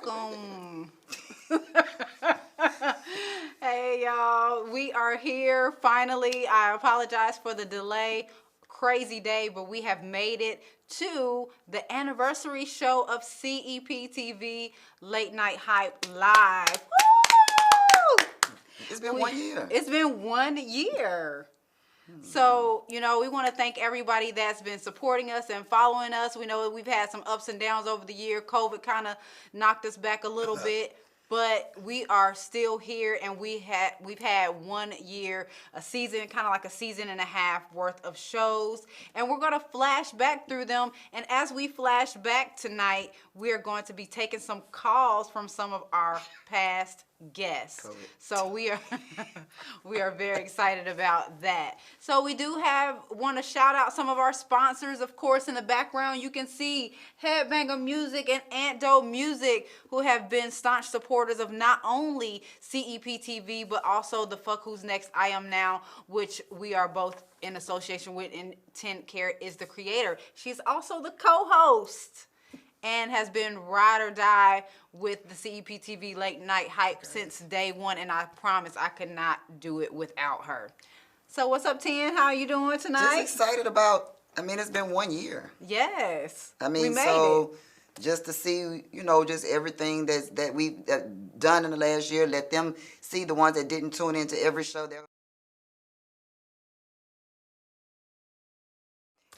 welcome. Hey, y'all. We are here finally. I apologize for the delay. Crazy day, but we have made it to the anniversary show of CEPTV Late Night Hype Live. Woo! It's been 1 year. It's been 1 year. So, we want to thank everybody that's been supporting us and following us. We know that we've had some ups and downs over the year. COVID kind of knocked us back a little bit, but we are still here, and we've had 1 year, a season, kind of like a season and a half worth of shows, and we're going to flash back through them. And as we flash back tonight, we're going to be taking some calls from some of our past guests. COVID. So we are very excited about that. So we do want to shout out some of our sponsors. Of course, in the background you can see Headbanger Music and Aunt Doe Music, who have been staunch supporters of not only CEPTV but also the Fuck Who's Next I Am Now, which we are both in association with, and 10 Carat is the creator. She's also the co-host and has been ride or die with the CEPTV Late Night Hype since day one, and I promise I could not do it without her. So what's up, 10? How are you doing tonight? Just excited about, it's been 1 year. Yes. We made it. Just to see, just everything that we've done in the last year, let them see, the ones that didn't tune into every show.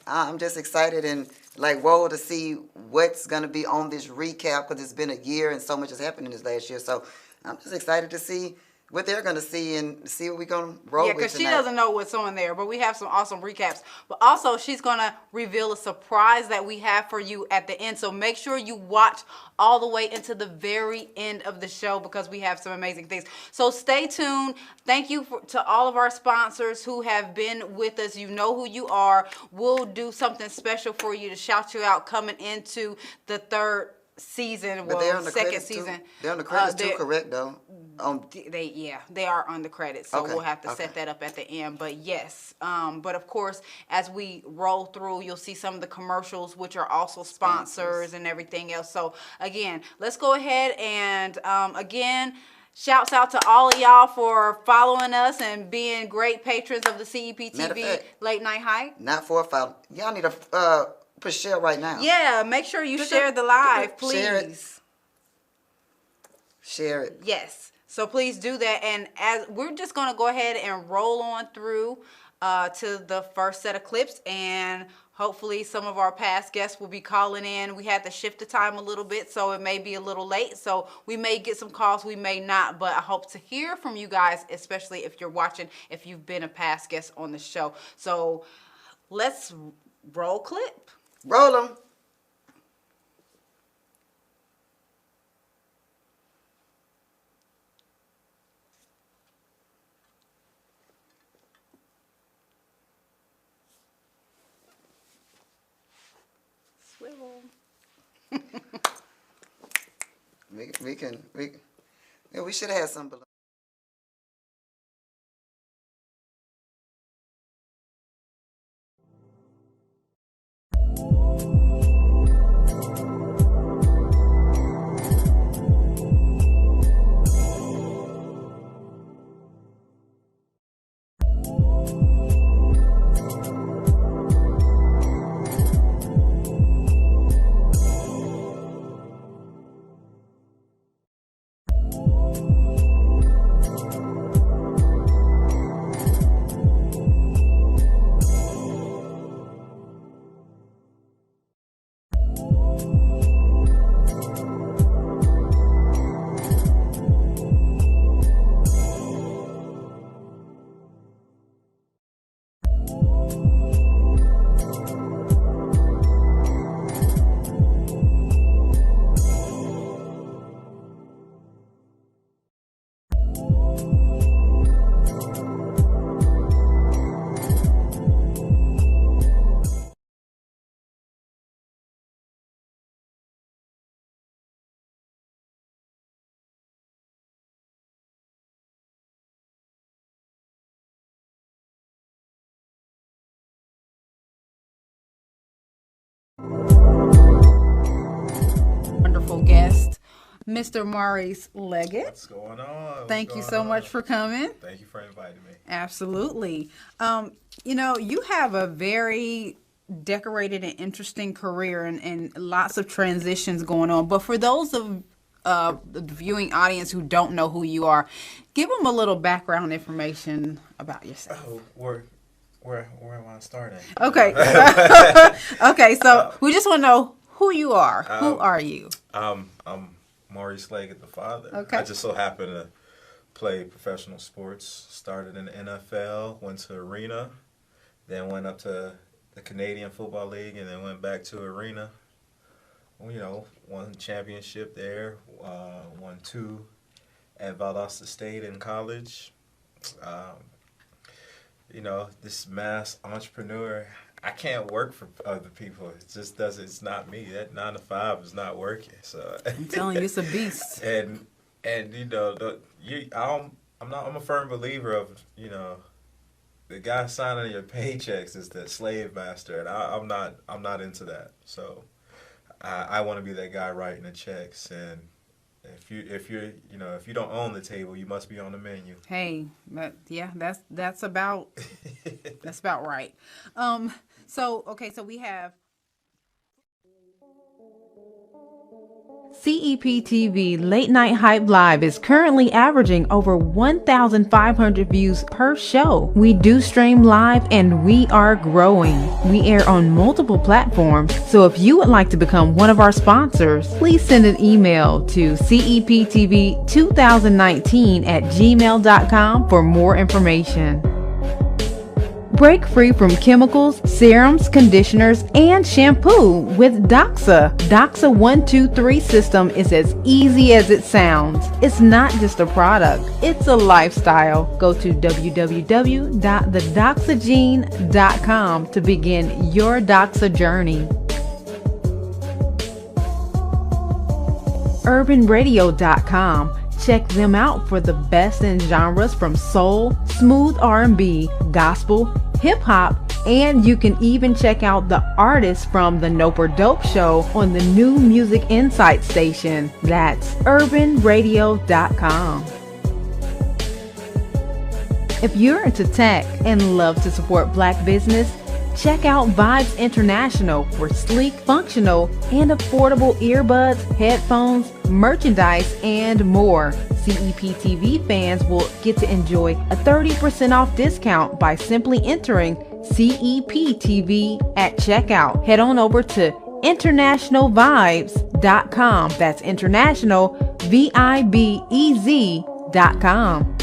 I'm just excited and whoa, to see what's going to be on this recap, because it's been a year and so much has happened in this last year. So I'm just excited to see what they're going to see and see what we're going to roll with. Yeah, because she doesn't know what's on there, but we have some awesome recaps. But also, she's going to reveal a surprise that we have for you at the end. So make sure you watch all the way into the very end of the show, because we have some amazing things. So stay tuned. Thank you to all of our sponsors who have been with us. You know who you are. We'll do something special for you to shout you out coming into the third season, second season. They're on the credits too, correct, though? They are on the credits, so we'll have to set that up at the end. But yes, but of course, as we roll through, you'll see some of the commercials, which are also sponsors and everything else. So again, let's go ahead and again, shouts out to all of y'all for following us and being great patrons of the CEPTV Late Night Hype. Not for a follow. Y'all need to push share right now. Yeah, make sure you share the live, please. Share it. Yes. So please do that. And as we're just going to go ahead and roll on through to the first set of clips, and hopefully some of our past guests will be calling in. We had to shift the time a little bit, so it may be a little late. So we may get some calls, we may not, but I hope to hear from you guys, especially if you're watching, if you've been a past guest on the show. So let's roll clip. Roll them. Swivel. We should have had some balloons. Wonderful guest. Mr. Maurice Leggett. What's going on? Thank you so much for coming. Thank you for inviting me. Absolutely. You have a very decorated and interesting career and lots of transitions going on. But for those of the viewing audience who don't know who you are, give them a little background information about yourself. Oh, where am I starting? Okay. Okay, so we just want to know who you are. Who are you? I'm Maurice Leggett, the father. Okay. I just so happen to play professional sports. Started in the NFL, went to Arena, then went up to the Canadian Football League, and then went back to Arena. Won championship there, won 2 at Valdosta State in college. This mass entrepreneur, I can't work for other people. It just doesn't. It's not me. That 9 to 5 is not working. So I'm telling you, it's a beast. I'm a firm believer of the guy signing your paychecks is the slave master, and I'm not into that. So I want to be that guy writing the checks, and if you don't own the table, you must be on the menu. Hey, that's about that's about right. So we have CEPTV Late Night Hype Live is currently averaging over 1,500 views per show. We do stream live and we are growing. We air on multiple platforms, so if you would like to become one of our sponsors, please send an email to ceptv2019@gmail.com for more information. Break free from chemicals, serums, conditioners, and shampoo with Doxa. Doxa 123 system is as easy as it sounds. It's not just a product, it's a lifestyle. Go to www.thedoxagene.com to begin your Doxa journey. urbanradio.com. Check them out for the best in genres from soul, smooth R&B, gospel, hip-hop, and you can even check out the artists from the Nope or Dope show on the new Music Insight station. That's urbanradio.com. If you're into tech and love to support Black business, check out Vibes International for sleek, functional, and affordable earbuds, headphones, merchandise, and more. CEPTV fans will get to enjoy a 30% off discount by simply entering CEPTV at checkout. Head on over to internationalvibes.com. That's internationalvibez.com.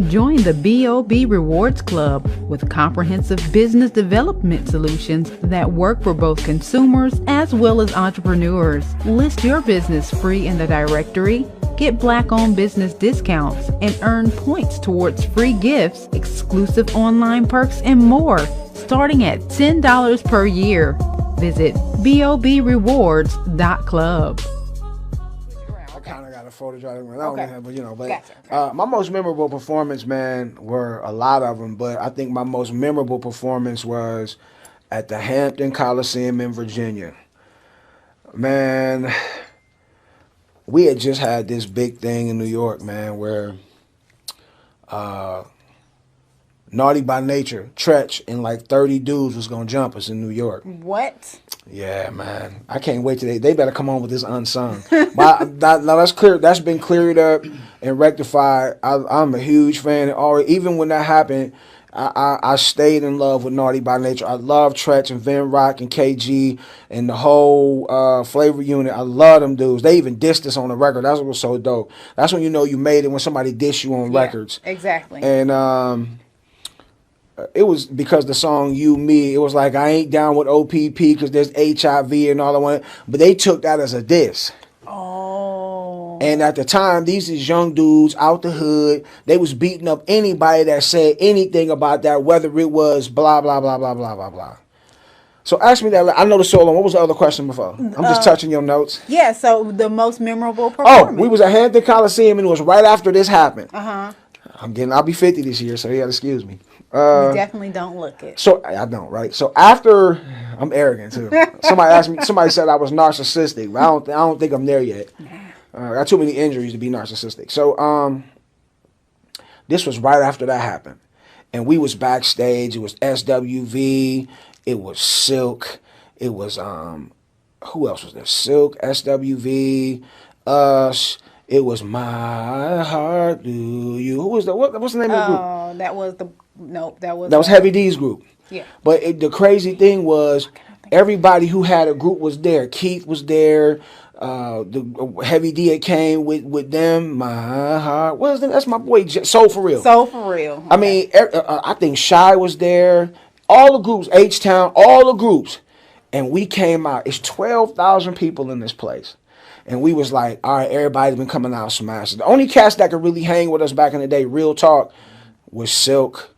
Join the BOB Rewards Club with comprehensive business development solutions that work for both consumers as well as entrepreneurs. List your business free in the directory, get Black-owned business discounts, and earn points towards free gifts, exclusive online perks, and more, starting at $10 per year. Visit bobrewards.club. Kind of got a photo drive. I don't Okay. have, but Gotcha. my most memorable performance, man, were a lot of them, but I think my most memorable performance was at the Hampton Coliseum in Virginia. Man, we had just had this big thing in New York, man, where Naughty by Nature, Tretch, and like 30 dudes was gonna jump us in New York. What? Yeah, man. I can't wait till they better come on with this unsung. But now that's clear. That's been cleared up and rectified. I'm a huge fan. Even when that happened, I stayed in love with Naughty by Nature. I love Tretch and Vin Rock and KG and the whole Flavor Unit. I love them dudes. They even dissed us on the record. That's what was so dope. That's when you know you made it, when somebody diss you on records. Exactly. And it was because the song You Me, it was like, I ain't down with OPP because there's HIV and all I want. But they took that as a diss. Oh. And at the time, these is young dudes out the hood. They was beating up anybody that said anything about that, whether it was blah, blah, blah, blah, blah, blah, blah. So ask me that. I know the solo. What was the other question before? I'm just touching your notes. Yeah, so the most memorable performance. Oh, we was at Hampton Coliseum and it was right after this happened. Uh-huh. I'll be 50 this year, so you gotta excuse me. You definitely don't look it. So I don't, right? So after, I'm arrogant too. Somebody said I was narcissistic, but I don't think I'm there yet. I got too many injuries to be narcissistic. So this was right after that happened. And we was backstage. It was SWV. It was Silk. It was who else was there? Silk, SWV, us. It was My Heart Do You. Who was that? What's the name of the group? Oh, that was That was Heavy D's group. Yeah. But the crazy thing was, everybody who had a group was there. Keith was there. The Heavy D had came with them. My Heart. What is that? That's my boy. Soul for Real. So for real. I mean, I think Shy was there. All the groups, H-Town, all the groups. And we came out. It's 12,000 people in this place. And we was like, all right, everybody's been coming out smashed. The only cast that could really hang with us back in the day, real talk, was Silk.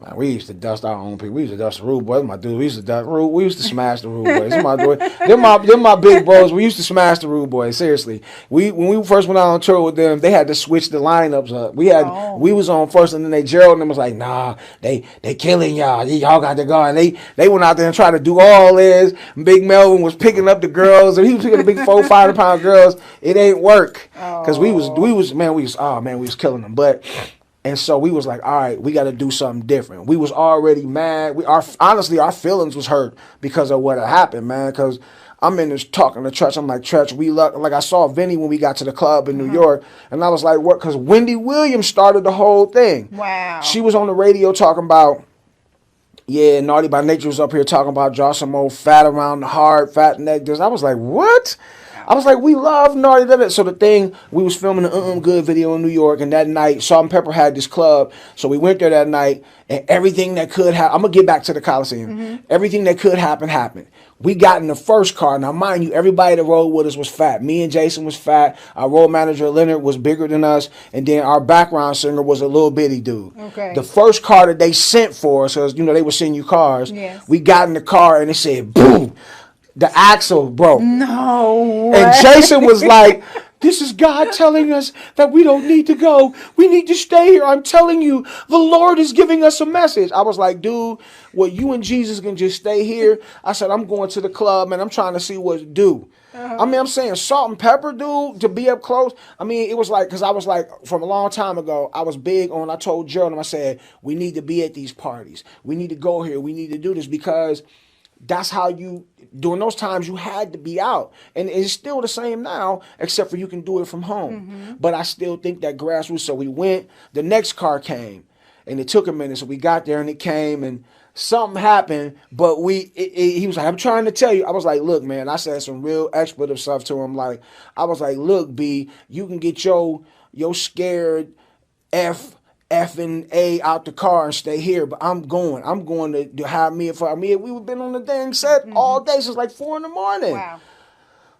Man, we used to dust our own people. We used to dust the Rude Boys. My dude, we used to dust Rude. We used to smash the Rude Boys. They're my big bros. We used to smash the Rude Boys. Seriously, when we first went out on tour with them, they had to switch the lineups up. We was on first, and then Gerald and them was like, nah, they killing y'all. Y'all got to go. And they went out there and tried to do all this. Big Melvin was picking up the girls, and he was picking the big 400-500-pound girls. It ain't work because we was killing them, but. And so we was like, all right, we got to do something different. We was already mad. Honestly, our feelings was hurt because of what had happened, man. Because I'm in this talking to Tretch. I'm like, Tretch, like I saw Vinny when we got to the club in New York, and I was like, what? Because Wendy Williams started the whole thing. Wow. She was on the radio talking about, yeah, Naughty by Nature was up here talking about draw some old fat around the heart, fat neck. This. I was like, what? I was like, we love Naughty. So the thing, we was filming an Good video in New York, and that night, Salt and Pepper had this club. So we went there that night, and everything that could happen, I'm going to get back to the Coliseum. Everything that could happen, happened. We got in the first car. Now, mind you, everybody that rode with us was fat. Me and Jason was fat. Our road manager, Leonard, was bigger than us. And then our background singer was a little bitty dude. Okay. The first car that they sent for us, because, they would send you cars. Yes. We got in the car, and it said, boom. The axle broke. No. And Jason was like, this is God telling us that we don't need to go. We need to stay here. I'm telling you, the Lord is giving us a message. I was like, dude, well, you and Jesus can just stay here. I said, I'm going to the club, and I'm trying to see what to do. I mean, I'm saying Salt and Pepper, dude, to be up close. I mean, it was like, because I was like, from a long time ago, I was big on, I told Gerald, I said, we need to be at these parties. We need to go here. We need to do this because that's how during those times you had to be out. And it's still the same now, except for you can do it from home. But I still think that grassroots, so we went, the next car came, and it took a minute, so we got there and it came, and something happened, but he was like, I'm trying to tell you. I was like, look, man, I said some real expletive stuff to him. Like, I was like, look, B, you can get your scared F and A out the car and stay here, but I'm going to have me and me. We've been on the dang set all day since like 4 a.m. Wow.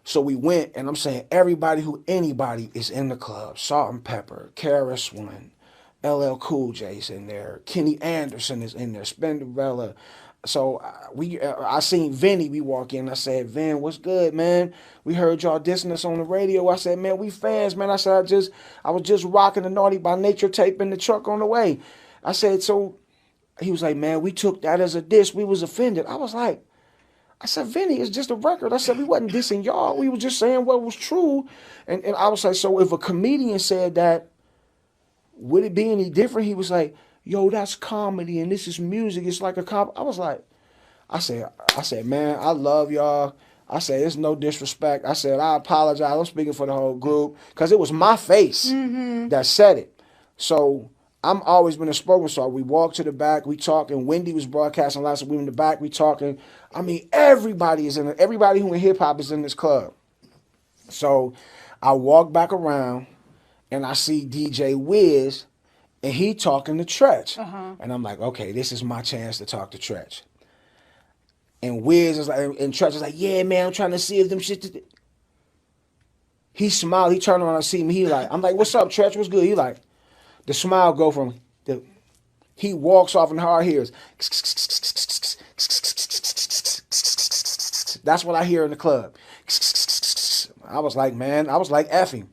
So we went, and I'm saying anybody is in the club. Salt and Pepper, Karis One, LL Cool J's in there, Kenny Anderson is in there, Spenderella. So I seen Vinny. We walk in. I said, Vin, what's good, man? We heard y'all dissing us on the radio. I said, man, we fans, man. I said, I was just rocking the Naughty by Nature tape in the truck on the way. I said, so he was like, man, we took that as a diss. We was offended. I said, Vinny, it's just a record. I said, we wasn't dissing y'all. We was just saying what was true. And I was like, so if a comedian said that, would it be any different? He was like, yo, that's comedy and this is music. It's like a I said, man, I love y'all. I said, it's no disrespect. I said, I apologize. I'm speaking for the whole group because it was my face that said it. So I'm always been a spoken, so we walked to the back, we talking. Wendy was broadcasting lots of women in the back, we talking. I mean, everybody who in hip hop is in this club. So I walk back around and I see DJ Wiz, and he talking to Tretch. And I'm like, okay, this is my chance to talk to Tretch. And Wiz is like, and Tretch is like, yeah, man, I'm trying to see if them shit. He smiled, he turned around and see me. I'm like, what's up, Tretch? What's good? He like, the smile go from, he walks off and hard hears. That's what I hear in the club. I was like, man, F him.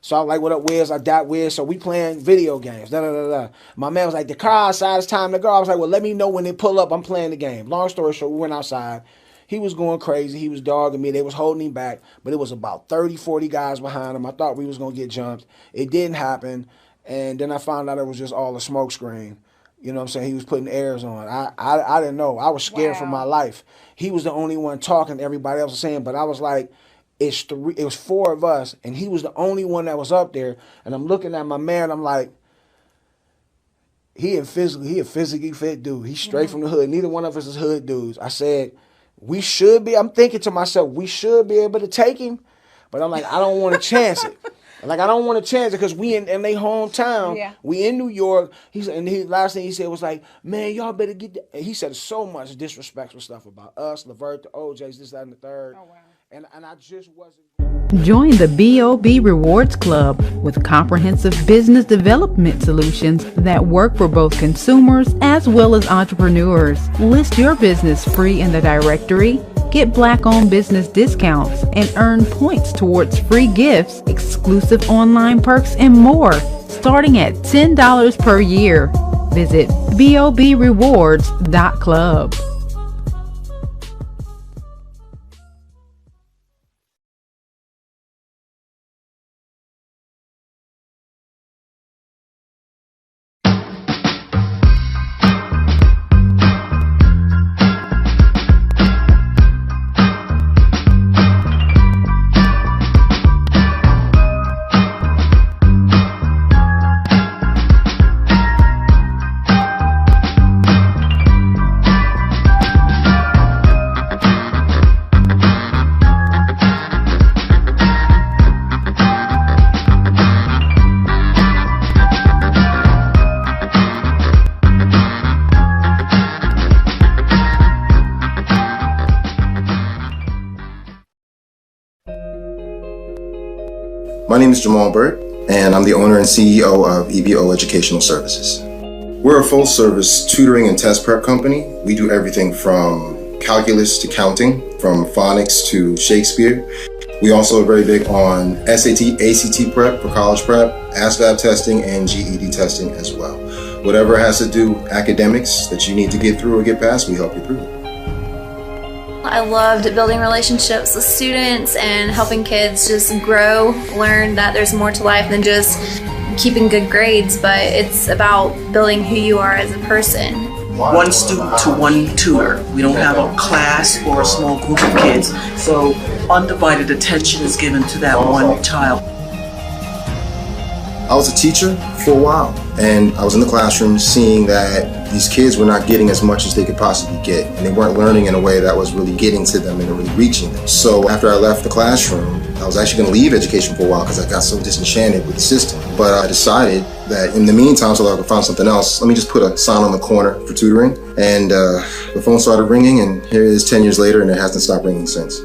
So I was like, what up, Wiz? I got Wiz. So we playing video games. My man was like, the car outside, it's time to go. I was like, well, let me know when they pull up. I'm playing the game. Long story short, we went outside. he was going crazy. He was dogging me. They was holding him back, but it was about 30, 40 guys behind him. I thought we was going to get jumped. It didn't happen. And then I found out it was just all a smoke screen. You know what I'm saying? He was putting airs on. I didn't know. I was scared for my life. He was the only one talking. Everybody else was saying, but I was like, it was four of us, and he was the only one that was up there. And I'm looking at my man. I'm like, he a physically fit dude. He's straight from the hood. Neither one of us is hood dudes. I said, I'm thinking to myself, we should be able to take him. But I'm like, I don't want to chance it. Like, I don't want to chance it because we in their hometown. Yeah. We in New York. The last thing he said was like, man, y'all better get that. He said so much disrespectful stuff about us, Levert, the OJs, this, that, and the third. Oh, wow. And I just wasn't. Join the BOB Rewards Club with comprehensive business development solutions that work for both consumers as well as entrepreneurs. List your business free in the directory, get Black-owned business discounts, and earn points towards free gifts, exclusive online perks, and more, starting at $10 per year. Visit bobrewards.club. My name is Jamal Burt, and I'm the owner and CEO of EBO Educational Services. We're a full-service tutoring and test prep company. We do everything from calculus to counting, from phonics to Shakespeare. We also are very big on SAT, ACT prep for college prep, ASVAB testing, and GED testing as well. Whatever has to do academics that you need to get through or get past, we help you through it. I loved building relationships with students and helping kids just grow, learn that there's more to life than just keeping good grades, but it's about building who you are as a person. One student to one tutor. We don't have a class or a small group of kids, so undivided attention is given to that one child. I was a teacher for a while, and I was in the classroom seeing that these kids were not getting as much as they could possibly get, and they weren't learning in a way that was really getting to them and really reaching them. So after I left the classroom, I was actually going to leave education for a while because I got so disenchanted with the system. But I decided that in the meantime, so that I could find something else, let me just put a sign on the corner for tutoring. And the phone started ringing, and here it is 10 years later, and it hasn't stopped ringing since.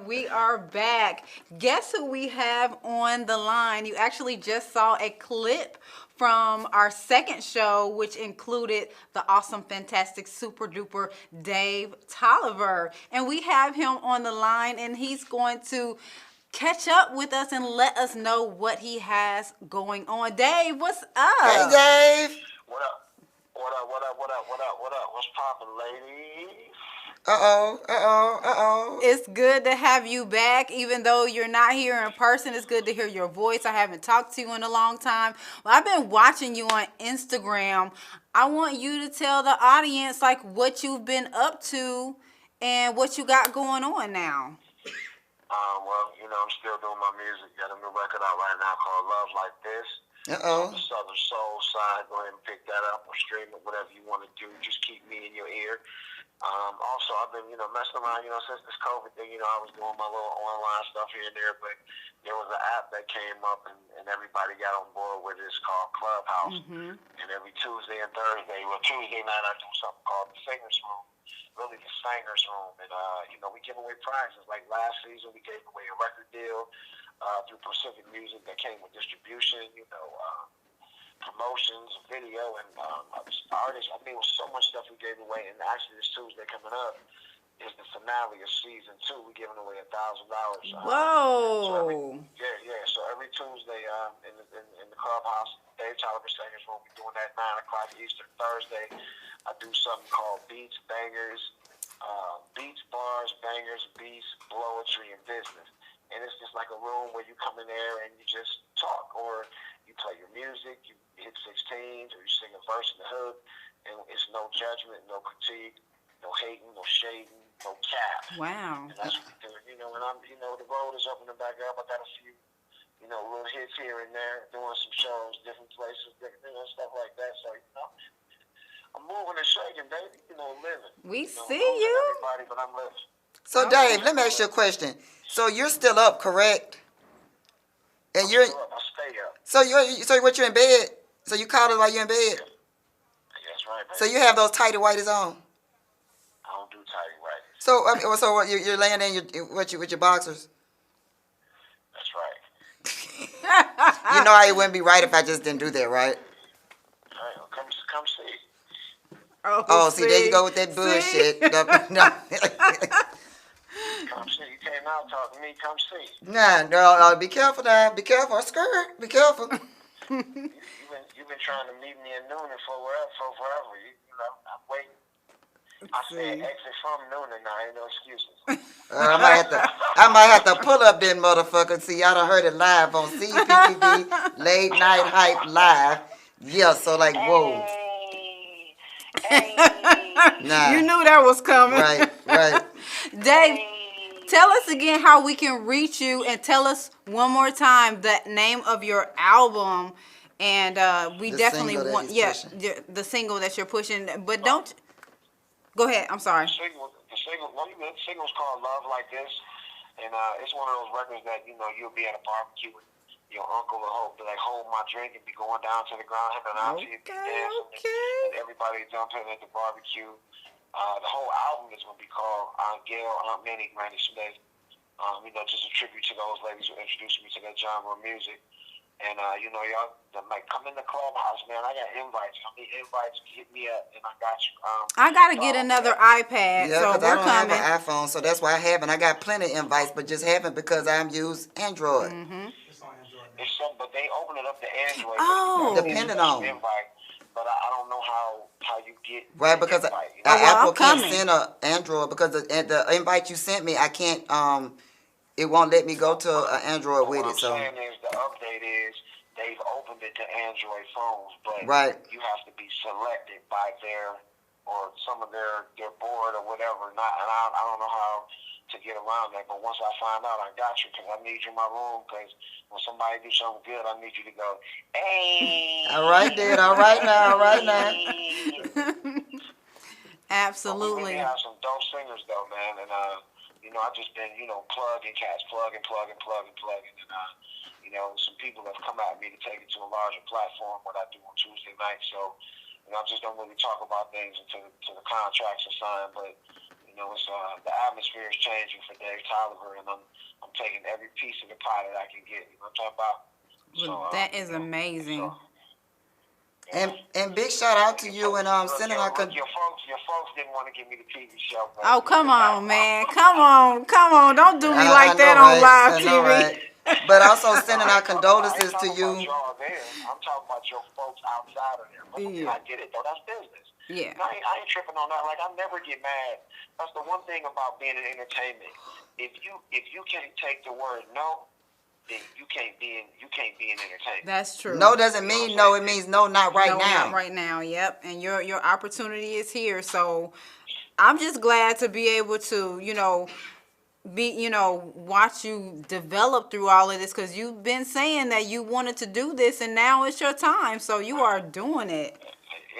We are back. Guess who we have on the line? You actually just saw a clip from our second show, which included the awesome, fantastic, super duper Dave Tolliver. And we have him on the line, and he's going to catch up with us and let us know what he has going on. Dave, what's up? Hey, Dave. What up? What up? What up? What up? What up? What up? What's poppin', ladies? It's good to have you back, even though you're not here in person. It's good to hear your voice. I haven't talked to you in a long time. Well, I've been watching you on Instagram. I want you to tell the audience like what you've been up to and what you got going on now. Well, you know, I'm still doing my music. Got a new record out right now called Love Like This. The Southern Soul side. Go ahead and pick that up or stream it, whatever you want to do. Just keep me in your ear. Also, I've been, messing around, since this COVID thing, I was doing my little online stuff here and there, but there was an app that came up and everybody got on board with it. It's called Clubhouse. Mm-hmm. And every Tuesday and Thursday, Tuesday night, I do something called the Singers Room. Really the Singers Room. And, we give away prizes. Like last season, we gave away a record deal through Pacific Music that came with distribution, promotions, video, and artists. I mean, it was so much stuff we gave away. And actually, this Tuesday coming up is the finale of season 2. We're giving away $1,000. Whoa! So every Tuesday in the clubhouse, Dave Caliber Singers Room. We're doing that 9 o'clock Eastern Thursday. I do something called Beats, Bangers, Beats, Bars, Bangers, Beats, Poetry, and Business. And it's just like a room where you come in there and you just talk, or you play your music, you hit 16s, or you sing a verse in the hook, and it's no judgment, no critique, no hating, no shading, no cap. Wow. And that's what we do. You know, and the road is opening back up. I got a few, little hits here and there, doing some shows, different places, stuff like that. So, I'm moving and shaking, baby. Living. We see losing you. everybody, but I'm living. So, Dave, let me ask you a question. So you're still up, correct? And you're still up. I stay up. So what, you're in bed? So you called us while you're in bed? Yeah, that's right, baby. So you have those tighty whities on? I don't do tighty whities. So what, you're laying in with your boxers? That's right. You know it wouldn't be right if I just didn't do that, right? All right, well, come see. Oh, see, there you go with that bullshit. No. Come see. You came out talking to me. Come see. Nah, girl, be careful now. Be careful. Skirt. Be careful. You've been trying to meet me in Noonan for forever. I'm waiting. I said exit from Noonan now. Ain't no excuses. I might have to pull up that motherfucker. See, y'all done heard it live on CEPTV Late Night Hype Live. Yeah, so like, whoa. Hey. Nah. You knew that was coming. Right. Dave, tell us again how we can reach you, and tell us one more time the name of your album. And we definitely want, the single that you're pushing. But don't, go ahead. I'm sorry. The single's called Love Like This, and it's one of those records that you'll be at a barbecue with your uncle will hold my drink and be going down to the ground, him and auntie and be dancing, and everybody jumping at the barbecue. The whole album is going to be called Aunt Gail, Aunt Minnie, Granny Smith. Just a tribute to those ladies who introduced me to that genre of music. And, y'all, come in the clubhouse, man. I got invites. I need invites. Hit me up, and I got you. I got to get another iPad, so we're I don't coming. have an iPhone, so that's why I haven't. I got plenty of invites, but just haven't because I use Android. Mm-hmm. But they open it up to Android. Oh. Depending on. Invite, but I don't know how you get. Right, because invite, Apple can't send an Android because the invite you sent me, I can't. It won't let me go to an Android with it. So. What I'm saying is the update is they've opened it to Android phones, but you have to be selected by some of their board or whatever. And I don't know how to get around that, but once I find out, I got you, because I need you in my room, because when somebody do something good, I need you to go, hey. All right, then. All right now. Absolutely. We have some dope singers, though, man, and I just been, plugging cats, plugging, and some people have come at me to take it to a larger platform, what I do on Tuesday night, so, I just don't really talk about things until the contracts are signed, but, it's the atmosphere is changing for Dave Tolliver, and I'm taking every piece of the pie that I can get. You know what I'm talking about? So, that is amazing. And big shout out to you and sending our. Your folks didn't want to give me the TV show. Oh, come on, man! Come on! Don't do me like that on live TV. Right. But also sending our condolences to you. I'm talking about your folks outside of there. But I get it though. That's business. Yeah. I ain't tripping on that. Like, I never get mad. That's the one thing about being in entertainment. If you can't take the word no, then you can't be in entertainment. That's true. No doesn't mean no. It means no, not right now. Not right now. Yep. And your opportunity is here. So I'm just glad to be able to, watch you develop through all of this, because you've been saying that you wanted to do this, and now it's your time. So you are doing it.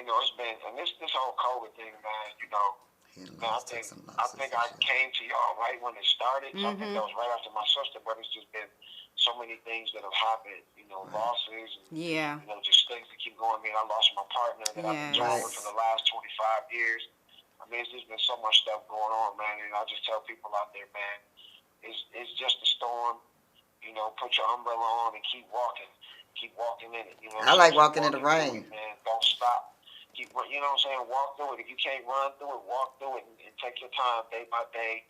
It's been, and this whole COVID thing, man. I think I came to y'all right when it started. So I think that was right after my sister, but it's just been so many things that have happened, losses and just things that keep going. I lost my partner that I've been dealing with for the last 25 years. It's just been so much stuff going on, man. And I just tell people out there, man, it's just a storm. Put your umbrella on and keep walking in it. I like walking in the rain. Man, don't stop. Keep, what I'm saying? Walk through it. If you can't run through it, walk through it and take your time day by day.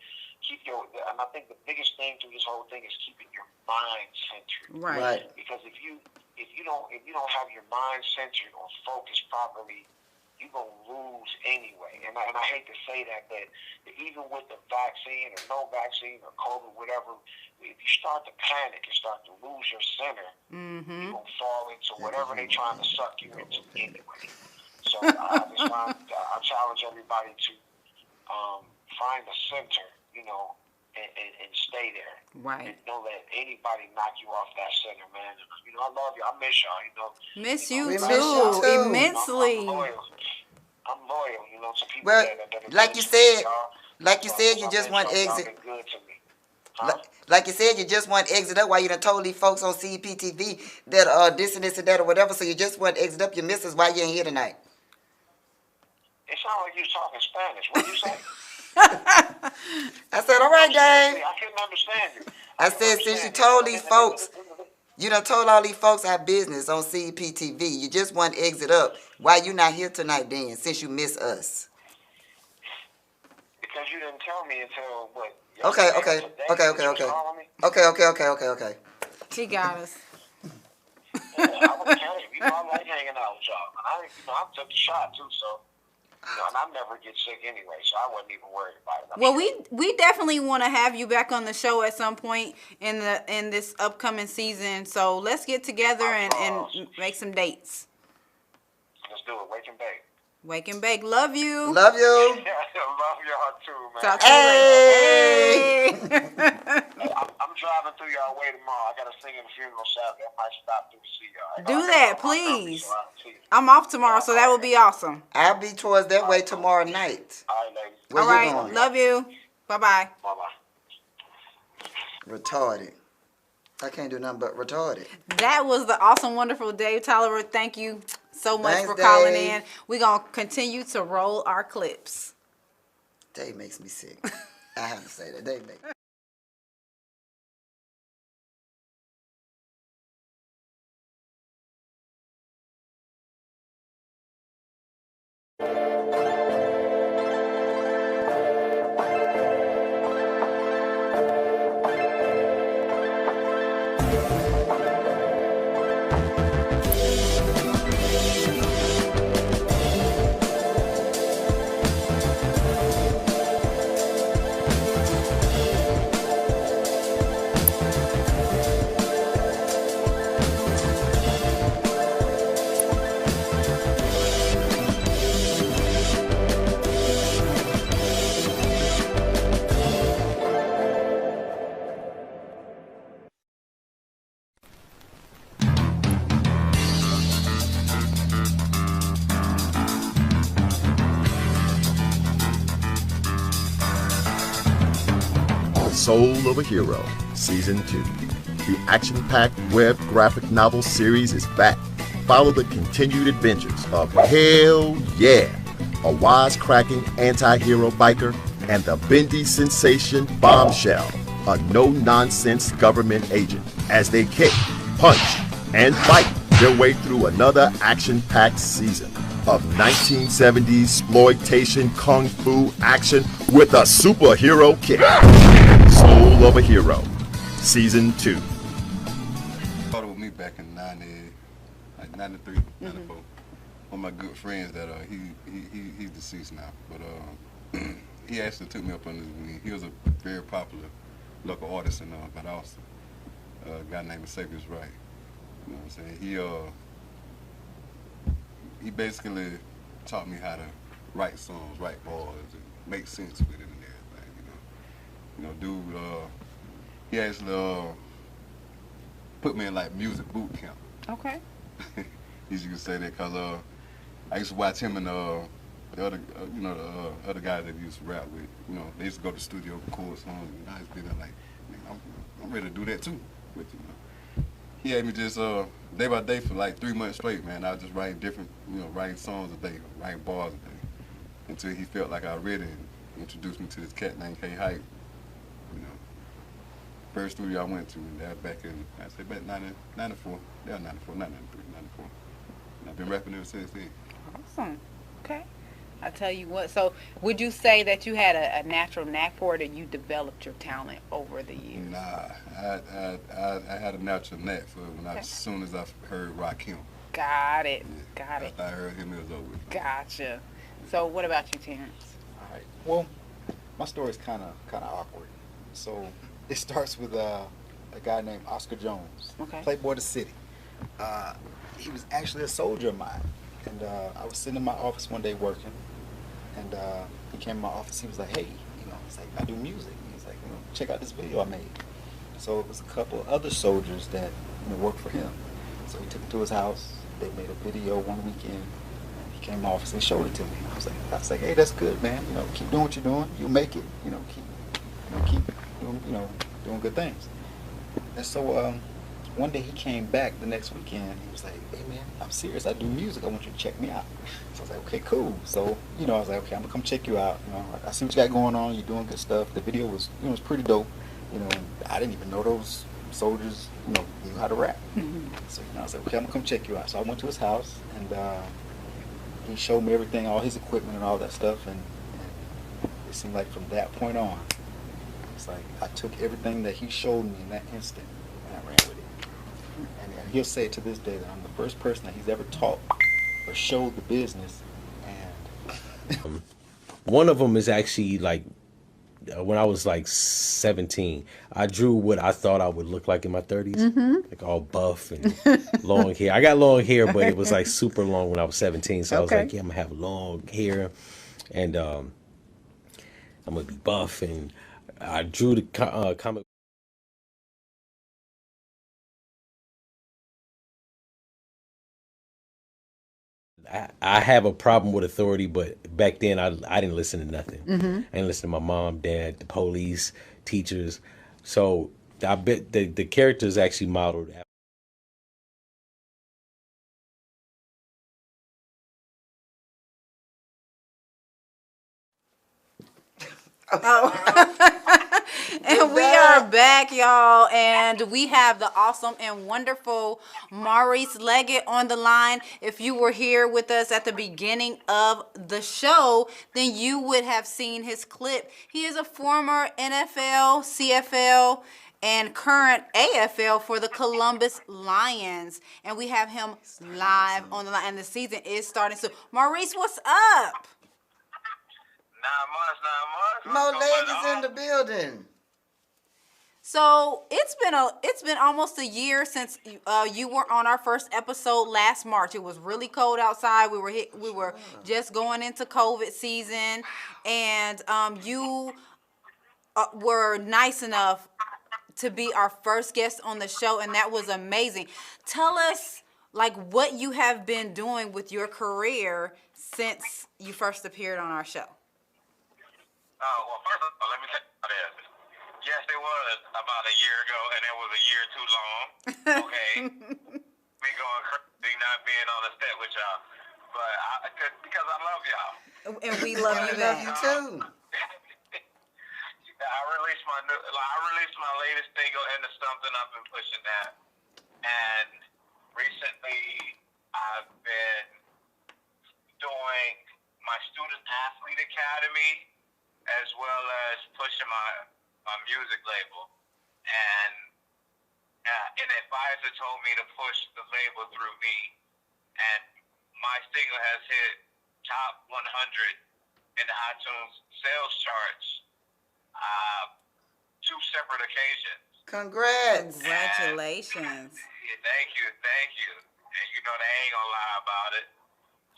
And I think the biggest thing through this whole thing is keeping your mind centered. Right. Because if you if you don't have your mind centered or focused properly, you're going to lose anyway. And I hate to say that, but even with the vaccine or no vaccine or COVID, whatever, if you start to panic and start to lose your center, you're going to fall into whatever they're trying to suck you into anyway. So I challenge everybody to find a center, and stay there. Right. And don't let anybody knock you off that center, man. I love you. I miss y'all, Miss you We too, miss you too. immensely. I'm loyal, to people Well, that like you said, you just want exit. Been good to me. Huh? Like you said, you just want exit up while you done told these folks on CEPTV that this and this and that or whatever, so you just want exit up your missus while you ain't here tonight. It sounds like you was talking Spanish. What did you say? I said, all right, Dave. I couldn't understand you. I said, since you told these folks, you done told all these folks our business on CEPTV, you just want exit up. Why you not here tonight then, since you miss us? Because you didn't tell me until what? Okay. He got us. I would count it. I like hanging out with y'all. I took the shot too, so. And I never get sick anyway, so I wasn't even worried about it. Well, we definitely want to have you back on the show at some point in this upcoming season. So let's get together and make some dates. Let's do it. Wake and bake. Wake and bake. Love you. Love you. Love y'all too, man. Talk to you later. Hey. I'm driving through y'all way tomorrow. I got to sing in the funeral Saturday. I might stop through to see y'all. Do that, please. I'm off tomorrow, so that would be awesome. I'll be towards that way tomorrow night. All right, ladies. Where All you right. going? Love you. Bye-bye. Bye-bye. Retarded. I can't do nothing but retarded. That was the awesome, wonderful Dave Tyler. Thank you so much Thanks, for calling Dave. in. We're going to continue to roll our clips. Dave makes me sick. I have to say that. Dave makes me Soul of a Hero, Season 2. The action-packed web graphic novel series is back. Follow the continued adventures of Hell Yeah, a wisecracking anti-hero biker, and the bendy sensation Bombshell, a no-nonsense government agent, as they kick, punch, and fight their way through another action-packed season of 1970s exploitation kung fu action with a superhero kick. Soul of a Hero, Season 2. Started with me back in 93, 94. One of my good friends that he's deceased now, but he actually took me up on his wing. He was a very popular local artist in Valdosta. A guy named Savior's Right. You know what I'm saying? He basically taught me how to write songs, write bars, and make sense with it and everything. Dude, he actually put me in like music boot camp. Okay. You can say that because I used to watch him and the other, the other guys that he used to rap with. They used to go to the studio, record songs, and I used to be there like, man, I'm ready to do that too. But he had me just day by day for like 3 months straight, man. I was just writing different, writing songs a day, writing bars a day, until he felt like I read it and introduced me to this cat named K Hype. First studio I went to, and that was back in, I say back 94. That was 94, not 93, 94. And I've been rapping ever since then. Awesome. Okay. I tell you what. So, would you say that you had a natural knack for it, or you developed your talent over the years? Nah, I had a natural knack for it as soon as I heard Rakim. Got it. Got it. After I heard him, it was over. Gotcha. So, what about you, Terrence? All right. Well, my story is kind of awkward. So it starts with a guy named Oscar Jones, Playboy the City. He was actually a soldier of mine, and I was sitting in my office one day working, and he came in my office. He was like, "Hey, he's like, I do music." He's like, "Check out this video I made." So it was a couple of other soldiers that worked for him. So he took me to his house. They made a video one weekend. He came in my office and showed it to me. I was like, "Hey, that's good, man. Keep doing what you're doing. You'll make it. Keep doing good things." And so one day he came back the next weekend. He was like, "Hey, man, I'm serious. I do music. I want you to check me out." So I was like, "Okay, cool." So I was like, "Okay, I'm gonna come check you out. I see what you got going on. You're doing good stuff." The video was was pretty dope. And I didn't even know those soldiers knew how to rap. So I was like, "Okay, I'm gonna come check you out." So I went to his house, and he showed me everything, all his equipment and all that stuff, and it seemed like from that point on, it's like I took everything that he showed me in that instant and I ran with it. And he'll say to this day that I'm the first person that he's ever taught or showed the business. And one of them is actually like when I was like 17, I drew what I thought I would look like in my 30s, like all buff and long hair. I got long hair, but it was like super long when I was 17. So I was like, yeah, I'm gonna have long hair, and I'm gonna be buff. And I drew the comic. I have a problem with authority, but back then I didn't listen to nothing. I didn't listen to my mom, dad, the police, teachers. So I bet the characters actually modeled after. And we are back, y'all, and we have the awesome and wonderful Maurice Leggett on the line. If you were here with us at the beginning of the show, then you would have seen his clip. He is a former NFL, CFL, and current AFL for the Columbus Lions, and we have him live on the line, and the season is starting soon. Maurice, what's up? Not much. Mo Leg is in the building. So it's been almost a year since you were on our first episode last March. It was really cold outside. We were just going into COVID season, and you were nice enough to be our first guest on the show, and that was amazing. Tell us what you have been doing with your career since you first appeared on our show. Well, first of all, let me tell you about this. Yes, it was about a year ago, and it was a year too long. Okay, me going crazy, not being on the set with y'all, but because I love y'all, and we love you back. Love you too. I released my latest single, Into Something. I've been pushing that, and recently I've been doing my Student Athlete Academy, as well as pushing my music label. And an advisor told me to push the label through me. And my single has hit top 100 in the iTunes sales charts 2 separate occasions. Congrats. Congratulations. And, thank you. And they ain't gonna lie about it.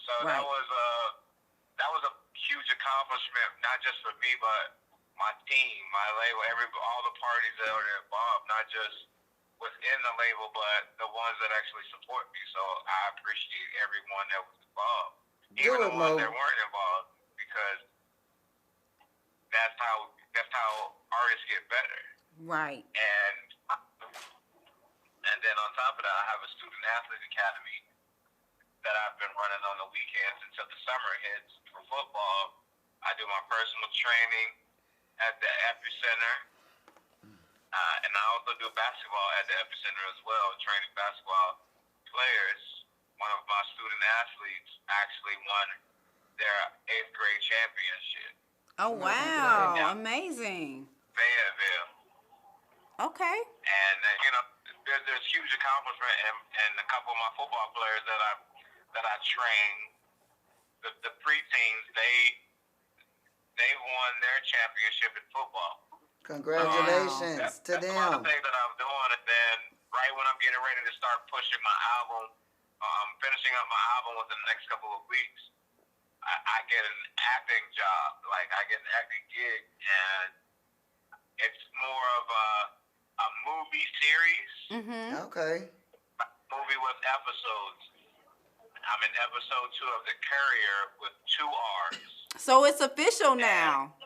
So right. that was a huge accomplishment, not just for me, but my team, my label, all the parties that are involved, not just within the label, but the ones that actually support me. So I appreciate everyone that was involved, even the ones that weren't involved, because that's how artists get better. Right. And then on top of that, I have a Student Athlete Academy that I've been running on the weekends until the summer hits for football. I do my personal training at the Epicenter, and I also do basketball at the Epicenter as well, training basketball players. One of my student athletes actually won their 8th grade championship. Oh, wow. Amazing. Fayetteville. Okay. And, there's huge accomplishment, and a couple of my football players that I train, the preteens, they won their championship in football. Congratulations to that's them. One of the things that I'm doing, and then right when I'm getting ready to start pushing my album, I'm finishing up my album within the next couple of weeks. I get an acting job, like I get an acting gig, and it's more of a movie series. Okay. Movie with episodes. I'm in episode 2 of The Courier with 2 R's. So it's official now.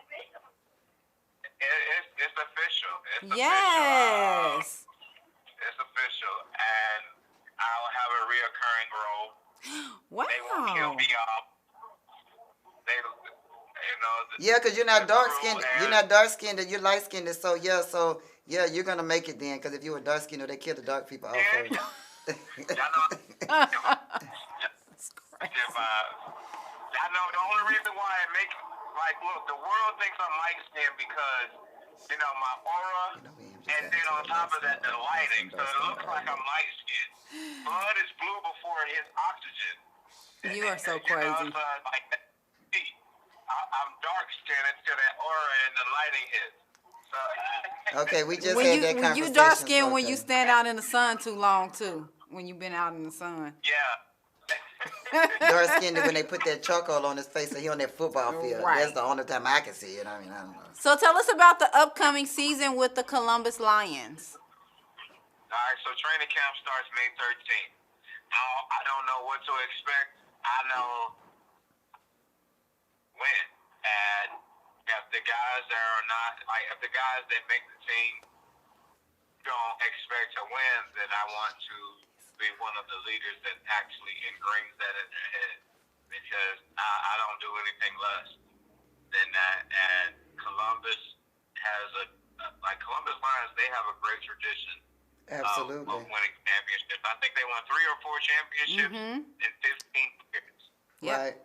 It's official. It's yes. Official. It's official, and I'll have a reoccurring role. Wow. They won't kill me off. Yeah, because you're not dark skinned. You're not dark skinned, and you're light skinned. So you're gonna make it then. Because if you were dark skinned, they kill the dark people off first. I know the only reason why it makes look, the world thinks I'm light skinned because my aura, and then on top of that, the lighting. So it looks like I'm light skinned. Blood is blue before it hits oxygen. You are so crazy. I'm dark skinned until that aura and the lighting hits. So, okay, we just when had you, that conversation. When you dark skinned when you stand out in the sun too long too. When you've been out in the sun. Yeah. Dark skinned when they put that charcoal on his face and he on that football field. Right. That's the only time I can see it. I mean, I don't know. So tell us about the upcoming season with the Columbus Lions. All right, so training camp starts May 13th. I don't know what to expect. I know when. And if the guys that are not, if the guys that make the team don't expect to win, then I want to be one of the leaders that actually ingrains that in their head. Because I don't do anything less than that. And Columbus has Columbus Lions, they have a great tradition. Absolutely. Of winning championships. I think they won 3 or 4 championships in 15 years. Yep. Right.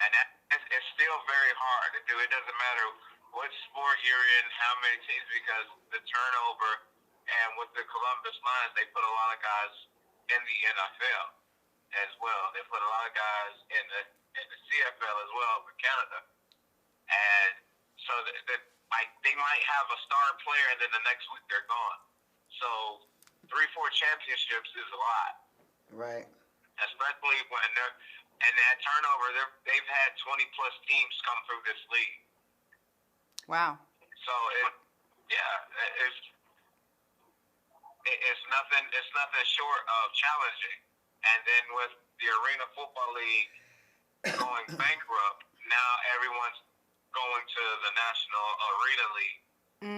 And it's still very hard to do. It doesn't matter what sport you're in, how many teams, because the turnover, and with the Columbus Lions, they put a lot of guys in the NFL as well. They put a lot of guys in the CFL as well for Canada. And so they might have a star player, and then the next week they're gone. So 3-4 championships is a lot. Right. Especially when they're, and that turnover, they've had 20 plus teams come through this league. Wow. So it's nothing short of challenging. And then with the Arena Football League going bankrupt, now everyone's going to the National Arena League.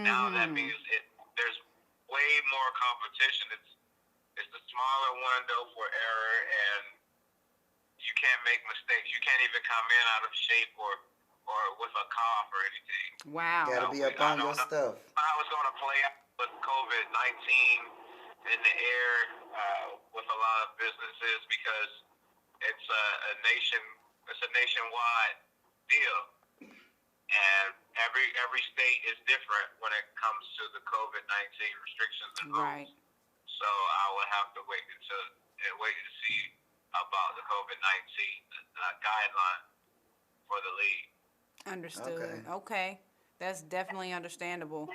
Now that means there's way more competition. It's a smaller window for error, and you can't make mistakes. You can't even come in out of shape or with a cough or anything. Wow. Gotta be up on your stuff. I was going to play with COVID-19 in the air with a lot of businesses because it's a nationwide deal, and every state is different when it comes to the COVID-19 restrictions and rules. Right. So I would have to wait to see about the COVID-19 guideline for the league. Understood. Okay. That's definitely understandable.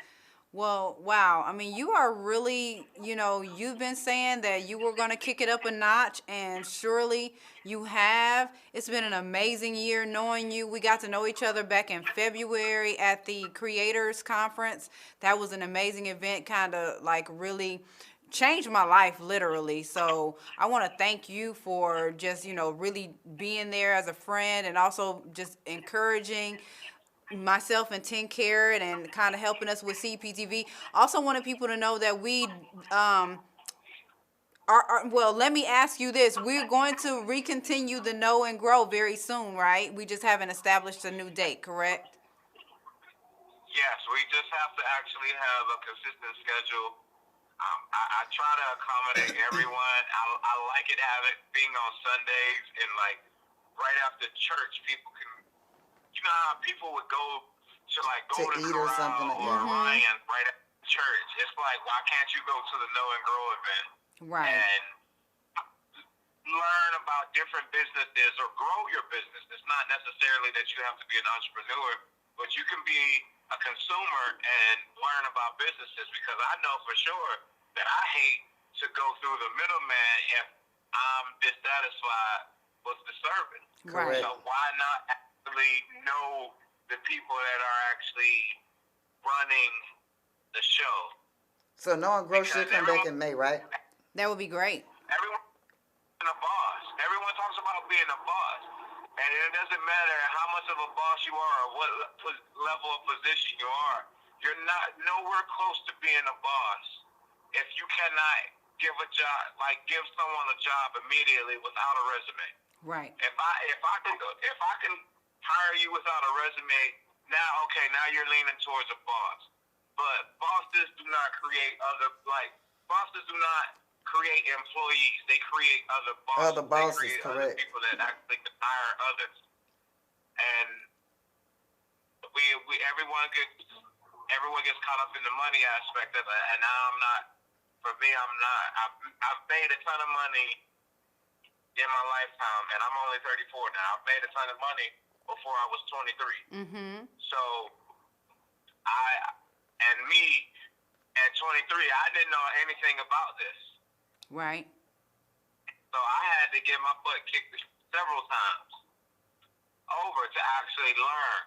Well, wow. I mean, you are really, you've been saying that you were going to kick it up a notch, and surely you have. It's been an amazing year knowing you. We got to know each other back in February at the Creators Conference. That was an amazing event, kind of really changed my life, literally. So I want to thank you for just, really being there as a friend, and also just encouraging myself and 10 Carat and kind of helping us with CEPTV. Also wanted people to know that we well, let me ask you this. We're going to recontinue the Know and Grow very soon, right? We just haven't established a new date, correct? Yes, we just have to actually have a consistent schedule. I try to accommodate everyone. I like it being on Sundays, and right after church, people can you know how people would go to like To Golden eat or Corral something, or yeah. Ryan right at church. It's like, why can't you go to the Know and Grow event Right. and learn about different businesses or grow your business? It's not necessarily that you have to be an entrepreneur, but you can be a consumer and learn about businesses, because I know for sure that I hate to go through the middleman if I'm dissatisfied with the service. Correct. So why not actually know the people that are actually running the show? So Know and Grow should come back in May, right? That would be great. Everyone is a boss. Everyone talks about being a boss. And it doesn't matter how much of a boss you are or what level of position you are. You're not nowhere close to being a boss if you cannot give give someone a job immediately without a resume. Right. If I can hire you without a resume, now you're leaning towards a boss. But bosses do not create bosses do not create employees. They create other bosses. Other bosses, they create correct. other people that actually can hire others. And everyone gets caught up in the money aspect of it. And now I'm not. For me, I'm not. I've made a ton of money in my lifetime, and I'm only 34 now. I've made a ton of money before I was 23. Mm-hmm. So at 23, I didn't know anything about this. Right. So I had to get my butt kicked several times over to actually learn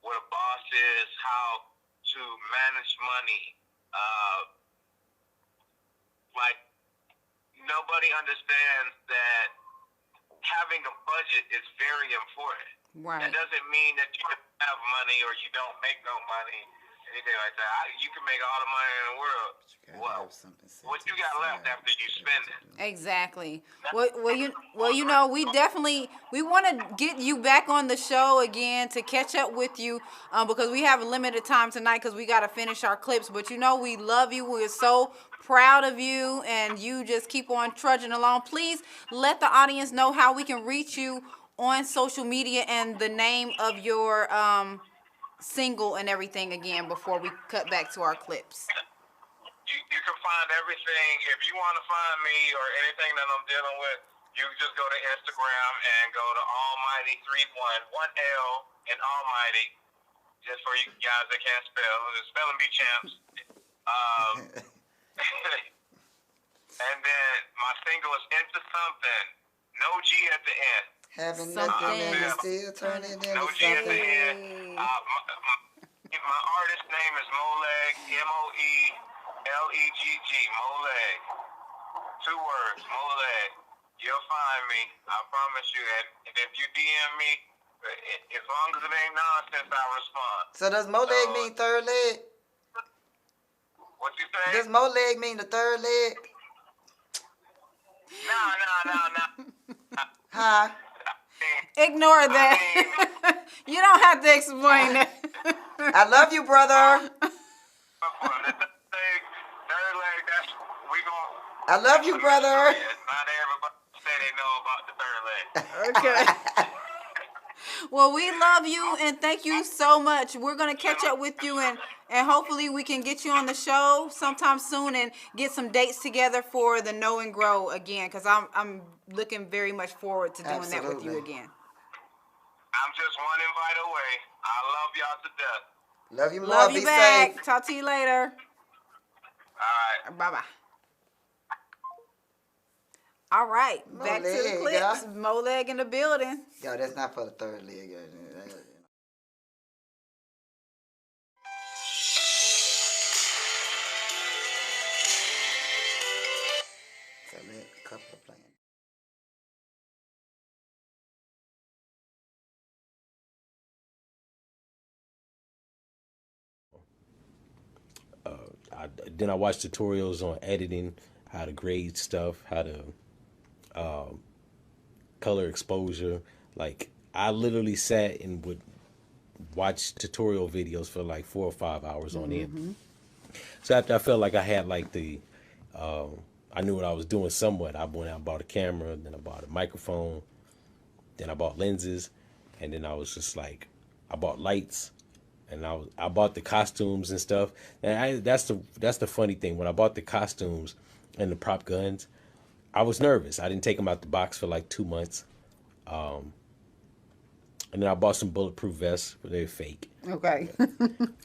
what a boss is, how to manage money. Nobody understands that having a budget is very important. Right. That doesn't mean that you don't have money or you don't make no money, anything like that. You can make all the money in the world. What you got left after you spend it? Exactly. We want to get you back on the show again to catch up with you, because we have a limited time tonight because we got to finish our clips. But we love you. We're so proud of you, and you just keep on trudging along. Please let the audience know how we can reach you on social media and the name of your single and everything again before we cut back to our clips. You can find everything. If you want to find me or anything that I'm dealing with, you can just go to Instagram and go to Almighty31, 1L in Almighty, just for you guys that can't spell. The spelling bee champs. And then my single is Into Something. No G at the end. Having nothing and still turning into no G at the end. My artist name is Moleg, Moelegg, Moleg. 2 words, Moleg. You'll find me. I promise you. And if you DM me, as long as it ain't nonsense, I'll respond. So does Moleg mean third leg? What you say? Does Moleg mean the third leg? No. Huh? Ignore that. You don't have to explain that. I love you, brother. I love you, brother. Not everybody say they know about the third leg. Okay. Well, we love you and thank you so much. We're going to catch up with you and hopefully we can get you on the show sometime soon and get some dates together for the Know and Grow again, because I'm looking very much forward to doing that with you again. I'm just one invite away. I love y'all to death. Love you more. Love you Be back. safe. Talk to you later. All right. Bye-bye. All right, back to the Moleg, clips. yeah. Moleg in the building. Yo, that's not for the third leg. So let a couple of playing. Then I watched tutorials on editing, how to grade stuff, how to color exposure. Like, I literally sat and would watch tutorial videos for like 4 or 5 hours on end. So after I felt like I had like I knew what I was doing somewhat, I went out and bought a camera, then I bought a microphone, then I bought lenses, and then I was just like, I bought lights, and I bought the costumes and stuff. And that's the funny thing. When I bought the costumes and the prop guns, I was nervous. I didn't take them out the box for like 2 months. And then I bought some bulletproof vests, but they're fake. Okay.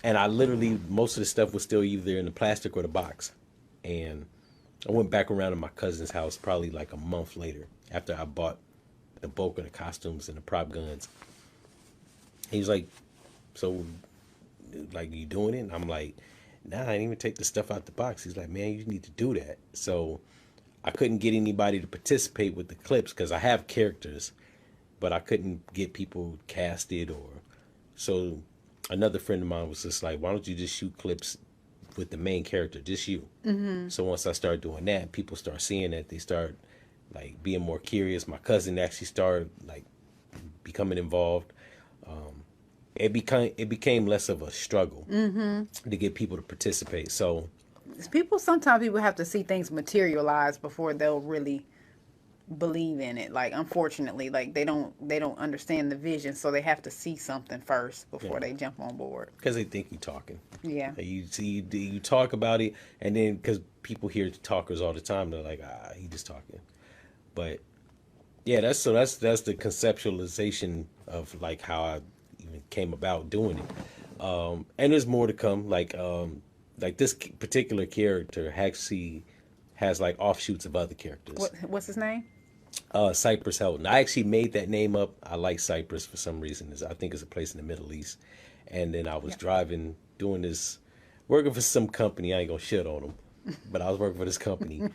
And I literally, most of the stuff was still either in the plastic or the box. And I went back around to my cousin's house probably like a month later after I bought the bulk of the costumes and the prop guns. He was like, so, like, you doing it? And I'm like, nah, I didn't even take the stuff out the box. He's like, man, you need to do that. So I couldn't get anybody to participate with the clips because I have characters, but I couldn't get people casted or so. Another friend of mine was just like, why don't you just shoot clips with the main character, just you? Mm-hmm. So once I started doing that, people start seeing that. They start like being more curious. My cousin actually started like becoming involved. It became less of a struggle to get people to participate. So Sometimes people have to see things materialize before they'll really believe in it. Like, unfortunately, like they don't understand the vision, so they have to see something first before they jump on board. Because they think you're talking. Yeah. Like you talk about it, and then because people hear talkers all the time, they're like, he just talking. But yeah, that's the conceptualization of like how I even came about doing it. And there's more to come. Like this particular character actually has like offshoots of other characters. What's his name? Cypress Hilton. I actually made that name up. I like Cyprus for some reason. I think it's a place in the Middle East. And then I was driving, doing this, working for some company. I ain't gonna shit on them, but I was working for this company,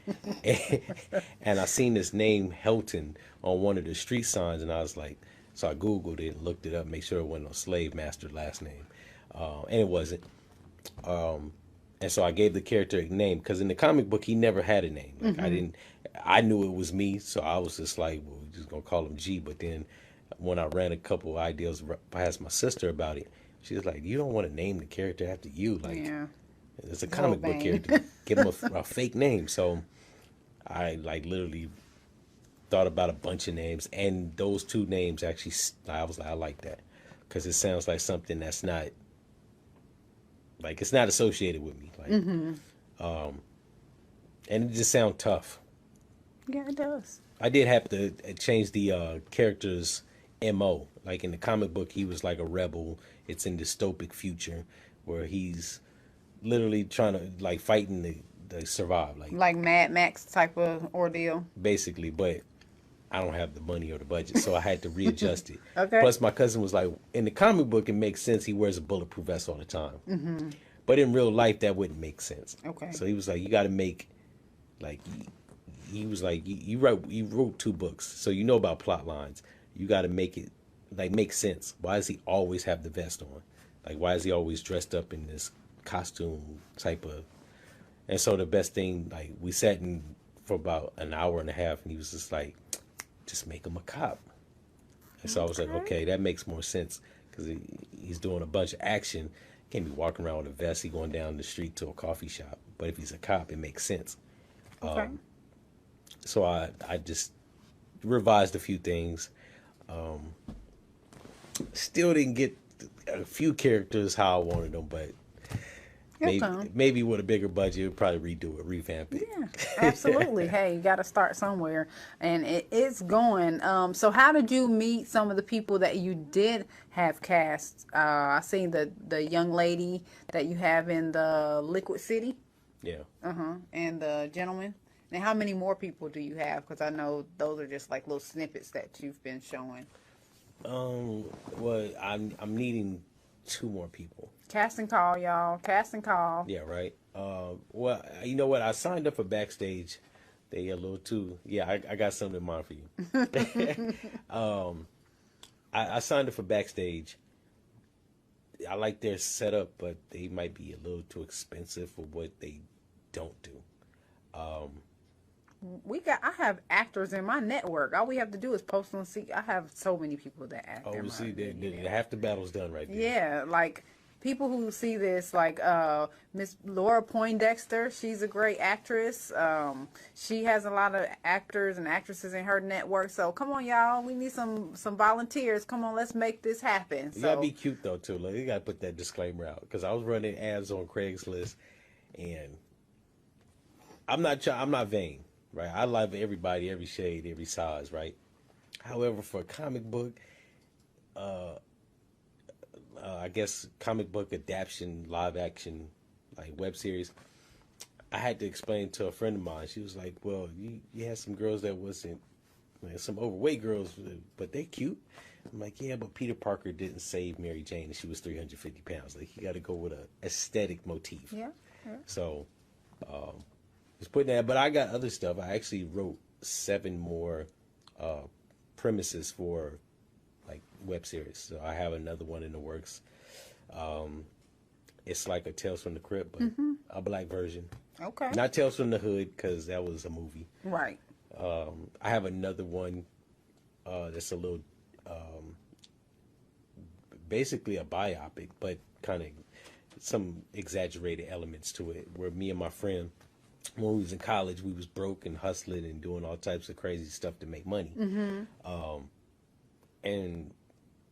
and I seen this name Hilton on one of the street signs, and I was like, so I Googled it and looked it up, make sure it wasn't a slave master last name, and it wasn't. And so I gave the character a name because in the comic book he never had a name. Like I knew it was me, so I was just like, well, we're just gonna call him G. But then when I ran a couple of ideas past my sister about it, she was like, you don't want to name the character after you. Like, it's a comic book character. Give him a fake name. So I like literally thought about a bunch of names, and those two names actually, I was like, I like that because it sounds like something that's not. Like, it's not associated with me. Like, and it just sounds tough. Yeah, it does. I did have to change the character's MO. Like, in the comic book, he was like a rebel. It's in dystopic future where he's literally trying to, like, fighting to survive. Like Mad Max type of ordeal. Basically, but I don't have the money or the budget, so I had to readjust it. Okay. Plus, my cousin was like, in the comic book, it makes sense. He wears a bulletproof vest all the time. Mm-hmm. But in real life, that wouldn't make sense. Okay. So he was like, you got to make, like, he was like, you wrote 2 books, so you know about plot lines. You got to make it, like, make sense. Why does he always have the vest on? Like, why is he always dressed up in this costume type of... And so the best thing, like, we sat for about an hour and a half, and he was just like, just make him a cop. And so I was like, okay, that makes more sense because he's doing a bunch of action. He can't be walking around with a vest. He's going down the street to a coffee shop. But if he's a cop, it makes sense. Okay. So I just revised a few things. Still didn't get a few characters how I wanted them, but maybe with a bigger budget, we'd probably redo it, revamp it. Yeah, absolutely. Hey, you got to start somewhere, and it's going. So how did you meet some of the people that you did have cast? I seen the young lady that you have in the Liquid City. Yeah. And the gentleman. And how many more people do you have? Because I know those are just like little snippets that you've been showing. Well, I'm needing 2 more people. Casting call, y'all. Casting call. Yeah, right. Well, you know what? I signed up for Backstage. They a little too. Yeah, I got something in mind for you. I signed up for Backstage. I like their setup, but they might be a little too expensive for what they don't do. I have actors in my network. All we have to do is post on. I have so many people that act. Oh, see, half the battle's done right there. Yeah, like people who see this, like Miss Laura Poindexter, she's a great actress. She has a lot of actors and actresses in her network. So come on, y'all, we need some volunteers. Come on, let's make this happen. You gotta be cute though too. Like, you gotta put that disclaimer out because I was running ads on Craigslist, and I'm not vain, right? I love everybody, every shade, every size, right? However, for a comic book, I guess comic book adaptation, live action, like web series, I had to explain to a friend of mine. She was like, "Well, you had some girls that wasn't, some overweight girls, but they're cute." I'm like, "Yeah, but Peter Parker didn't save Mary Jane, and she was 350 pounds. Like, you got to go with a aesthetic motif." Yeah. So, just putting that. But I got other stuff. I actually wrote 7 more premises for like web series. So I have another one in the works. It's like a Tales from the Crypt, but a black version. Okay. Not Tales from the Hood, because that was a movie. Right. I have another one that's a little, basically a biopic, but kind of some exaggerated elements to it, where me and my friend, when we was in college, we was broke and hustling and doing all types of crazy stuff to make money. And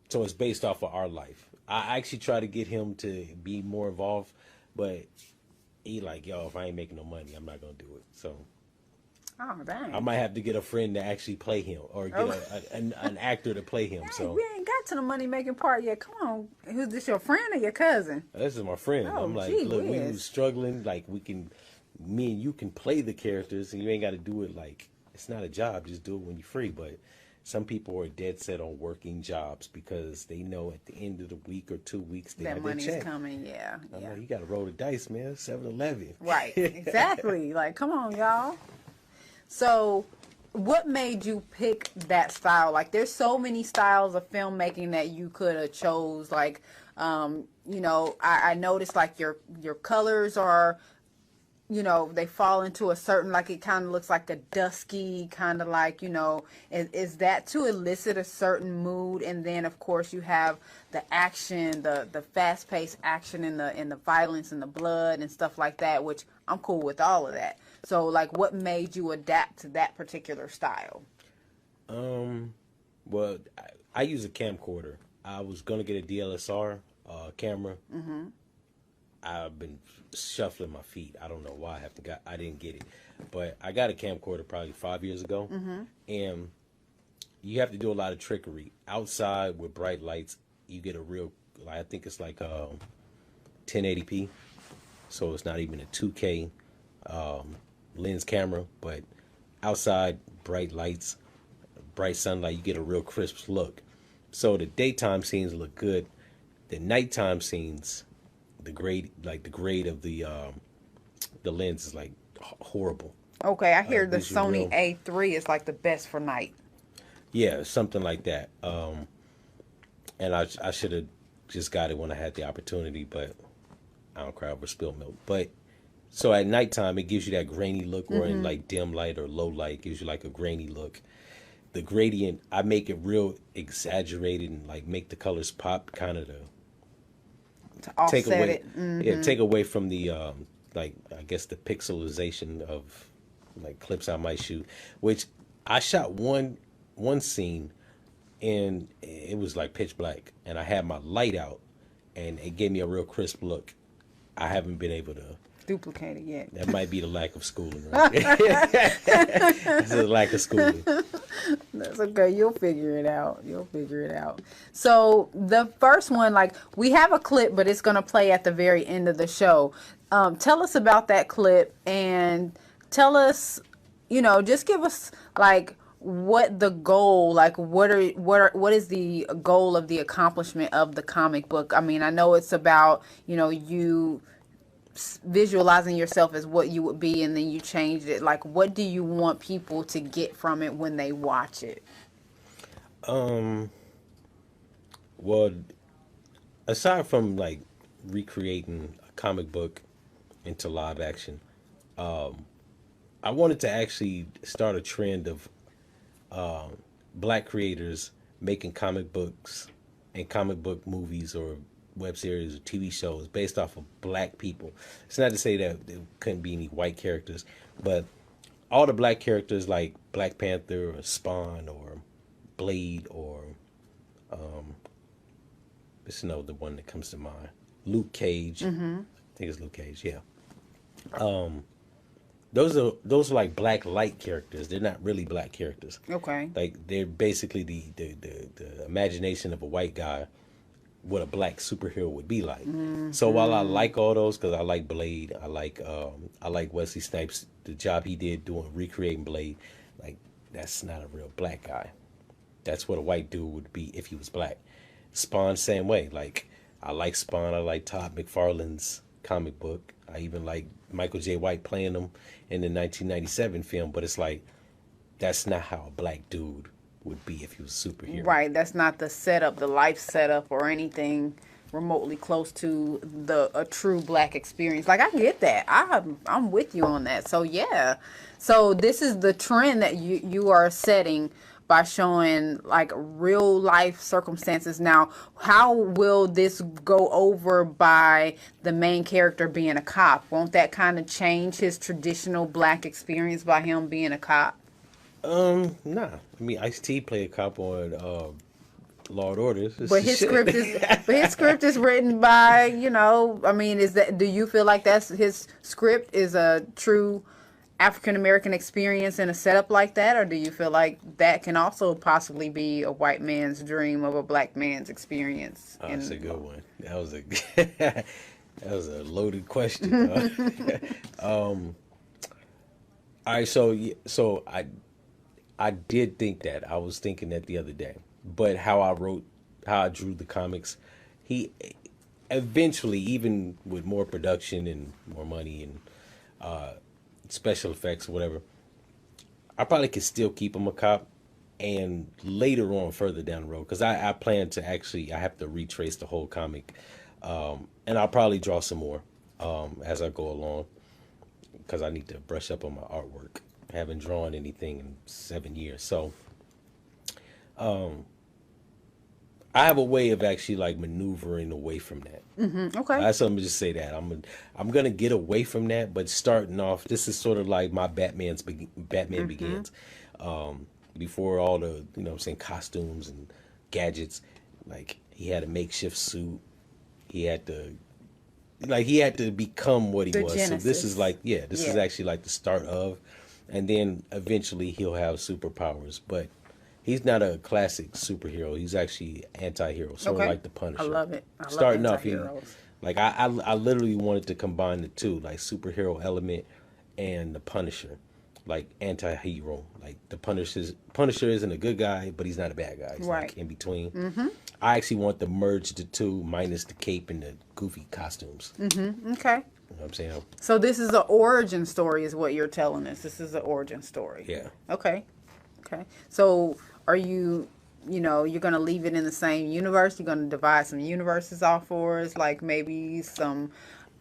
so it's based off of our life. I actually try to get him to be more involved, but he like, yo, if I ain't making no money, I'm not gonna do it. So oh, dang. I might have to get a friend to actually play him, or get an actor to play him. Dang, So we ain't got to the money making part yet. Come on, who's this? Your friend or your cousin? this is my friend. Oh, I'm like, gee look, we whiz. was struggling. Like, me and you can play the characters, and you ain't got to do it like it's not a job. Just do it when you're free. But some people are dead set on working jobs because they know at the end of the week or 2 weeks they That have their money's check. coming, yeah. I'm Yeah. like, you got to roll the dice, man. 7-Eleven. Right, exactly. Like, come on, y'all. So, what made you pick that style? Like, there's so many styles of filmmaking that you could have chose. Like, you know, I noticed like your colors are, you know, they fall into a certain, like, it kind of looks like a dusky kind of, like, you know, is that to elicit a certain mood? And then of course you have the action, the fast-paced action, and the violence and the blood and stuff like that, which I'm cool with all of that. So like, what made you adapt to that particular style? Well, I use a camcorder. I was gonna get a DSLR camera. I've been shuffling my feet. I don't know why I didn't get it, but I got a camcorder probably 5 years ago, and you have to do a lot of trickery outside with bright lights. You get a real, I think it's like 1080p, so it's not even a 2K lens camera, but outside bright lights, bright sunlight, you get a real crisp look. So the daytime scenes look good. The nighttime scenes, the grade of the lens is like horrible. Okay, I hear the visual. Sony A3 is like the best for night. Yeah, something like that. And I should have just got it when I had the opportunity, but I don't cry over spilled milk. But so at nighttime, it gives you that grainy look, or in like dim light or low light, it gives you like a grainy look. The gradient, I make it real exaggerated and like make the colors pop, kind of to Offset take away, it. yeah, take away from the like, I guess, the pixelization of like clips I might shoot. Which I shot one scene, and it was like pitch black, and I had my light out, and it gave me a real crisp look. I haven't been able to Duplicate it yet. That might be the lack of schooling, right? It's a lack of schooling. That's okay. You'll figure it out. You'll figure it out. So the first one, like, we have a clip, but it's going to play at the very end of the show. Tell us about that clip, and tell us, you know, just give us like what the goal, like what is the goal of the accomplishment of the comic book? I mean, I know it's about, you know, you visualizing yourself as what you would be, and then you changed it. Like, what do you want people to get from it when they watch it? Well, aside from like recreating a comic book into live action, I wanted to actually start a trend of black creators making comic books and comic book movies or web series or TV shows based off of black people. It's not to say that there couldn't be any white characters, but all the black characters like Black Panther or Spawn or Blade or this is the one that comes to mind. Luke Cage. I think it's Luke Cage, yeah. Those are like black light characters. They're not really black characters. Okay. Like they're basically the imagination of a white guy, what a black superhero would be like. So while I like all those, because I like Blade, I like Wesley Snipes, the job he did doing recreating Blade, like that's not a real black guy. That's what a white dude would be if he was black. Spawn, same way. Like I like Spawn. I like Todd McFarlane's comic book. I even like Michael J. White playing him in the 1997 film, but it's like that's not how a black dude would be if he was a superhero. Right, that's not the setup, the life setup, or anything remotely close to a true black experience. Like I get that. I'm with you on that. So yeah, so this is the trend that you are setting by showing like real life circumstances. Now, how will this go over by the main character being a cop? Won't that kind of change his traditional black experience by him being a cop? Nah. I mean, Ice-T played a cop on Law and Order. But his script is written by, I mean, do you feel like that's his script is a true African American experience in a setup like that, or do you feel like that can also possibly be a white man's dream of a black man's experience? That's a good one. That was a loaded question. All right, so I did think that. I was thinking that the other day, but how I drew the comics, he eventually, even with more production and more money and special effects or whatever, I probably could still keep him a cop, and later on further down the road, because I plan to I have to retrace the whole comic, and I'll probably draw some more as I go along, because I need to brush up on my artwork. I haven't drawn anything in 7 years, so I have a way of actually like maneuvering away from that. Okay. That's something to just say that I'm gonna get away from that, but starting off, this is sort of like my Batman Begins. Before all the costumes and gadgets, like he had a makeshift suit. He had to become what he was. Genesis. So this is like this is actually like the start of, and then eventually he'll have superpowers, but he's not a classic superhero. He's actually anti-hero, sort of like the Punisher. I love it. Starting off, I literally wanted to combine the two, like superhero element and the Punisher, like anti-hero. Like the Punisher isn't a good guy, but he's not a bad guy. He's like in between. I actually want to merge the two, minus the cape and the goofy costumes. Okay. You know what I'm saying? So this is an origin story, is what you're telling us. This is an origin story. Yeah. Okay. So are you're going to leave it in the same universe? You're going to divide some universes off for us? Like maybe some,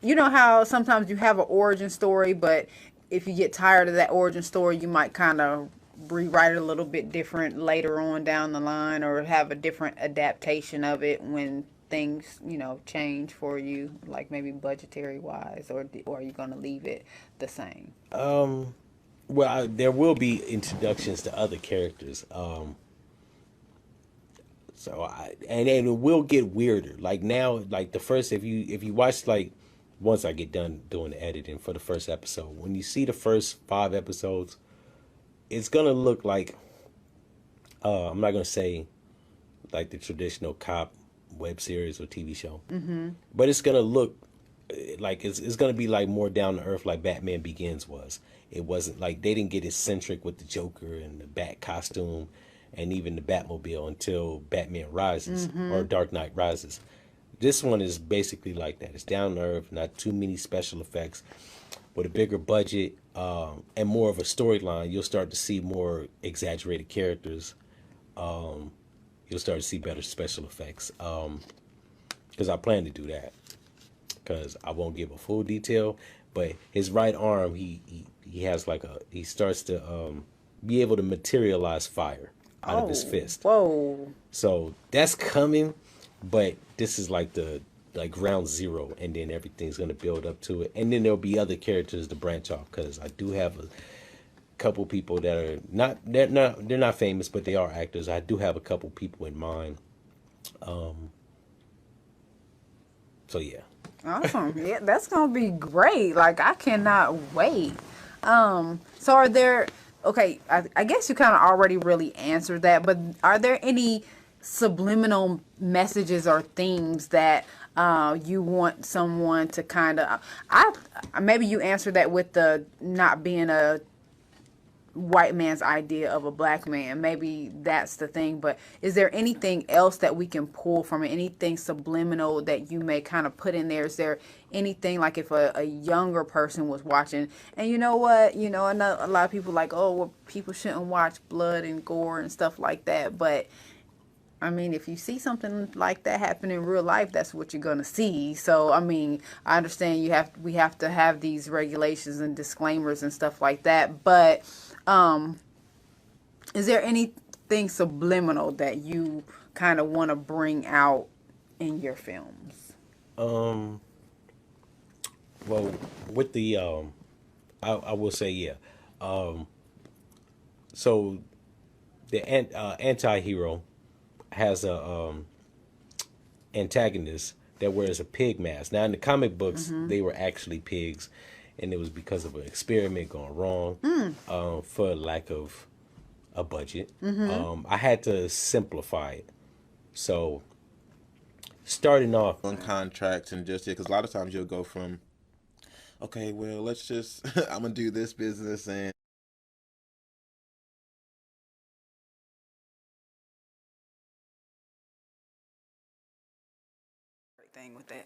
how sometimes you have an origin story, but if you get tired of that origin story, you might kind of rewrite it a little bit different later on down the line, or have a different adaptation of it when things, change for you, like maybe budgetary wise, or are you going to leave it the same? Well, there will be introductions to other characters. And it will get weirder. Like now, like the first, if you watch, like once I get done doing the editing for the first episode, when you see the first 5 episodes, it's gonna look like I'm not gonna say like the traditional cop web series or TV show, but it's gonna look like it's gonna be like more down to earth, like Batman Begins was. It wasn't like they didn't get eccentric with the Joker and the Bat costume and even the Batmobile until Batman Rises or Dark Knight Rises. This one is basically like that. It's down to earth, not too many special effects, with a bigger budget and more of a storyline. You'll start to see more exaggerated characters. You'll start to see better special effects, because I plan to do that. Because I won't give a full detail, but his right arm, he has like he starts to be able to materialize fire out of his fist. Whoa! So that's coming, but this is like the like ground zero, and then everything's gonna build up to it, and then there'll be other characters to branch off because I do have a couple people that are they're not famous, but they are actors. I do have a couple people in mind. So yeah. Awesome. Yeah, that's gonna be great. Like I cannot wait. So are there okay, I guess you kind of already really answered that, but are there any subliminal messages or themes that you want someone to kind of I maybe you answered that with the not being a white man's idea of a black man. Maybe that's the thing, but is there anything else that we can pull from it? Anything subliminal that you may kind of put in there? Is there anything like if a younger person was watching and you know what, I know a lot of people like, oh, well, people shouldn't watch blood and gore and stuff like that, but I mean, if you see something like that happen in real life, that's what you're gonna see. So, I mean, I understand we have to have these regulations and disclaimers and stuff like that. But is there anything subliminal that you kind of want to bring out in your films? Well, with the I will say yeah. So the anti-hero has a antagonist that wears a pig mask. Now in the comic books, they were actually pigs, and it was because of an experiment gone wrong for lack of a budget. I had to simplify it. So starting off on contracts and just because a lot of times you'll go from, okay, well let's just I'm gonna do this business and thing with that.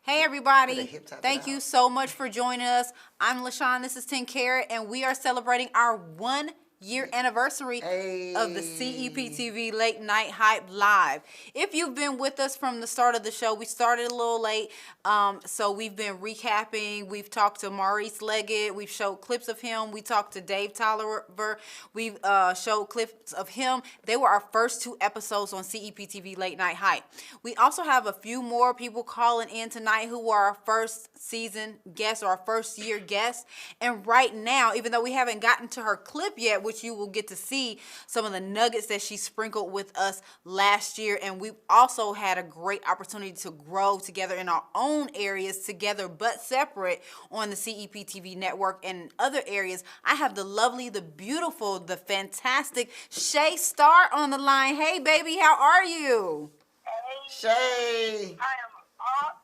Hey everybody, thank you so much for joining us. I'm LaShawn, this is 10 Carat, and we are celebrating our 1-year anniversary of the CEPTV Late Night Hype Live. If you've been with us from the start of the show, we started a little late, so we've been recapping. We've talked to Maurice Leggett. We've showed clips of him. We talked to Dave Tolliver. We've showed clips of him. They were our first 2 episodes on CEPTV Late Night Hype. We also have a few more people calling in tonight who are our first season guests or our first year guests. And right now, even though we haven't gotten to her clip yet, which you will get to see some of the nuggets that she sprinkled with us last year. And we've also had a great opportunity to grow together in our own areas together, but separate on the CEPTV network and other areas. I have the lovely, the beautiful, the fantastic Shay Star on the line. Hey, baby, how are you? Hey. Shay. I am awesome.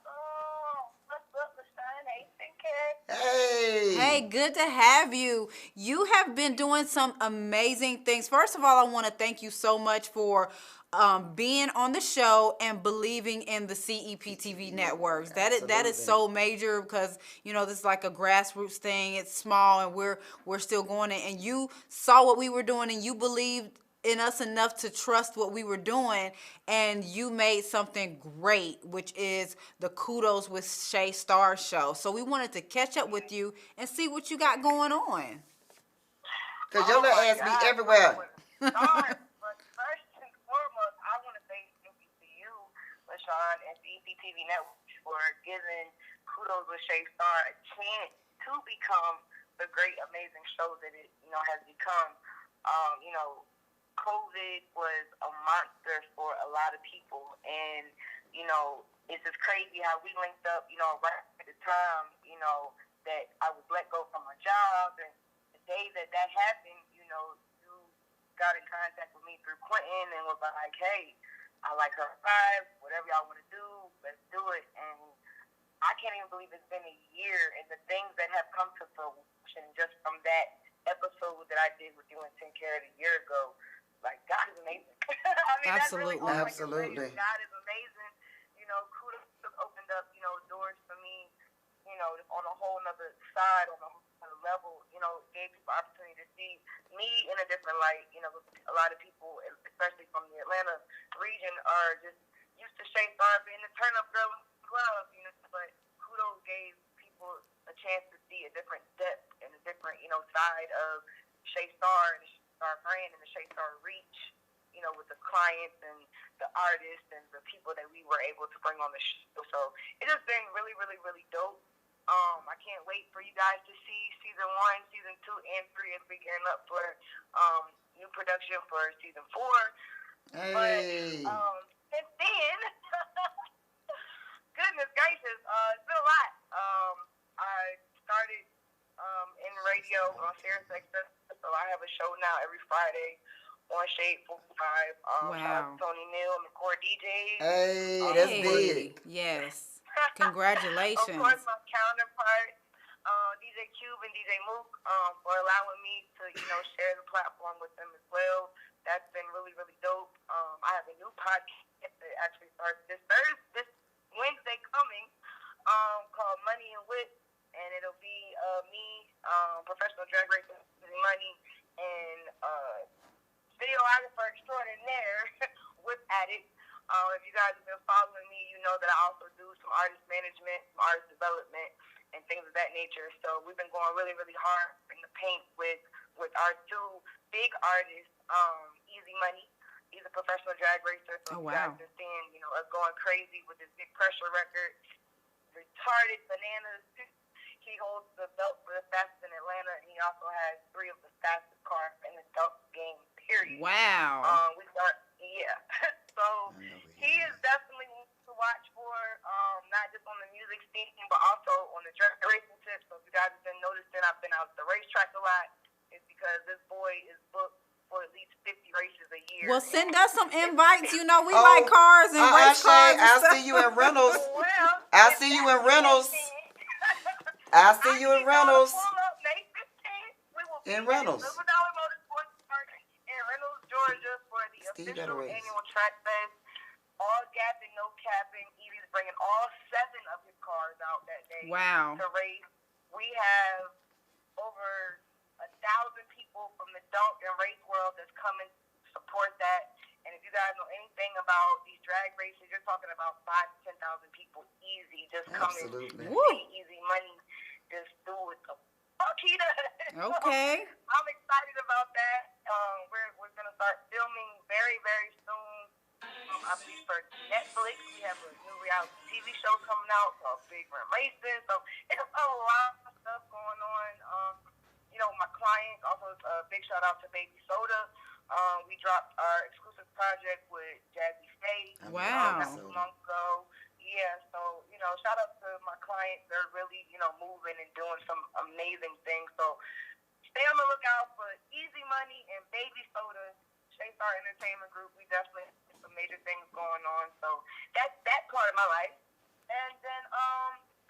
What's up, LaShawn? Hey, 10 Carat. Hey. Hey, good to have you. You have been doing some amazing things. First of all, I want to thank you so much for being on the show and believing in the CEPTV networks. That is so major because this is like a grassroots thing. It's small and we're still going in. And you saw what we were doing and you believed in us enough to trust what we were doing, and you made something great, which is the Kudos with Shay Star show. So we wanted to catch up with you and see what you got going on. Because your little ass be everywhere. But first and foremost, I want to say thank you to you, LaShawn, and CEPTV Network for giving Kudos with Shay Star a chance to become the great, amazing show that it has become. COVID was a monster for a lot of people, and it's just crazy how we linked up right at the time that I was let go from my job, and the day that happened, you got in contact with me through Quentin and was like, hey, I like her vibe, whatever y'all want to do, let's do it. And I can't even believe it's been a year, and the things that have come to fruition just from that episode that I did with you and 10 Carat a year ago. Like, God is amazing. I mean, absolutely. That's really all I can say. God is amazing. Kudos opened up, doors for me, on a whole nother side, on a whole nother level, gave people opportunity to see me in a different light. A lot of people, especially from the Atlanta region, are just used to Shay Star being the turn-up girl in the club, but Kudos gave people a chance to see a different depth and a different, side of Shay Star and our brand and the Shay Star reach, with the clients and the artists and the people that we were able to bring on the show. So it has been really, really, really dope. I can't wait for you guys to see season 1, season 2, and 3 as we gearing up for new production for season 4. Hey. But since then, goodness gracious, it's been a lot. I started in radio on Sirius XM, so I have a show now every Friday on Shade 45. Wow. Shout out to Tony Neal and the core DJs. Hey, that's big. Yes. Congratulations. Of course, my counterparts, DJ Cube and DJ Mook, for allowing me to, share the platform with them as well. That's been really, really dope. I have a new podcast that actually starts this Wednesday coming, called Money and Wit, and it'll be me, professional drag racer, Money, and videographer extraordinaire with Addict. If you guys have been following me, you know that I also do some artist management, some artist development, and things of that nature. So we've been going really, really hard in the paint with our 2 big artists, Easy Money. He's a professional drag racer, so you guys been seeing, us going crazy with this Big Pressure record. Retarded bananas. He holds the belt for the fastest in Atlanta, and he also has 3 of the fastest cars in the dunk game, period. Wow. So he is definitely one to watch for, not just on the music scene, but also on the drag racing tip. So if you guys have been noticing, I've been out at the racetrack a lot. It's because this boy is booked for at least 50 races a year. Well, send us some invites. We like cars and race cars. I'll see you in Reynolds. I'll see you in Reynolds. I'll see you in Reynolds. In Reynolds. In Reynolds, Georgia, for the official annual track fest. All gapping, no capping. Evie's bringing all 7 of his cars out that day to race. We have over 1,000 people from the dunk and race world that's coming to support that. And if you guys know anything about these drag races, you're talking about 5,000 to 10,000 people easy just coming to see Easy Money just do it the fuck he does. Okay. So, I'm excited about that. We're gonna start filming very, very soon. I believe for Netflix, we have a new reality TV show coming out called Big Rim Racing. So it's a lot of stuff going on. My clients, also a big shout out to Baby Soda. We dropped our exclusive project with Jazzy Faye. Wow. That was a month ago. Yeah, so, shout out to my clients. They're really, moving and doing some amazing things. So stay on the lookout for Easy Money and Baby Soda, Shea Star Entertainment Group. We definitely have some major things going on. So that's that part of my life. And then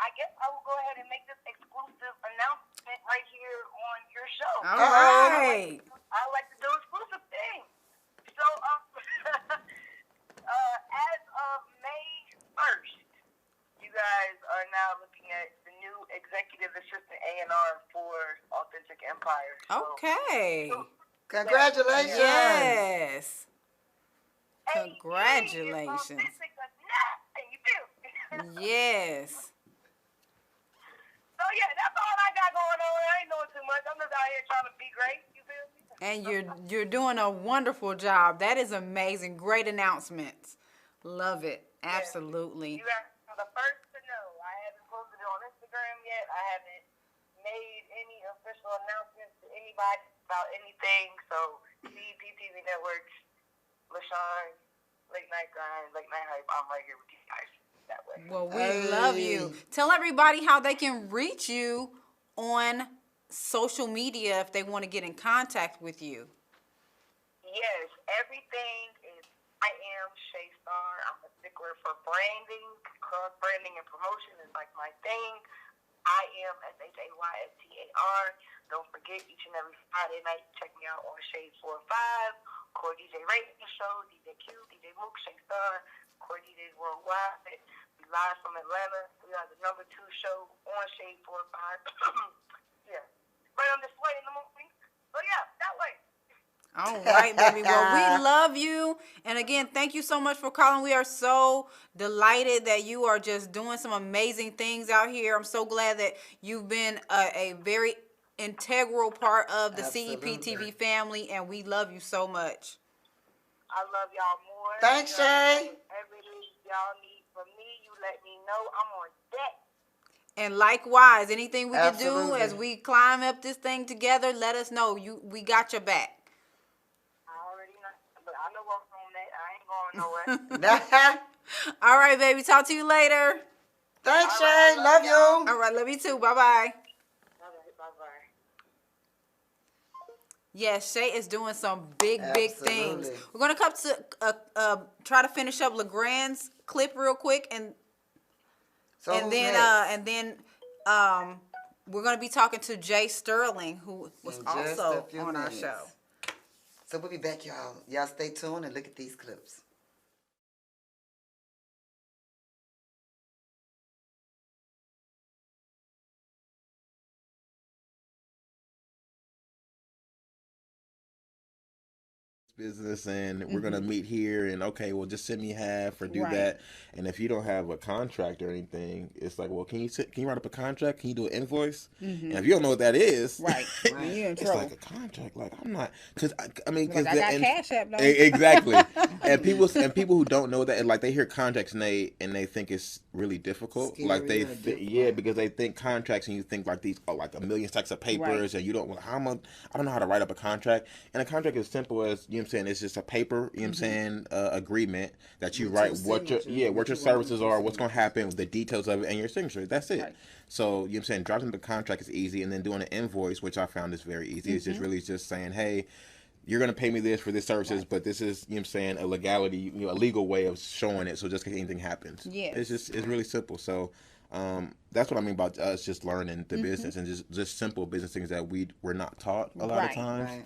I guess I will go ahead and make this exclusive announcement right here on your show. All right. I like to do exclusive things. So as of May 1st, you guys are now looking at the new executive assistant A&R for Authentic Empire. Okay. Congratulations. Yes. Congratulations. Yes. So yeah, that's all I got going on. I ain't doing too much. I'm just out here trying to be great. You feel me? And you're doing a wonderful job. That is amazing. Great announcements. Love it. Absolutely. You guys are the first to know. I haven't posted it on Instagram yet. I haven't made any official announcements to anybody about anything. So CEPTV Networks, LaShawn, Late Night Grind, Late Night Hype, I'm right here with you guys. That way. Well, we love you. Tell everybody how they can reach you on social media if they want to get in contact with you. Yes, everything is I am Shea Star. I'm a stickler for branding. Cross branding and promotion is like my thing. I am SHAYSTAR. Don't forget, each and every Friday night, check me out on Shade 4-5, Core DJ Radio Show, DJ Q, DJ Mook, Shea Star, Core DJs Worldwide. We live from Atlanta. We are the #2 show on Shade 4-5. Yeah. Right on display in the movie. So yeah, that way. All right, baby. Well, we love you. And again, thank you so much for calling. We are so delighted that you are just doing some amazing things out here. I'm so glad that you've been a very integral part of the CEPTV family, and we love you so much. I love y'all more. Thanks, Shay. Whatever it is y'all need from me, you let me know. I'm on deck. And likewise, anything we can do Absolutely. as we climb up this thing together, let us know. We got your back. I already know, but I know what's on that. I ain't going nowhere. All right, baby. Talk to you later. Thanks, Shay. Love you. All right, love you too. Bye-bye. Bye-bye. Yes, Shay is doing some big things. Absolutely. We're gonna come to try to finish up LeGrand's clip real quick, and then we're gonna be talking to Jay Sterling, who was also on our show. So we'll be back, y'all. Y'all stay tuned and look at these clips. Business, and we're gonna meet here, and okay, well, just send me half or do Right. that. And if you don't have a contract or anything, it's like, well, can you write up a contract? Can you do an invoice? And if you don't know what that is, Right, you're in it's trouble. like a contract. Like, I'm not, because I mean, Like, I got Cash App, though. exactly. and people who don't know that, and like they hear contracts and they think it's really difficult. Scary like they or yeah, because they think contracts and you think like these are like a million stacks of papers, and you don't. Well, I don't know how to write up a contract. And a contract is simple as, you know what I'm saying, it's just a paper, you know what I'm saying, agreement that you write what your services are, what's going to happen, the details of it, and your signature. That's it. Right. So, you know what I'm saying, drafting the contract is easy, and then doing an invoice, which I found is very easy. It's just really just saying, hey, you're going to pay me this for this services, but this is, you know what I'm saying, a legality, a legal way of showing it, so just in case anything happens. Yeah. It's really simple. So, that's what I mean about us just learning the business and just simple business things that we're not taught a lot of times. Right.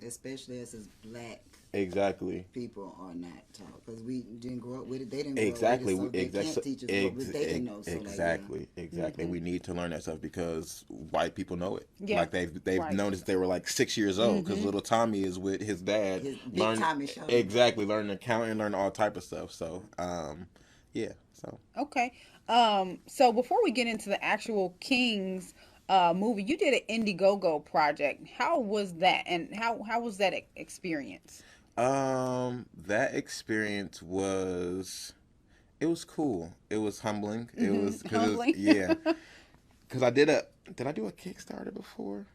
Especially as Black exactly people are not taught, because we didn't grow up with it. They didn't grow exactly up with it, so they can't teach us what they can know. So exactly. We need to learn that stuff because white people know it. Yeah. Like they've noticed they were like 6 years old because little Tommy is with his dad. His big Tommy show. Exactly, learning accounting, learning all type of stuff. So yeah. So Okay. So before we get into the actual Kings movie, you did an Indiegogo project. How was that, and how was that experience? That experience was cool. It was humbling. It was Humbling? Because did I do a Kickstarter before?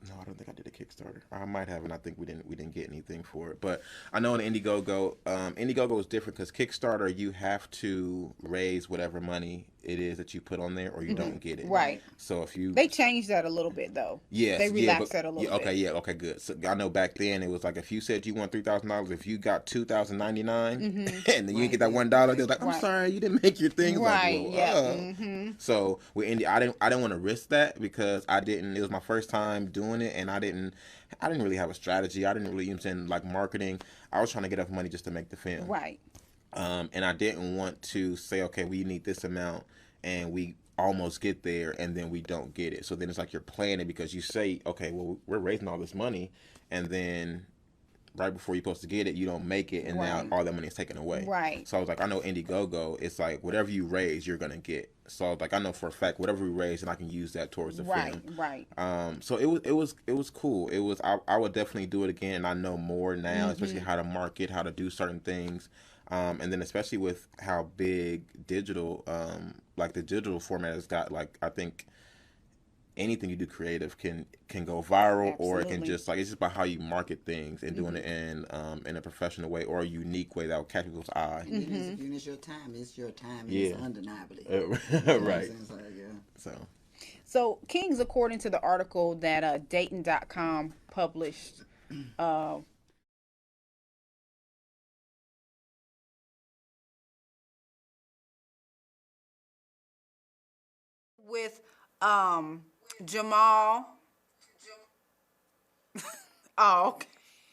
No, I don't think I did a Kickstarter. I might have, and I think we didn't get anything for it. But I know in Indiegogo, Indiegogo is different because Kickstarter, you have to raise whatever money it is that you put on there, or you don't get it. Right. So if you They changed that a little bit though. Yes, They relaxed that a little bit. Okay, okay, good. So I know back then it was like if you said you won $3,000, if you got $2,099, and then you didn't get that $1, they're like, I'm sorry, you didn't make your thing. Right. Like, Yeah. So I didn't want to risk that because it was my first time doing it, and I didn't really have a strategy. I didn't really, you know what I'm saying, like marketing. I was trying to get enough money just to make the film. Right. And I didn't want to say, okay, we need this amount, and we almost get there, and then we don't get it. So then it's like you're planning because you say, okay, well, we're raising all this money, and then right before you're supposed to get it, you don't make it, and now all that money is taken away. Right. So I was like, I know Indiegogo, it's like whatever you raise, you're gonna get. So I was like, I know for a fact whatever we raise, and I can use that towards the film. Right. So it was cool. It was I would definitely do it again, and I know more now, especially how to market, how to do certain things. And then especially with how big digital, like the digital format has got, like I think anything you do creative can go viral. Absolutely. Or it can just, like, it's just about how you market things and doing it in a professional way or a unique way that will catch people's eye. It's your time. It's your time. It's undeniably. Right. So Kings, according to the article that Dayton.com published, with Jamal. Oh,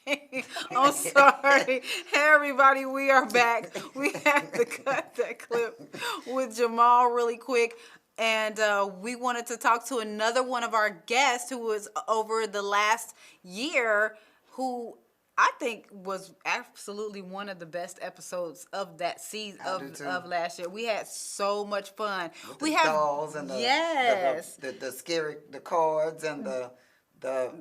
okay. I'm sorry. Hey, everybody, we are back. We have to cut that clip with Jamal really quick. And we wanted to talk to another one of our guests who was over the last year, who I think was absolutely one of the best episodes of that season of last year. We had so much fun. With we the have dolls and the scary cards and the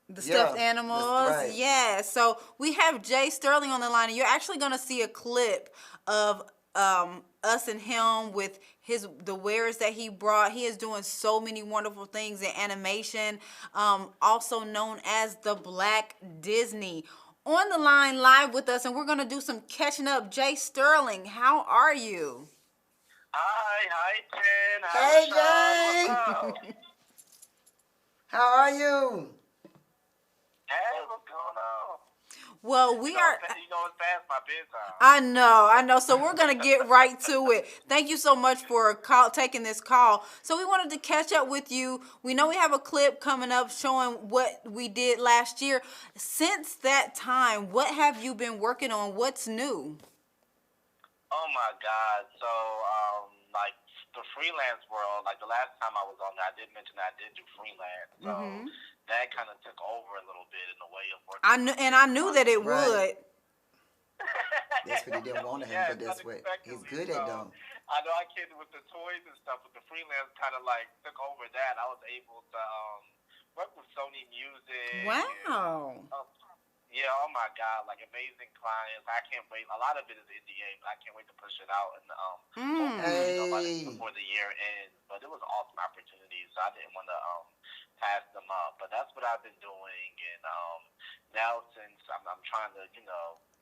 The stuffed animals, right. yeah. So we have Jay Sterling on the line, and you're actually gonna see a clip of us and him with the wares that he brought. He is doing so many wonderful things in animation, also known as the Black Disney. On the line live with us, and we're gonna do some catching up. Jay Sterling, how are you? Hi, Jen. Hey, Jay. How are you? Hey, what's going on? Well, we are. You know, it's past my bedtime. I know. So we're gonna get right to it. Thank you so much for taking this call. So we wanted to catch up with you. We know we have a clip coming up showing what we did last year. Since that time, what have you been working on? What's new? Oh my God! So, like the freelance world, like the last time I was on there, I did mention that I did do freelance. So that kind of took over a little bit in the way of working. I knew that it would. That's what he didn't want to have, but that's what he's good at, though. I know I kidded with the toys and stuff, but the freelance kind of like took over that. I was able to work with Sony Music. Wow. Yeah, oh my God, like amazing clients. I can't wait. A lot of it is NDA, but I can't wait to push it out and before the year ends. But it was awesome opportunities, so I didn't want to pass them up. But that's what I've been doing, and now since I'm trying to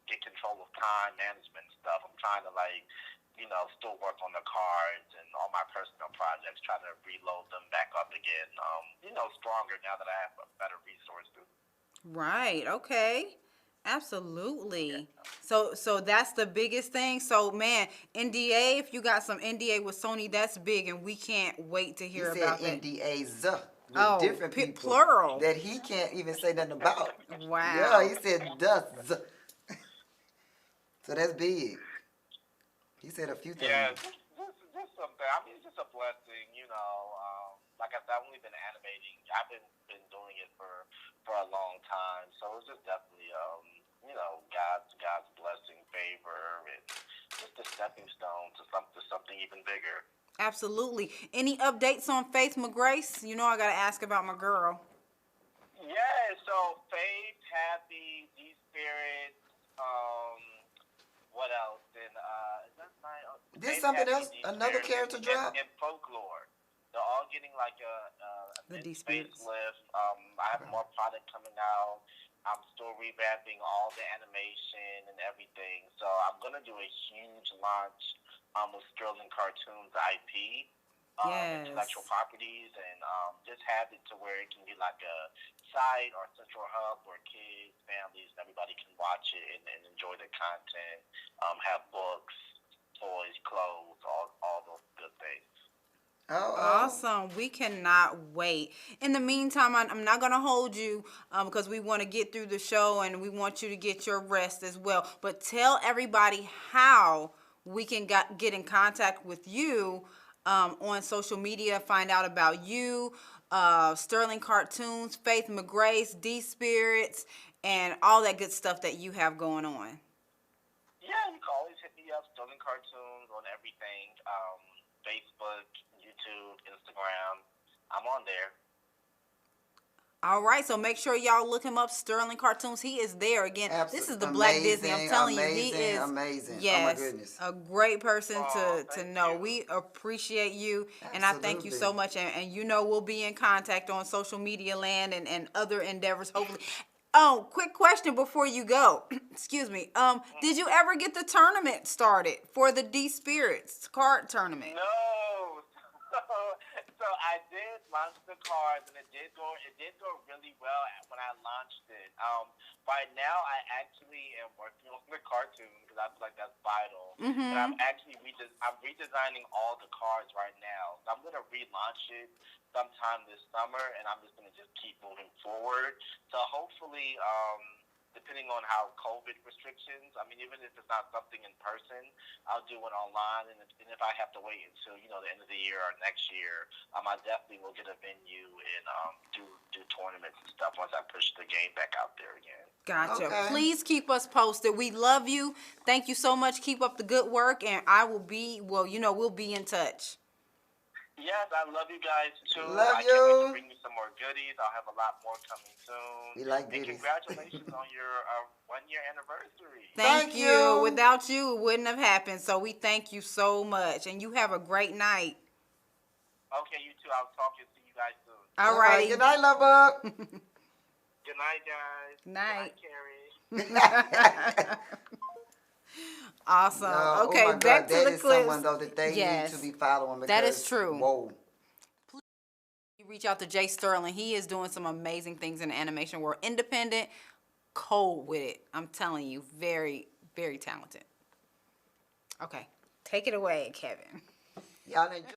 get control of time management stuff, I'm trying to still work on the cards and all my personal projects, try to reload them back up again. Stronger now that I have better resources. Right. Okay. Absolutely. So that's the biggest thing. So man, NDA, if you got some NDA with Sony, that's big, and we can't wait to hear about that. NDAs with different people plural that he can't even say nothing about. Wow. Yeah, he said does. So that's big. He said a few things. Yeah, just something. I mean, it's just a blessing, like I said, I've only been animating. I've been doing it for a long time, so it's just definitely God's blessing, favor, and just a stepping stone to something even bigger. Absolutely. Any updates on Faith McGrace? I gotta ask about my girl. Yeah, so Faith, Happy, D-Spirit, what else? And did something else? Another character drop? And Folklore. They're all getting like a facelift. I have more product coming out. I'm still revamping all the animation and everything. So I'm gonna do a huge launch with Sterling Cartoons IP, intellectual properties, and just have it to where it can be like a site or central hub where kids, families, and everybody can watch it and enjoy the content. Have books, toys, clothes, all those good things. Awesome. We cannot wait. In the meantime, I'm not going to hold you because we want to get through the show and we want you to get your rest as well. But tell everybody how we can get in contact with you on social media, find out about you, Sterling Cartoons, Faith McGrace, D-Spirits, and all that good stuff that you have going on. Yeah, you can always hit me up, Sterling Cartoons, on everything. Facebook, YouTube, Instagram. I'm on there. All right, so make sure y'all look him up, Sterling Cartoons. He is there again. Absolutely. This is the Black Disney. I'm telling you, he is amazing. Yes, oh my goodness, a great person to know. We appreciate you, and I thank you so much. And we'll be in contact on social media land and other endeavors, hopefully. Oh, quick question before you go. Excuse me. Did you ever get the tournament started for the D-Spirits card tournament? No. So I did launch the cards, and it did go really well when I launched it. By now, I actually am working on the cartoon because I feel like that's vital. And I'm actually I'm redesigning all the cards right now. So I'm gonna relaunch it sometime this summer, and I'm just gonna keep moving forward. So hopefully, depending on how COVID restrictions, I mean, even if it's not something in person, I'll do it online. And if I have to wait until, the end of the year or next year, I definitely will get a venue and do tournaments and stuff once I push the game back out there again. Gotcha. Okay. Please keep us posted. We love you. Thank you so much. Keep up the good work, and we'll be in touch. Yes, I love you guys too. Love I you. can't wait to bring you some more goodies. I'll have a lot more coming soon. We like and goodies. congratulations on your 1-year anniversary. Thank you. Without you, it wouldn't have happened. So we thank you so much, and you have a great night. Okay, you too. I'll talk to you guys soon. All right. Good night, love bug. Good night, guys. Night. Good night, Carrie. Awesome. No, Okay, oh my back God, to that the is clips. someone though that they need to be following. Because, that is true. Whoa. You reach out to Jay Sterling. He is doing some amazing things in the animation world. Independent, cold with it. I'm telling you, very, very talented. Okay, take it away, Kevin. Y'all enjoy.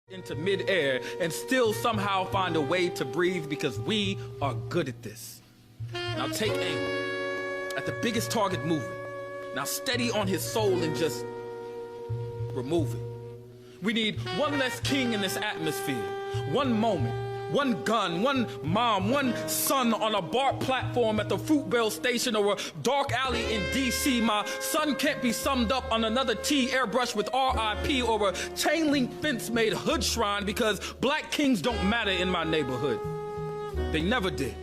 Into midair and still somehow find a way to breathe because we are good at this. Now take aim at the biggest target moving. Now steady on his soul and just remove it. We need one less king in this atmosphere. One moment, one gun, one mom, one son on a BART platform at the Fruitvale station or a dark alley in DC. My son can't be summed up on another T airbrush with RIP or a chain link fence made hood shrine because black kings don't matter in my neighborhood. They never did.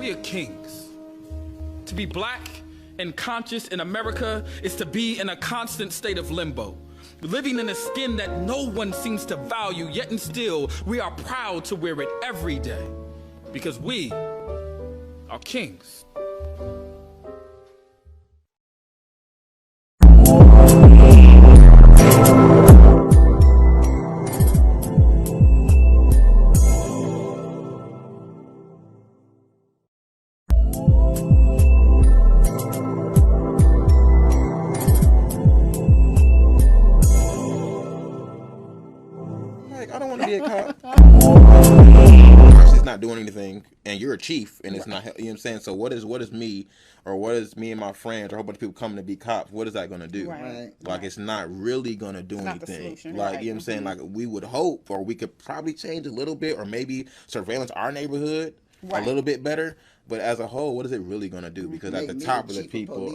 We are kings. To be black and conscious in America is to be in a constant state of limbo. Living in a skin that no one seems to value, yet and still, we are proud to wear it every day. Because we are kings. I don't want to be a cop. It's not doing anything, and you're a chief, and it's not. You know what I'm saying? So what is me, or what is me and my friends, or a whole bunch of people coming to be cops? What is that going to do? Right. Like it's not really going to do anything. solution, Like right. you know what I'm saying? Like we would hope, or we could probably change a little bit, or maybe surveillance our neighborhood a little bit better. But as a whole, what is it really going to do? Because at the top of the people,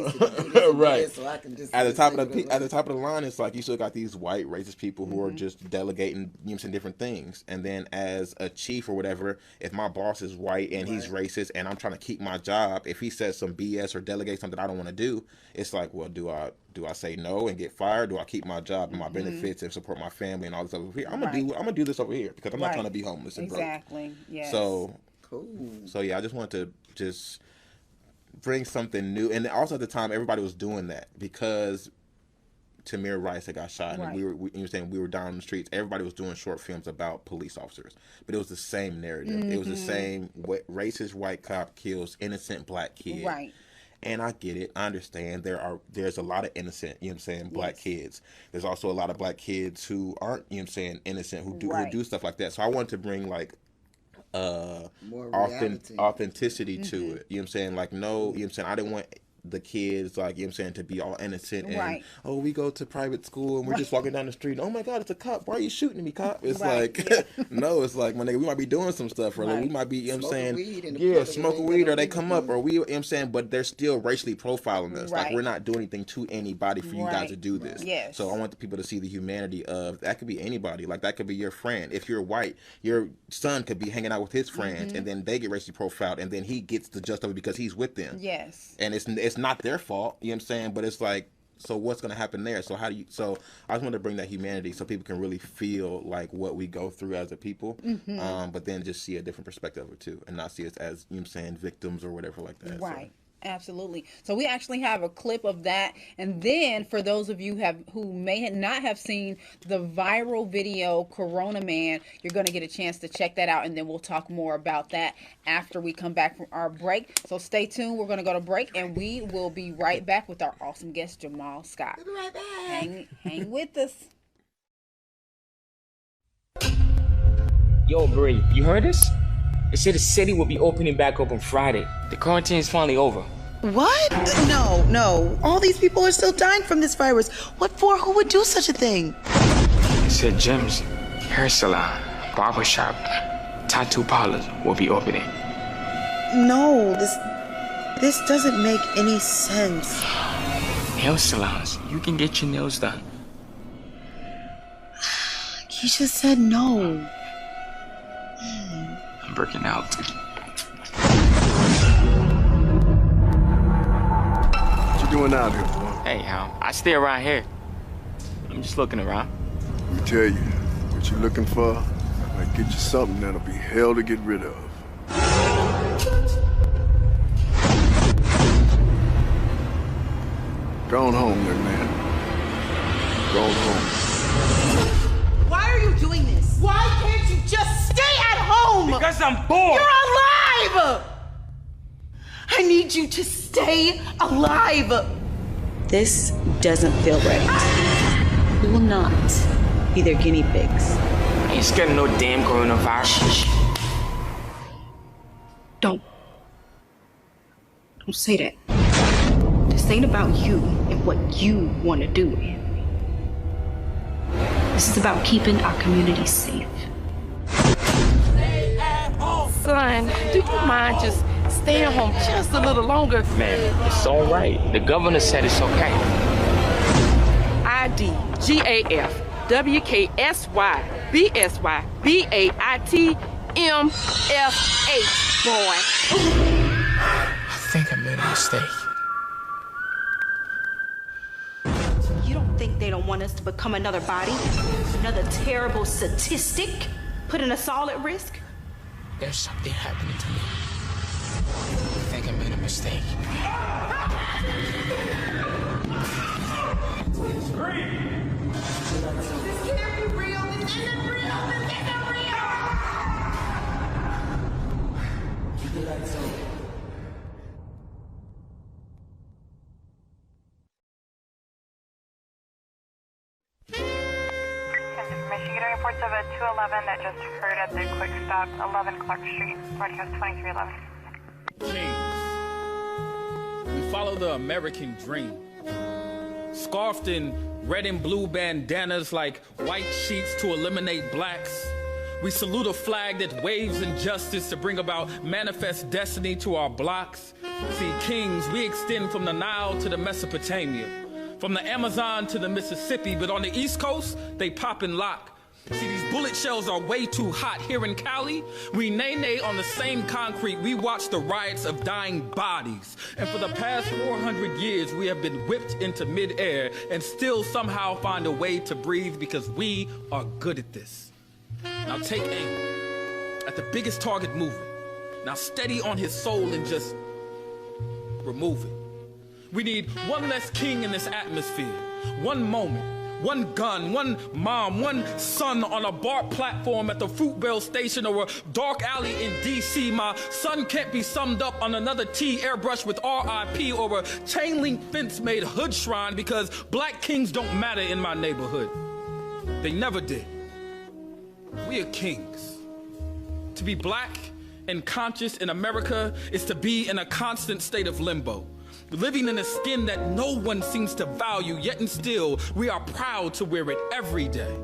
right? So I can just At the top of the line, it's like you still got these white racist people who are just delegating, you know what I'm saying, different things. And then as a chief or whatever, if my boss is white and he's racist and I'm trying to keep my job, if he says some BS or delegate something I don't want to do, it's like, well, do I say no and get fired? Do I keep my job and my benefits and support my family and all this over here? I'm gonna do this over here because I'm not trying to be homeless and broke. Exactly. Yes. So. Cool. So yeah, I just wanted to just bring something new, and also at the time everybody was doing that because Tamir Rice had got shot, and you were saying we were down in the streets. Everybody was doing short films about police officers, but it was the same narrative. It was the same racist white cop kills innocent black kid. Right. And I get it. I understand there's a lot of innocent, you know what I'm saying, black kids. There's also a lot of black kids who aren't, you know what I'm saying, innocent, who do stuff like that. So I wanted to bring like authenticity to it. You know what I'm saying? Like, no, you know what I'm saying? I didn't want the kids, like, you know what I'm saying, to be all innocent and, oh, we go to private school and we're just walking down the street. Oh my God, it's a cop. Why are you shooting me, cop? It's like, no, it's like, my nigga, we might be doing some stuff, or like, we might be, you know what I'm saying? Smoking weed, or they come up, or we, you know what I'm saying? But they're still racially profiling us. Like, we're not doing anything to anybody for you guys to do this. Yes. So I want the people to see the humanity of, that could be anybody. Like, that could be your friend. If you're white, your son could be hanging out with his friends, and then they get racially profiled, and then he gets the just of it because he's with them. Yes. And it's not their fault, you know what I'm saying? But it's like, so what's going to happen there? So I just wanted to bring that humanity so people can really feel like what we go through as a people, but then just see a different perspective of it too, and not see us as, you know what I'm saying, victims or whatever like that. Right. Absolutely. So we actually have a clip of that, and then for those of you who may not have seen the viral video Corona Man, you're going to get a chance to check that out, and then we'll talk more about that after we come back from our break. So stay tuned. We're going to go to break, and we will be right back with our awesome guest Jamal Scott. We'll be right back. Hang with us. Yo, Bree, you heard this? They said the city will be opening back up on Friday. The quarantine is finally over. What? No. All these people are still dying from this virus. What for? Who would do such a thing? They said gyms, hair salon, barbershop, tattoo parlors will be opening. No, this doesn't make any sense. Nail salons. You can get your nails done. He just said no. I'm working out. What you doing out here, boy? Hey, I stay around here. I'm just looking around. Let me tell you, what you looking for, I might get you something that'll be hell to get rid of. Go on home, young man. Go on home. Why are you doing this? Why can't you just stay at home? Because I'm bored. You're alive! I need you to stay alive. This doesn't feel right. We will not be their guinea pigs. I ain't scared of no damn coronavirus. Don't say that. This ain't about you and what you want to do. This is about keeping our community safe. Son, do you mind just staying home just a little longer? Man, it's all right. The governor said it's okay. IDGAFWKSYBSYBAITMFH, boy. I think I made a mistake. You don't think they don't want us to become another body? Another terrible statistic? Putting us all at risk? There's something happening to me. I think I made a mistake. This can't be real. This isn't real. This isn't real. Information. Getting reports of a 211 that just occurred at the quick stop, 11 Clark Street, broadcast 2311. Kings, we follow the American dream. Scarfed in red and blue bandanas like white sheets to eliminate blacks. We salute a flag that waves injustice to bring about manifest destiny to our blocks. See, kings, we extend from the Nile to the Mesopotamia, from the Amazon to the Mississippi, but on the East Coast, they pop and lock. See, these bullet shells are way too hot. Here in Cali, we nay-nay on the same concrete. We watch the riots of dying bodies. And for the past 400 years, we have been whipped into midair and still somehow find a way to breathe because we are good at this. Now take aim at the biggest target moving. Now steady on his soul and just remove it. We need one less king in this atmosphere. One moment, one gun, one mom, one son on a BART platform at the Fruitvale station or a dark alley in DC. My son can't be summed up on another T airbrush with RIP or a chain link fence made hood shrine because black kings don't matter in my neighborhood. They never did. We are kings. To be black and conscious in America is to be in a constant state of limbo. Living in a skin that no one seems to value, yet and still, we are proud to wear it every day.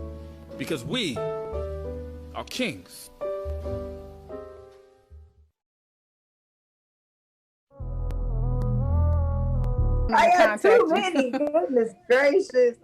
Because we are kings. I got too many. Goodness gracious.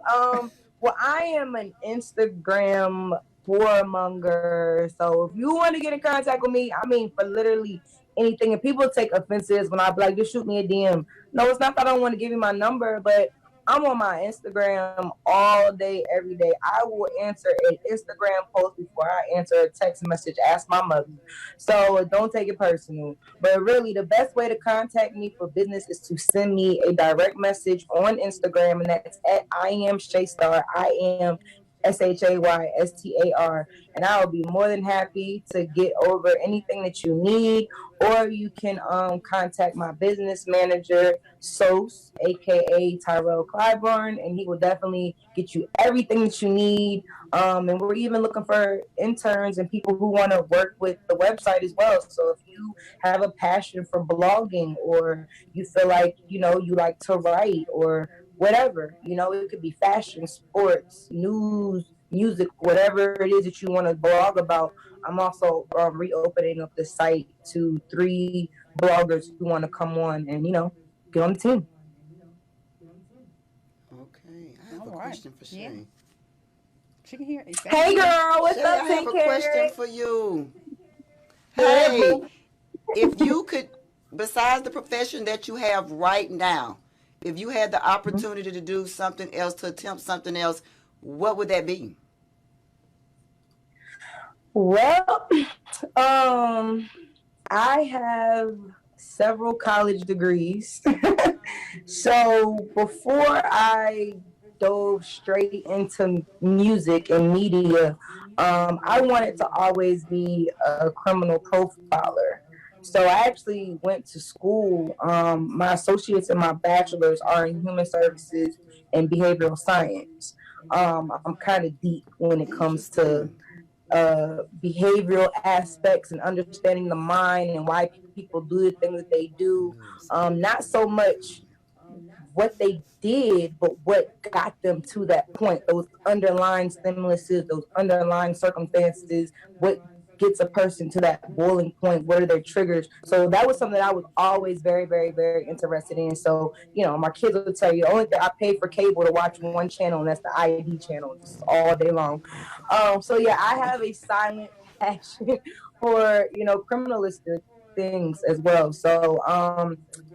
Well, I am an Instagram whoremonger. So if you want to get in contact with me, I mean, for literally anything. And people take offenses when I be like, just shoot me a DM. No, it's not that I don't want to give you my number, but I'm on my Instagram all day, every day. I will answer an Instagram post before I answer a text message. Ask my mother. So don't take it personal. But really, the best way to contact me for business is to send me a direct message on Instagram, and that's at I am Shaystar. I am SHAYSTAR, and I will be more than happy to get over anything that you need. Or you can contact my business manager, Sos, aka Tyrell Clyburn, and he will definitely get you everything that you need. And we're even looking for interns and people who want to work with the website as well. So if you have a passion for blogging, or you feel like, you like to write, or whatever, it could be fashion, sports, news, music, whatever it is that you want to blog about. I'm also reopening up the site to 3 bloggers who want to come on and, get on the team. Okay, I have a question for Shay. Yeah. She can hear it. Hey girl, what's Shay, up, I have a question for you. Hey, Hey, if you could, besides the profession that you have right now, if you had the opportunity to do something else, to attempt something else, what would that be? Well, I have several college degrees. So before I dove straight into music and media, I wanted to always be a criminal profiler. So I actually went to school. My associates and my bachelor's are in human services and behavioral science. I'm kind of deep when it comes to behavioral aspects and understanding the mind and why people do the things that they do. Not so much what they did, but what got them to that point. Those underlying stimuluses, those underlying circumstances, what gets a person to that boiling point, what are their triggers. So that was something that I was always very, very, very interested in. So, my kids will tell you the only thing I pay for cable to watch one channel, and that's the ID channel, just all day long. So yeah, I have a silent passion for, criminalistic things as well. So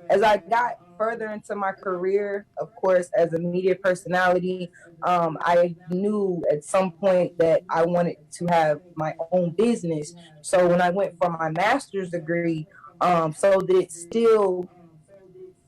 as I got further into my career, of course, as a media personality, I knew at some point that I wanted to have my own business. So when I went for my master's degree, so that it still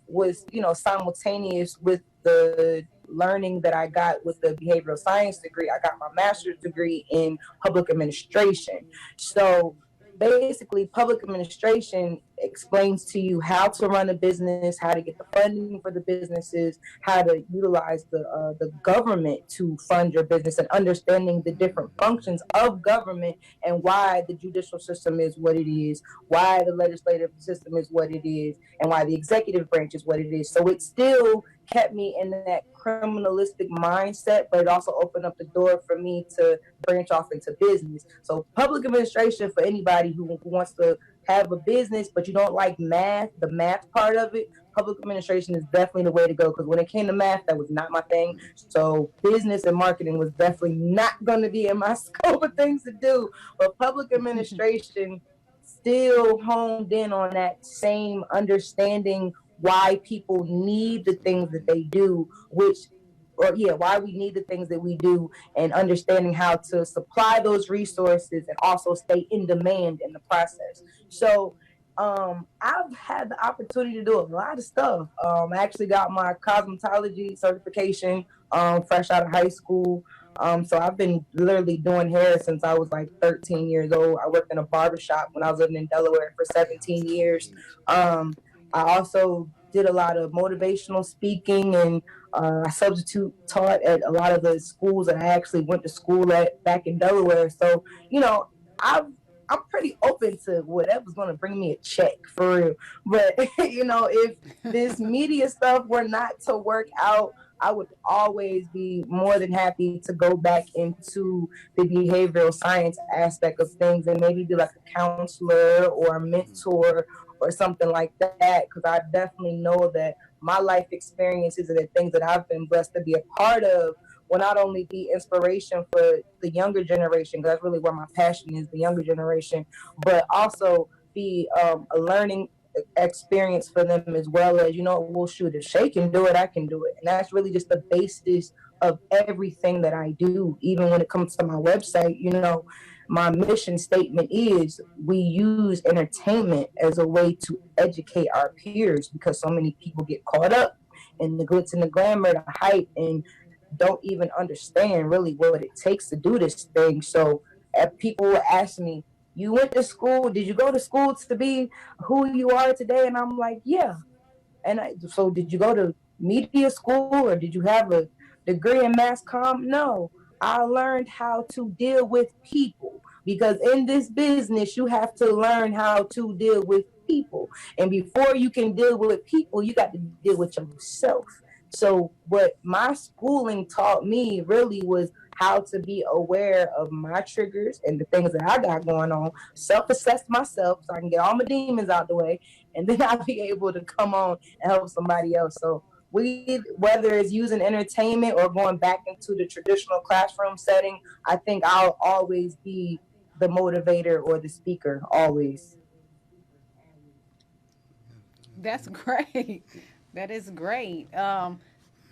was, simultaneous with the learning that I got with the behavioral science degree, I got my master's degree in public administration. So basically, public administration explains to you how to run a business, how to get the funding for the businesses, how to utilize the government to fund your business, and understanding the different functions of government and why the judicial system is what it is, why the legislative system is what it is, and why the executive branch is what it is. So it still kept me in that criminalistic mindset, but it also opened up the door for me to branch off into business. So public administration, for anybody who wants to have a business, but you don't like math, the math part of it, public administration is definitely the way to go. Because when it came to math, that was not my thing. So business and marketing was definitely not going to be in my scope of things to do. But public administration still honed in on that same understanding why people need the things that they do, why we need the things that we do, and understanding how to supply those resources and also stay in demand in the process. So I've had the opportunity to do a lot of stuff. I actually got my cosmetology certification fresh out of high school. So I've been literally doing hair since I was like 13 years old. I worked in a barbershop when I was living in Delaware for 17 years. I also did a lot of motivational speaking, and I substitute taught at a lot of the schools that I actually went to school at back in Delaware. So, I'm pretty open to whatever's going to bring me a check, for real. But, if this media stuff were not to work out, I would always be more than happy to go back into the behavioral science aspect of things and maybe be like a counselor or a mentor or something like that, because I definitely know that my life experiences and the things that I've been blessed to be a part of will not only be inspiration for the younger generation, because that's really where my passion is, the younger generation, but also be a learning experience for them, as well as, well, shoot, if Shay can do it, I can do it. And that's really just the basis of everything that I do. Even when it comes to my website, my mission statement is we use entertainment as a way to educate our peers, because so many people get caught up in the glitz and the glamour, the hype, and don't even understand really what it takes to do this thing. So people will ask me, you went to school, did you go to school to be who you are today? And I'm like, yeah. So did you go to media school, or did you have a degree in mass comm? No, I learned how to deal with people, because in this business, you have to learn how to deal with people. And before you can deal with people, you got to deal with yourself. So what my schooling taught me really was how to be aware of my triggers and the things that I got going on, self-assess myself so I can get all my demons out the way, and then I'll be able to come on and help somebody else. So whether it's using entertainment or going back into the traditional classroom setting, I think I'll always be the motivator or the speaker, always. That's great. That is great.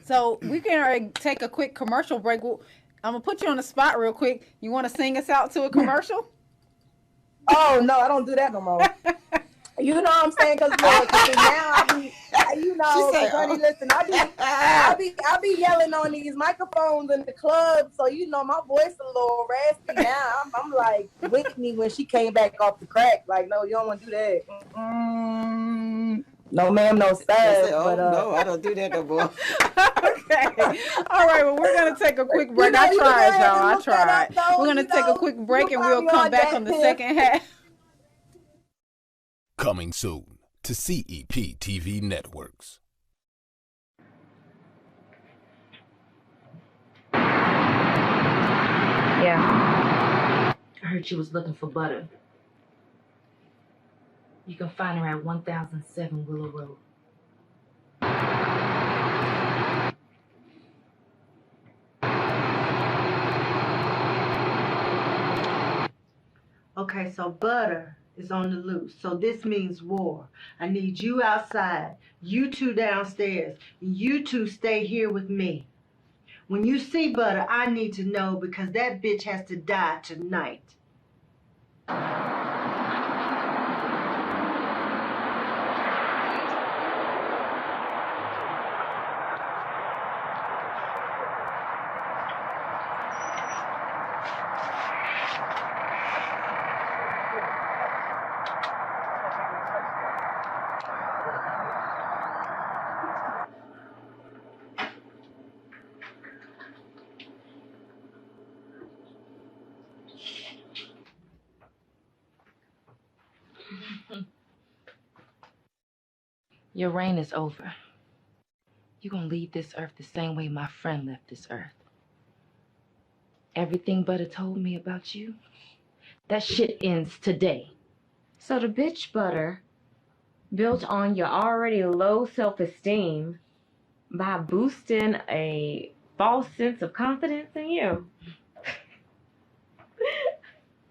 So we can take a quick commercial break. I'm gonna put you on the spot real quick. You want to sing us out to a commercial? Oh no, I don't do that no more. You know what I'm saying? Because now I be, honey, listen, I be yelling on these microphones in the club, so my voice a little raspy now. I'm like Whitney when she came back off the crack. Like, no, you don't want to do that. No, ma'am, no, sir. No, I don't do that no more. Okay. All right. Well, we're gonna take a quick break. I tried, y'all. I tried. We're gonna take a quick break, and we'll come back on the second half. Coming soon to CEPTV networks. Yeah. I heard she was looking for butter. You can find her at 1007 Willow Road. Okay, so butter is on the loose. So this means war. I need you outside, you two downstairs, and you two stay here with me. When you see butter, I need to know because that bitch has to die tonight. Your reign is over. You're gonna leave this earth the same way my friend left this earth. Everything Butter told me about you, that shit ends today. So the bitch Butter built on your already low self-esteem by boosting a false sense of confidence in you.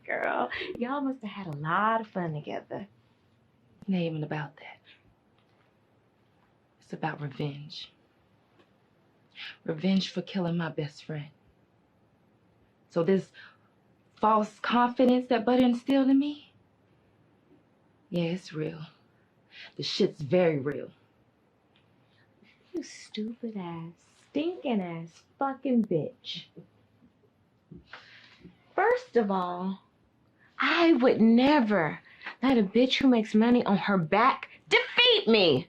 Girl, y'all must have had a lot of fun together. It ain't even about that. It's about revenge. Revenge for killing my best friend. So this false confidence that Butter instilled in me, yeah, it's real. The shit's very real. You stupid ass, stinking ass fucking bitch. First of all, I would never let a bitch who makes money on her back defeat me.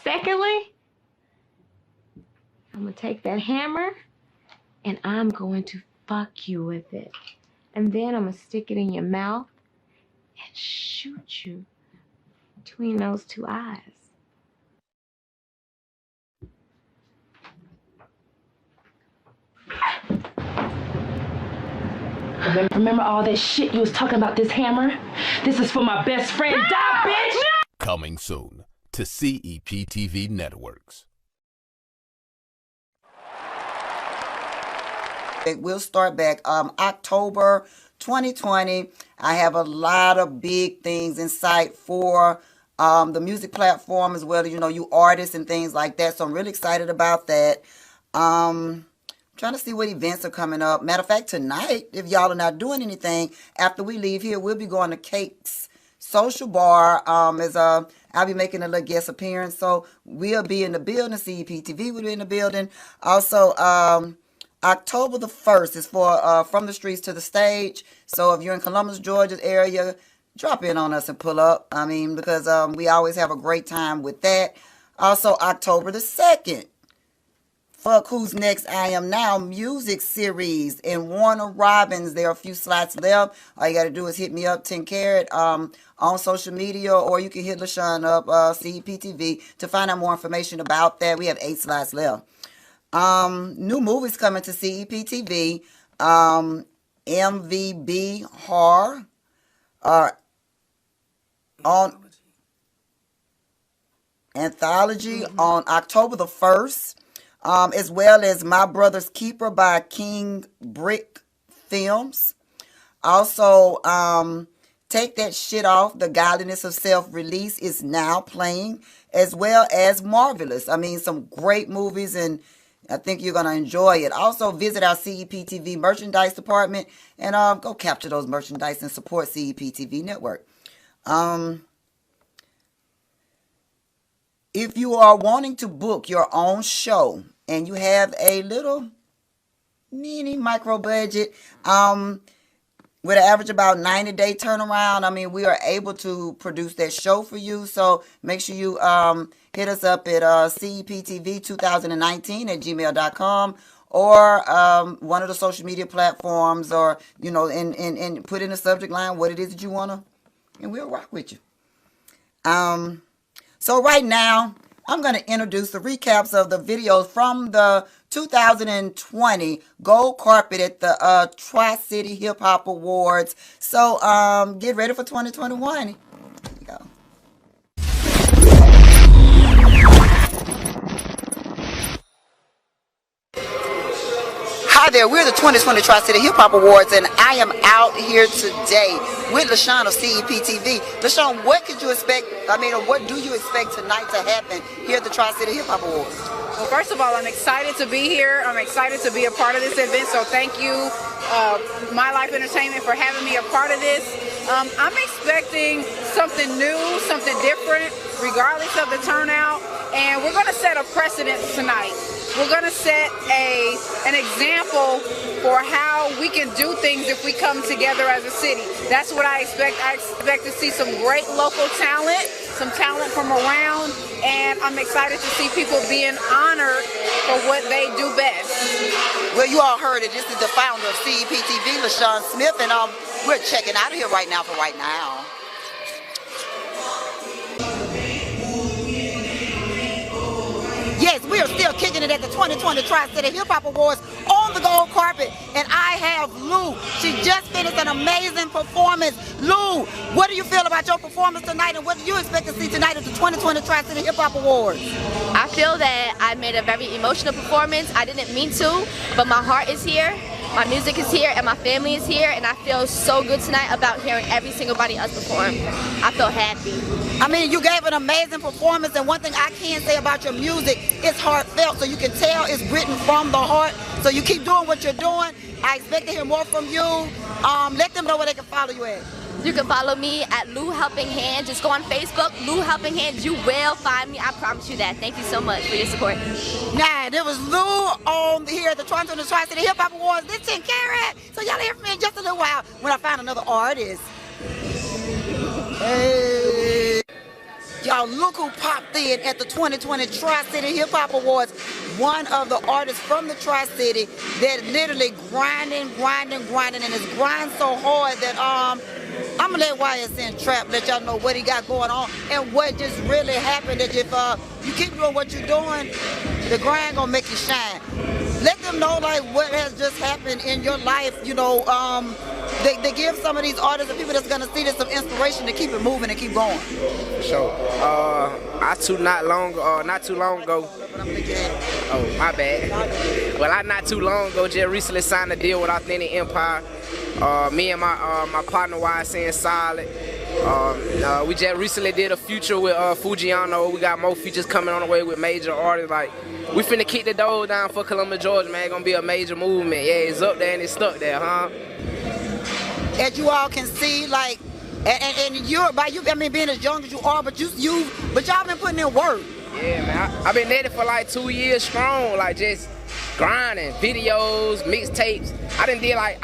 Secondly, I'm gonna take that hammer and I'm going to fuck you with it. And then I'm gonna stick it in your mouth and shoot you between those two eyes. Remember all that shit you was talking about this hammer? This is for my best friend. No! Die, bitch! No! Coming soon to CEPTV networks. We'll start back October 2020. I have a lot of big things in sight for the music platform as well as, you artists and things like that. So I'm really excited about that. Trying to see what events are coming up. Matter of fact, tonight, if y'all are not doing anything, after we leave here, we'll be going to Cake's Social Bar. I'll be making a little guest appearance. So we'll be in the building. CEPTV will be in the building. Also, October the 1st is for From the Streets to the Stage. So if you're in Columbus, Georgia area, drop in on us and pull up. Because we always have a great time with that. Also, October the 2nd. Fuck Who's Next, I Am Now music series in Warner Robins. There are a few slots left. All you got to do is hit me up, 10 Carat, on social media, or you can hit LaShawn up, CEPTV, to find out more information about that. We have 8 slots left. New movies coming to CEPTV. MVB Horror. anthology on October the 1st, as well as My Brother's Keeper by King Brick Films. Also, Take That Shit Off, The Godliness of Self-Release is now playing, as well as Marvelous. I mean, some great movies, and I think you're going to enjoy it. Also, visit our CEPTV merchandise department and go capture those merchandise and support CEPTV Network. If you are wanting to book your own show and you have a little mini micro budget, with an average about 90-day turnaround, I mean, we are able to produce that show for you. So make sure you hit us up at CEPTV2019@gmail.com or one of the social media platforms, or, you know, and put in the subject line what it is that you want to, and we'll rock with you. So right now, I'm going to introduce the recaps of the videos from the 2020 Gold Carpet at the Tri-City Hip Hop Awards. So get ready for 2021. Here you go. Hi there, we're the 2020 Tri-City Hip Hop Awards, and I am out here today with LaShawn of CEPTV. LaShawn, what could you expect, or what do you expect tonight to happen here at the Tri-City Hip Hop Awards? Well, first of all, I'm excited to be here. I'm excited to be a part of this event, so thank you, My Life Entertainment, for having me a part of this. I'm expecting something new, something different, regardless of the turnout, and we're going to set a precedent tonight. We're going to set an example for how we can do things if we come together as a city. That's what I expect. I expect to see some great local talent, some talent from around, and I'm excited to see people being honored for what they do best. Well, you all heard it. This is the founder of CEPTV, LaShawn Smith, and we're checking out of here right now for right now. Yes, we are still kicking it at the 2020 Tri-City Hip Hop Awards on the gold carpet, and I have Lou. She just finished an amazing performance. Lou, what do you feel about your performance tonight, and what do you expect to see tonight at the 2020 Tri-City Hip Hop Awards? I feel that I made a very emotional performance. I didn't mean to, but my heart is here. My music is here and my family is here, and I feel so good tonight about hearing every single body else perform. I feel happy. I mean, you gave an amazing performance, and one thing I can say about your music, it's heartfelt, so you can tell it's written from the heart. So you keep doing what you're doing. I expect to hear more from you. Let them know where they can follow you at. You can follow me at Lou Helping Hand. Just go on Facebook, Lou Helping Hand. You will find me. I promise you that. Thank you so much for your support. Now, there was Lou on here at the Toronto Tri-City Hip Hop Awards. This 10 carat. So y'all hear from me in just a little while when I find another artist. Hey. Y'all, look who popped in at the 2020 Tri-City Hip Hop Awards. One of the artists from the Tri-City that literally grinding, and is grinding so hard that I'm gonna let YSN Trap let y'all know what he got going on and what just really happened. That if you keep doing what you're doing, the grind gonna make you shine. Let them know like what has just happened in your life. You know, they give some of these artists and people that's gonna see this some inspiration to keep it moving and keep going. Sure. Not too long ago. Oh, my bad. Well, not too long ago, just recently signed a deal with Authentic Empire. Me and my partner YSN Solid. We just recently did a feature with Fujiano. We got more features coming on the way with major artists. Like, we finna kick the door down for Columbus, Georgia, man. It's gonna be a major movement. Yeah, it's up there and it's stuck there, huh? As you all can see, like, and you're by you. I mean, being as young as you are, but y'all been putting in work. Yeah, man. I've been at it for like 2 years strong, like just grinding, videos, mixtapes. I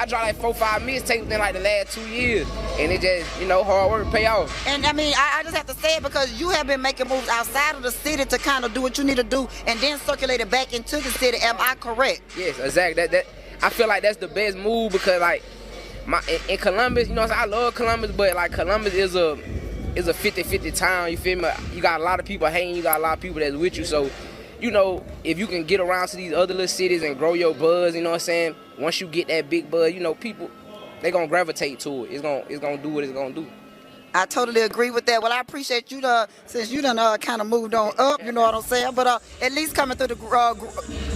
dropped like 4 or 5 mixtapes in like the last 2 years, and it just, hard work pay off. And I mean, I just have to say it because you have been making moves outside of the city to kind of do what you need to do, and then circulate it back into the city. Am I correct? Yes, exactly. That I feel like that's the best move because like in Columbus, I love Columbus, but like Columbus is a 50-50 town, you feel me? You got a lot of people hating, you got a lot of people that's with you, so if you can get around to these other little cities and grow your buzz, you know what I'm saying? Once you get that big buzz, people, they gonna gravitate to it. It's gonna do what it's gonna do. I totally agree with that. Well, I appreciate you since you done kind of moved on up, you know what I'm saying? But at least coming through the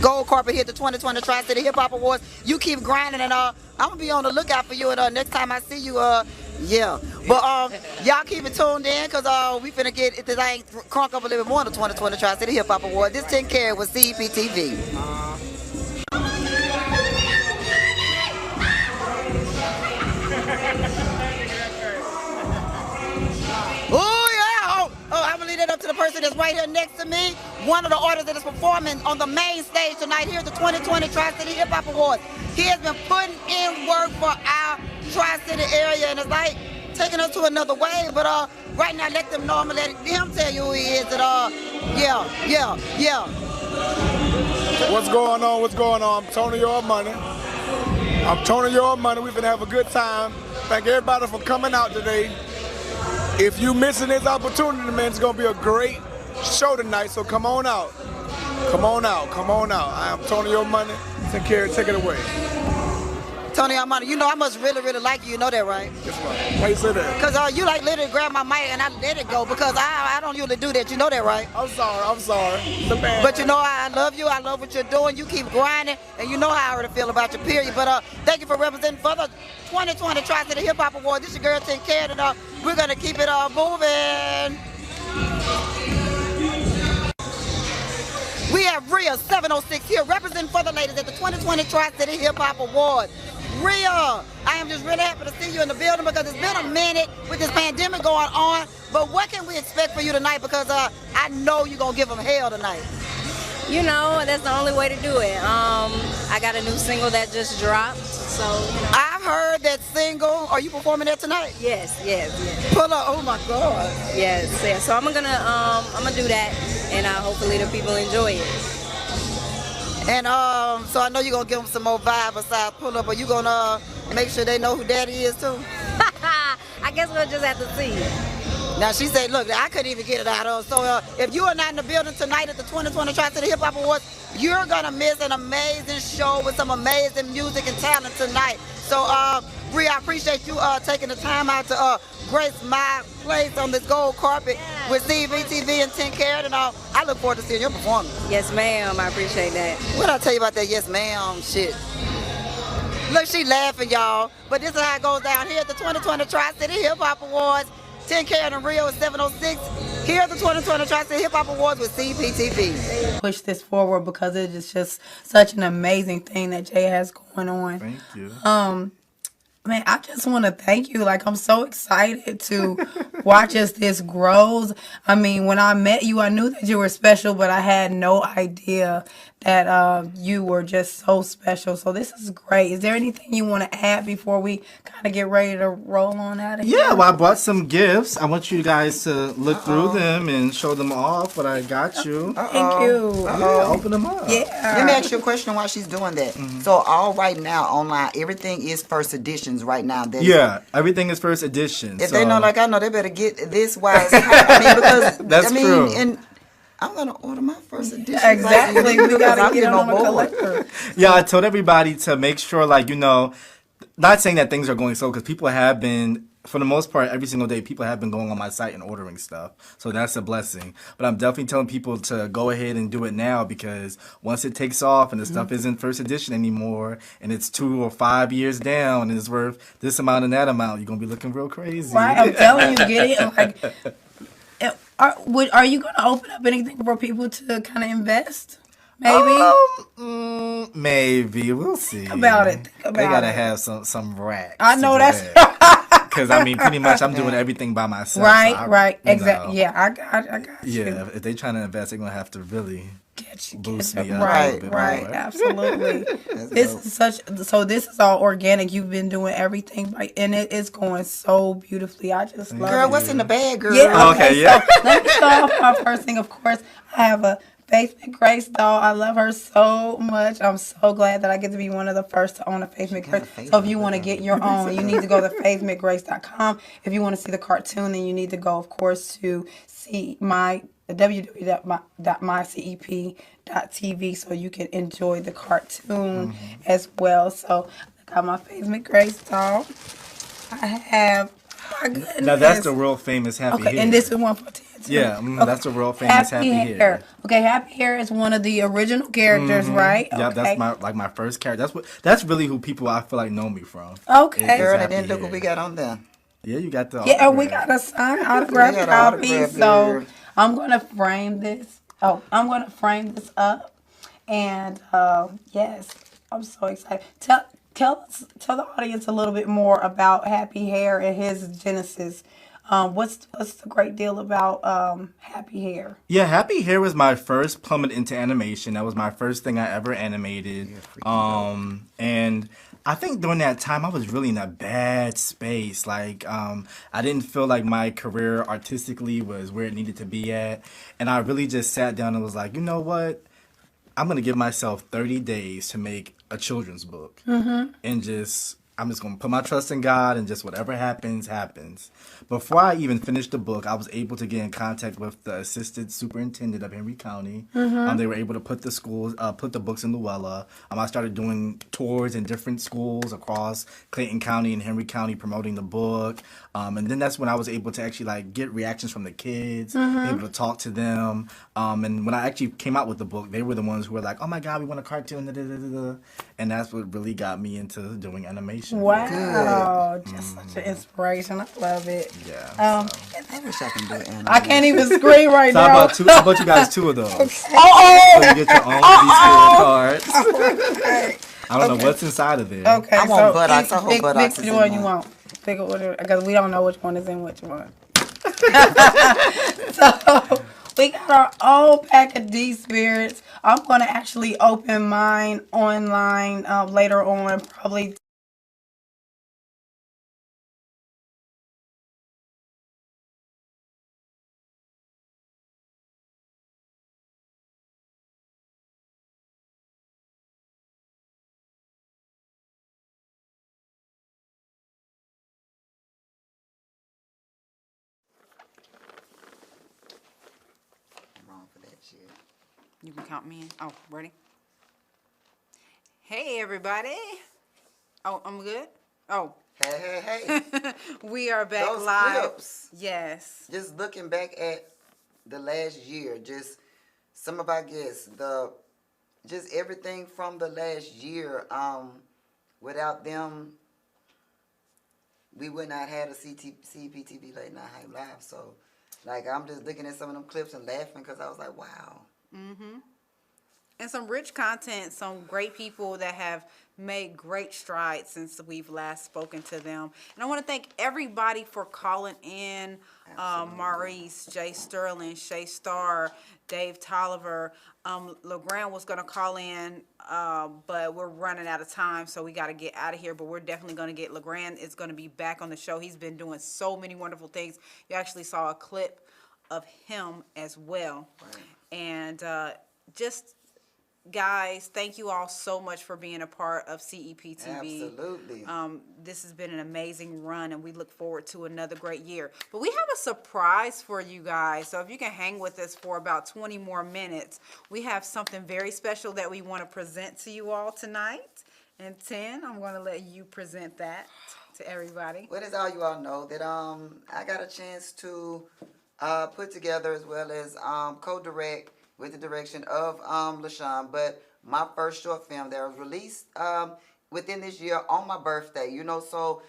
gold carpet here at the 2020 Tri-City Hip Hop Awards, you keep grinding, and I'm gonna be on the lookout for you. And next time I see you, yeah. But y'all keep it tuned in, cause we finna get if this ain't crunk up a little bit more on the 2020 Tri-City Hip Hop Awards. This 10 Carat with CEPTV. I'm gonna leave it up to the person that's right here next to me. One of the artists that is performing on the main stage tonight here at the 2020 Tri-City Hip Hop Awards. He has been putting in work for our Tri-City area, and it's like taking us to another wave. But right now, let them know. I'm gonna let him tell you who he is. That yeah. What's going on? What's going on? I'm Tony Your Money. We're gonna have a good time. Thank everybody for coming out today. If you missing this opportunity, man, it's gonna be a great show tonight. So come on out. I am Tony Your Money. Take care. Take it away. Tony Armani, you know I must really, really like you. You know that, right? Guess what? Why you say that? Because you like literally grab my mic and I let it go because I don't usually do that. You know that, right? I'm sorry. But you know I love you. I love what you're doing. You keep grinding, and you know how I already feel about your period. But thank you for representing for the 2020 Tri-City Hip Hop Awards. This is your girl 10 Carat, and we're gonna keep it moving. We have Rhea 706 here representing for the ladies at the 2020 Tri-City Hip Hop Awards. Rhea, I am just really happy to see you in the building because it's been a minute with this pandemic going on. But what can we expect for you tonight? Because I know you're going to give them hell tonight. You know, that's the only way to do it. I got a new single that just dropped, so, you know. I've heard that single. Are you performing that tonight? Yes. Pull up, oh my God. Yes. So I'm gonna do that, and hopefully the people enjoy it. And so I know you're going to give them some more vibe besides pull up, but you going to make sure they know who Daddy is too? I guess we'll just have to see. Now she said, look, I couldn't even get it out of her. So if you are not in the building tonight at the 2020 Tri-City Hip Hop Awards, you're going to miss an amazing show with some amazing music and talent tonight. So Rhea, I appreciate you taking the time out to grace my place on this gold carpet with CEPTV and 10 Carat, and I look forward to seeing your performance. Yes, ma'am. I appreciate that. What I tell you about that yes, ma'am shit? Look, she laughing, y'all. But this is how it goes down here at the 2020 Tri-City Hip Hop Awards. 10 Carat and Rio is 706. Here at the 2020 Tri-City Hip Hop Awards with CEPTV. Push this forward because it is just such an amazing thing that Jay has going on. Thank you. Man, I just want to thank you. Like, I'm so excited to watch as this grows. I mean, when I met you, I knew that you were special, but I had no idea that you were just so special. So this is great. Is there anything you want to add before we kind of get ready to roll on out of here? Yeah, well, I brought some gifts. I want you guys to look through them and show them off, but I got you. Thank you. Yeah, open them up. Yeah. Let me ask you a question while she's doing that. So all right now online, everything is first editions right now. Everything is first edition. If they know like I know, they better get this while it's happening because that's true. And I'm gonna order my first edition. Exactly. We gotta get on a collector. Yeah, I told everybody to make sure, like, you know, not saying that things are going slow because people have been, for the most part, every single day, people have been going on my site and ordering stuff. So that's a blessing. But I'm definitely telling people to go ahead and do it now because once it takes off and the stuff isn't first edition anymore and it's 2 or 5 years down and it's worth this amount and that amount, you're going to be looking real crazy. Right, I'm telling you, get it. Like, are you going to open up anything for people to kind of invest? Maybe? Maybe. We'll see. Think about it. They got to have some racks. I know that's because, I mean, pretty much I'm doing everything by myself. Right, so right. Exactly. Yeah, I got you. Yeah, if they trying to invest, they're going to have to really boost me up. Right, absolutely. This is all organic. You've been doing everything right, and it is going so beautifully. I just love it. Girl, what's in the bag, girl? Yeah, okay. So let me start off my first thing. Of course, I have a Faith Grace doll. I love her so much. I'm so glad that I get to be one of the first to own a Faith Grace. So if you want to get your own, you need to go to faithmcgrace.com. If you want to see the cartoon, then you need to go, of course, to see my www.mycep.tv so you can enjoy the cartoon as well. So I got my Faith Grace doll. I have my goodness. Now that's the world famous happy hair. And this is one for 10 too. Yeah, that's the world famous happy hair. Okay, Happy Hair is one of the original characters, right? Yeah, Okay. that's my first character. That's really who people I feel like know me from. Okay. Girl, and then look what we got on there. Yeah, you got the autograph. We got a signed autograph copy. So I'm gonna frame this. I'm gonna frame this up, and yes, I'm so excited. Tell the audience a little bit more about Happy Hair and his genesis. What's the great deal about Happy Hair? Yeah, Happy Hair was my first plummet into animation. That was my first thing I ever animated. And I think during that time I was really in a bad space. Like I didn't feel like my career artistically was where it needed to be at. And I really just sat down and was like, you know what? I'm gonna give myself 30 days to make a children's book. And I'm just going to put my trust in God and just whatever happens, happens. Before I even finished the book, I was able to get in contact with the assistant superintendent of Henry County. They were able to put the books in Luella. I started doing tours in different schools across Clayton County and Henry County promoting the book. And then that's when I was able to actually like get reactions from the kids, be able to talk to them. And when I actually came out with the book, they were the ones who were like, oh my God, we want a cartoon. And that's what really got me into doing animation. Wow, just such an inspiration. I love it. Yeah. I wish I can do it. I can't even scream right now. How about you guys 2 of those? Okay. So you get your own cards. Okay. I don't know what's inside of there. Okay, I want buttocks. I hope pick buttocks which is one in you one. want. Pick order because we don't know which one is in which one. So we got our own pack of D spirits. I'm gonna actually open mine online later on, probably. You can count me in. Oh, ready? Hey, everybody. Oh, I'm good? Oh. Hey. We are back Those live. Clips, yes. Just looking back at the last year, just some of our guests, just everything from the last year, without them, we would not have a CEPTV Late Night Hype Live. So, like, I'm just looking at some of them clips and laughing because I was like, wow. And some rich content, some great people that have made great strides since we've last spoken to them. And I want to thank everybody for calling in. Maurice, Jay Sterling, Shay Starr, Dave Tolliver. LeGrand was going to call in, but we're running out of time, so we got to get out of here. But we're definitely going to get LeGrand is going to be back on the show. He's been doing so many wonderful things. You actually saw a clip of him as well. Right. And just... Guys, thank you all so much for being a part of CEPTV. Absolutely. This has been an amazing run, and we look forward to another great year. But we have a surprise for you guys, so if you can hang with us for about 20 more minutes, we have something very special that we want to present to you all tonight. And 10, I'm going to let you present that to everybody. Well, as all you all know, that I got a chance to put together as well as co-direct with the direction of LaShawn, but my first short film that was released within this year on my birthday, so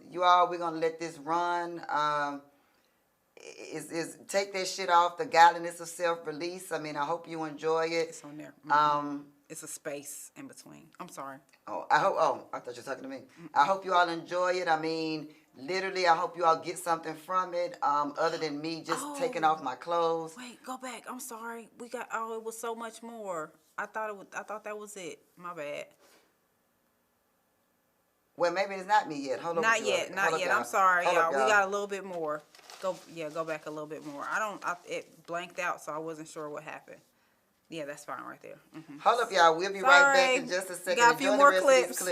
you all, we're gonna let this run. Is take that shit off, the godliness of self-release. I mean, I hope you enjoy it. It's on there. It's a space in between. I'm sorry. I thought you were talking to me. I hope you all enjoy it. I mean, literally, I hope you all get something from it, other than me just taking off my clothes. Wait, go back. I'm sorry. We got. Oh, it was so much more. I thought that was it. My bad. Well, maybe it's not me yet. Hold on. Not yet. I'm sorry, y'all. We got a little bit more. Go back a little bit more. It blanked out, so I wasn't sure what happened. Yeah, that's fine right there. Hold up, y'all. We'll be right back in just a second. Got a few more clips.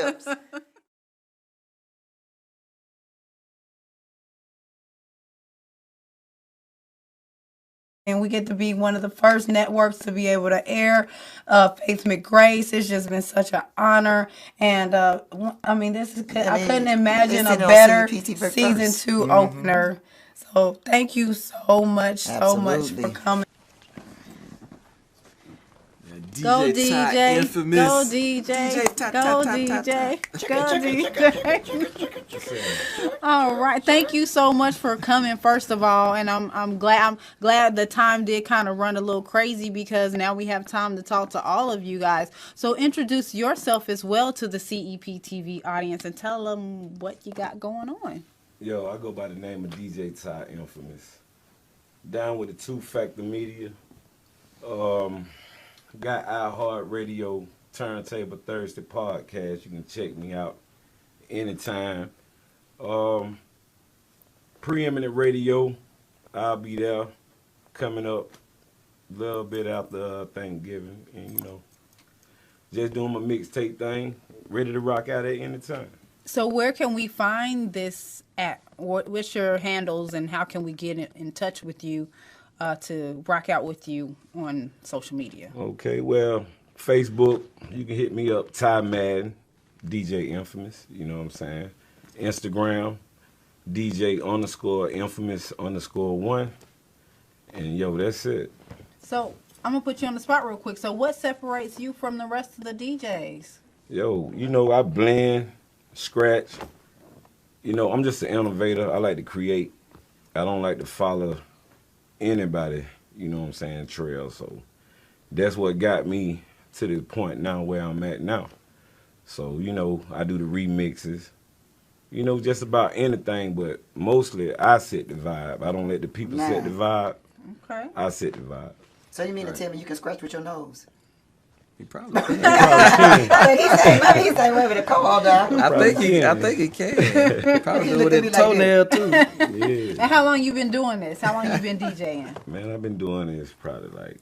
And we get to be one of the first networks to be able to air Faith McGrace. It's just been such an honor. And I mean, I couldn't imagine a better season 2 opener. So thank you so much for coming. DJ Go Ty, DJ, infamous. go DJ, go DJ, go DJ. All right, thank you so much for coming. First of all, and I'm glad the time did kind of run a little crazy because now we have time to talk to all of you guys. So introduce yourself as well to the CEPTV audience and tell them what you got going on. Yo, I go by the name of DJ Ty, infamous. Down with the 2 Factor Media. Got iHeartRadio Turntable Thursday podcast. You can check me out anytime. Preeminent Radio, I'll be there coming up a little bit after Thanksgiving. And, you know, just doing my mixtape thing, ready to rock out at any time. So where can we find this at? What's your handles and how can we get in touch with you to rock out with you on social media? Okay, well, Facebook, you can hit me up, Ty Madden, DJ Infamous, you know what I'm saying? Instagram, DJ_Infamous_1. And yo, that's it. So I'm gonna put you on the spot real quick. So what separates you from the rest of the DJs? Yo, you know, I blend, scratch. You know, I'm just an innovator. I like to create. I don't like to follow anybody, you know what I'm saying, trail. So that's what got me to the point now where I'm at now. So, you know, I do the remixes, you know, just about anything, but mostly I set the vibe. I don't let the people set the vibe. Okay. I set the vibe. So you mean to tell me you can scratch with your nose? He probably can. He said, wait a minute, come on down. I think he can. Probably do it with his toenail too. Yeah. And how long you been doing this? How long you been DJing? Man, I've been doing this probably like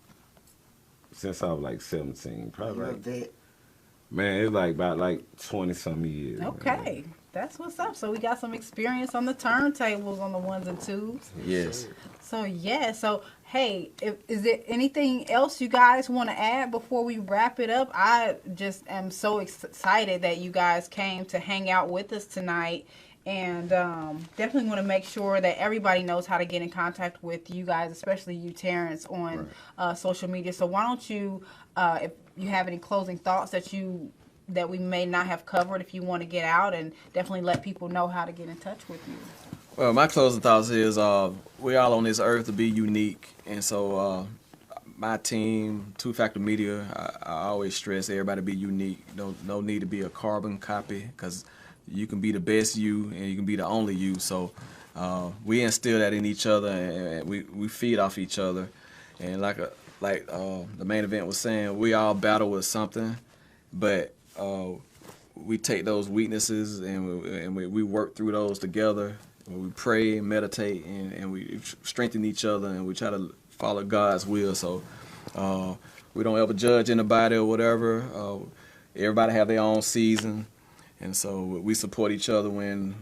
since I was like 17. Probably like, man, it's like about like 20-some years. Okay. That's what's up. So we got some experience on the turntables on the 1s and 2s. Yes. So yeah. So hey, is there anything else you guys want to add before we wrap it up? I just am so excited that you guys came to hang out with us tonight, and definitely want to make sure that everybody knows how to get in contact with you guys, especially you, Terrence, on social media. So why don't you, if you have any closing thoughts that we may not have covered, if you want to get out and definitely let people know how to get in touch with you. Well, my closing thoughts is we all on this earth to be unique, and so my team, 2 Factor Media, I always stress everybody be unique. No need to be a carbon copy, because you can be the best you and you can be the only you. So we instill that in each other, and we feed off each other. And like the main event was saying, we all battle with something, but we take those weaknesses and we work through those together. We pray and meditate, and we strengthen each other, and we try to follow God's will. So we don't ever judge anybody or whatever. Everybody have their own season, and so we support each other when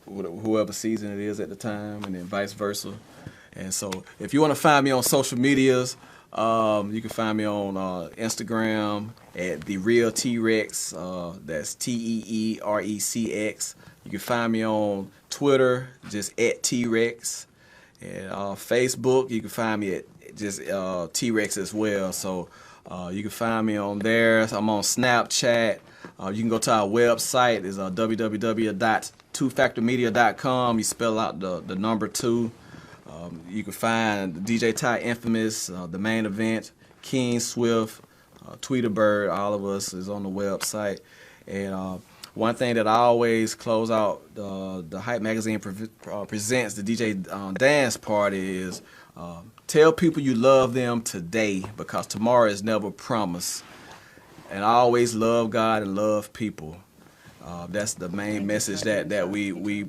whoever season it is at the time, and then vice versa. And so if you want to find me on social medias, you can find me on Instagram at The Real T-Rex. That's TEERECX. You can find me on Twitter, just at T-Rex. And Facebook, you can find me at just T-Rex as well. So you can find me on there. I'm on Snapchat. You can go to our website. It's www.2factormedia.com. You spell out the number 2. You can find DJ Ty Infamous, the main event, King Swift, Tweeterbird, all of us is on the website. And one thing that I always close out the Hype Magazine presents the DJ Dance Party is tell people you love them today, because tomorrow is never promised. And I always love God and love people. That's the main message that we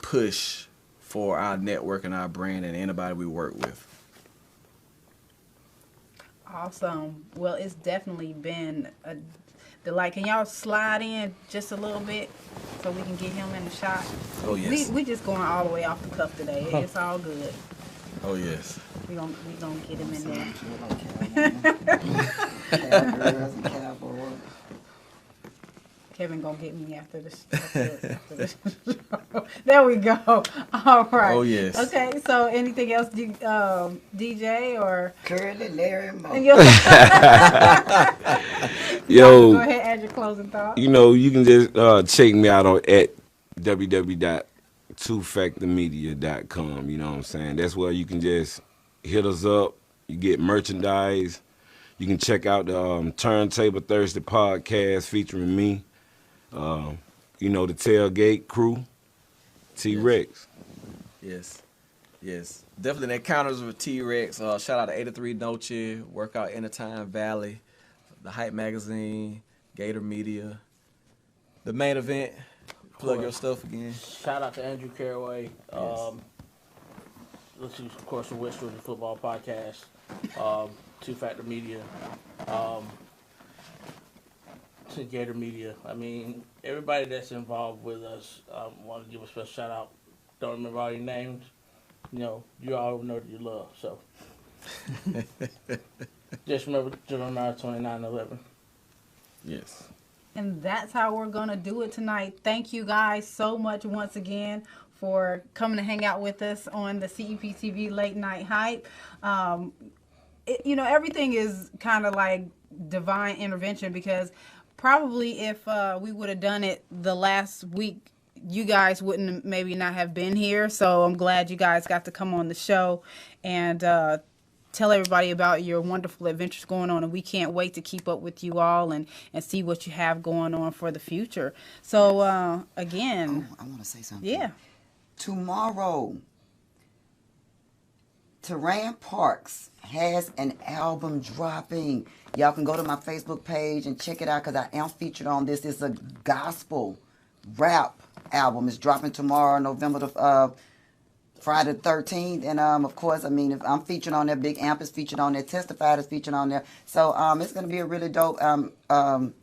push for our network and our brand and anybody we work with. Awesome. Well, it's definitely been a delight. Can y'all slide in just a little bit so we can get him in the shot? Oh, yes. We just going all the way off the cuff today. It's all good. Oh yes. We gonna get him in there. Kevin gonna get me after this. There we go. All right. Oh yes. Okay. So anything else, DJ or Curly, Larry, Mo. Yo, go ahead, add your closing thoughts. You know, you can just check me out on at www.twofactormedia.com. You know what I'm saying? That's where you can just hit us up. You get merchandise. You can check out the Turntable Thursday podcast featuring me. You know, the Tailgate Crew, T-Rex. Yes. Definitely the Encounters with T-Rex. Shout out to 83 Noche, Workout Anytime Valley, The Hype Magazine, Gator Media. The Main Event. Plug your stuff again. Shout out to Andrew Caraway. Let's use, of course, the West Georgia Football Podcast, Two Factor Media, to Gator Media. I mean, everybody that's involved with us, want to give a special shout out. Don't remember all your names. You know, you all know that you love. So just remember Jeremiah 29:11. Yes. And that's how we're going to do it tonight. Thank you guys so much once again for coming to hang out with us on the CEPTV Late Night Hype. You know, everything is kind of like divine intervention, because probably if we would have done it the last week, you guys wouldn't maybe not have been here. So I'm glad you guys got to come on the show and tell everybody about your wonderful adventures going on, and we can't wait to keep up with you all and see what you have going on for the future. So again, I want to say something. Yeah. Tomorrow, Teran Parks has an album dropping. Y'all can go to my Facebook page and check it out, because I am featured on this. It's a gospel rap album. It's dropping tomorrow, Friday the 13th, and of course, I mean, if I'm featured on there, Big Amp is featured on there, Testified is featured on there, so it's gonna be a really dope album.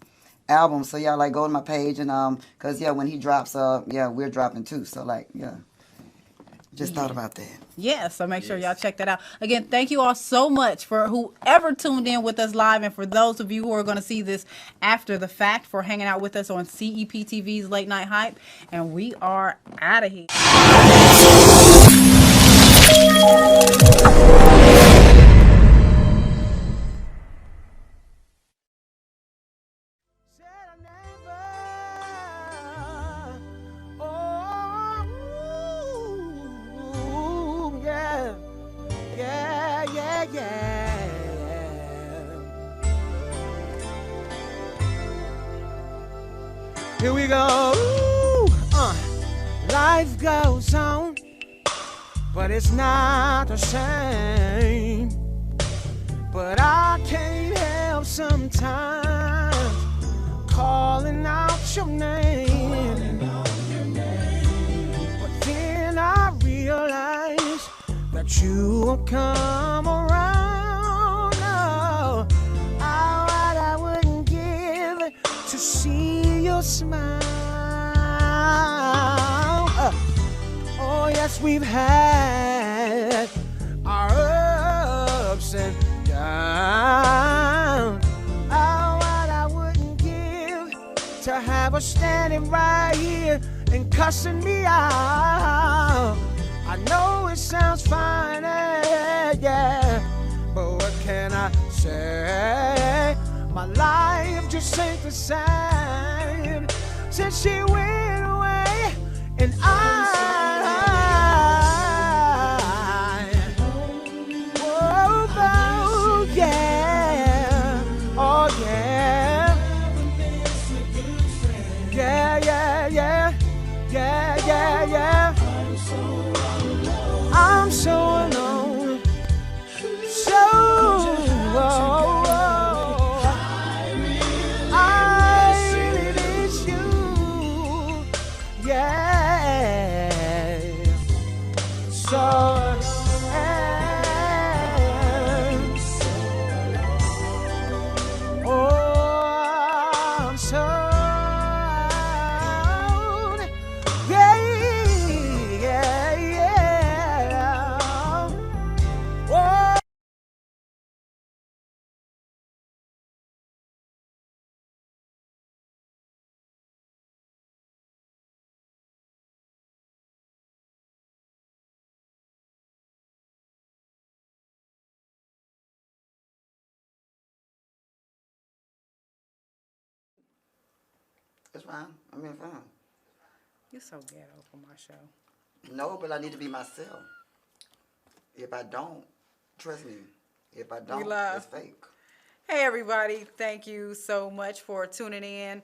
So y'all like go to my page, and cause when he drops, we're dropping too. So just thought about that. Yeah, so make sure y'all check that out. Again, thank you all so much for whoever tuned in with us live, and for those of you who are going to see this after the fact, for hanging out with us on CEPTV's Late Night Hype. And we are out of here. Here we go. Life goes on, but it's not the same. But I can't help sometimes calling out your name. But then I realize that you will come around. Oh, what I wouldn't give to see your smile. Oh yes, we've had our ups and downs. Oh, what I wouldn't give to have her standing right here and cussing me out. I know it sounds fine, yeah, but what can I say? My life just ain't the same since she went away, and oh yeah, oh yeah, yeah, yeah, yeah, yeah, yeah, yeah. I'm so alone, so fine. Fine. You're so ghetto for my show. No, but I need to be myself. If I don't, trust me, if I don't, it's fake. Hey, everybody. Thank you so much for tuning in.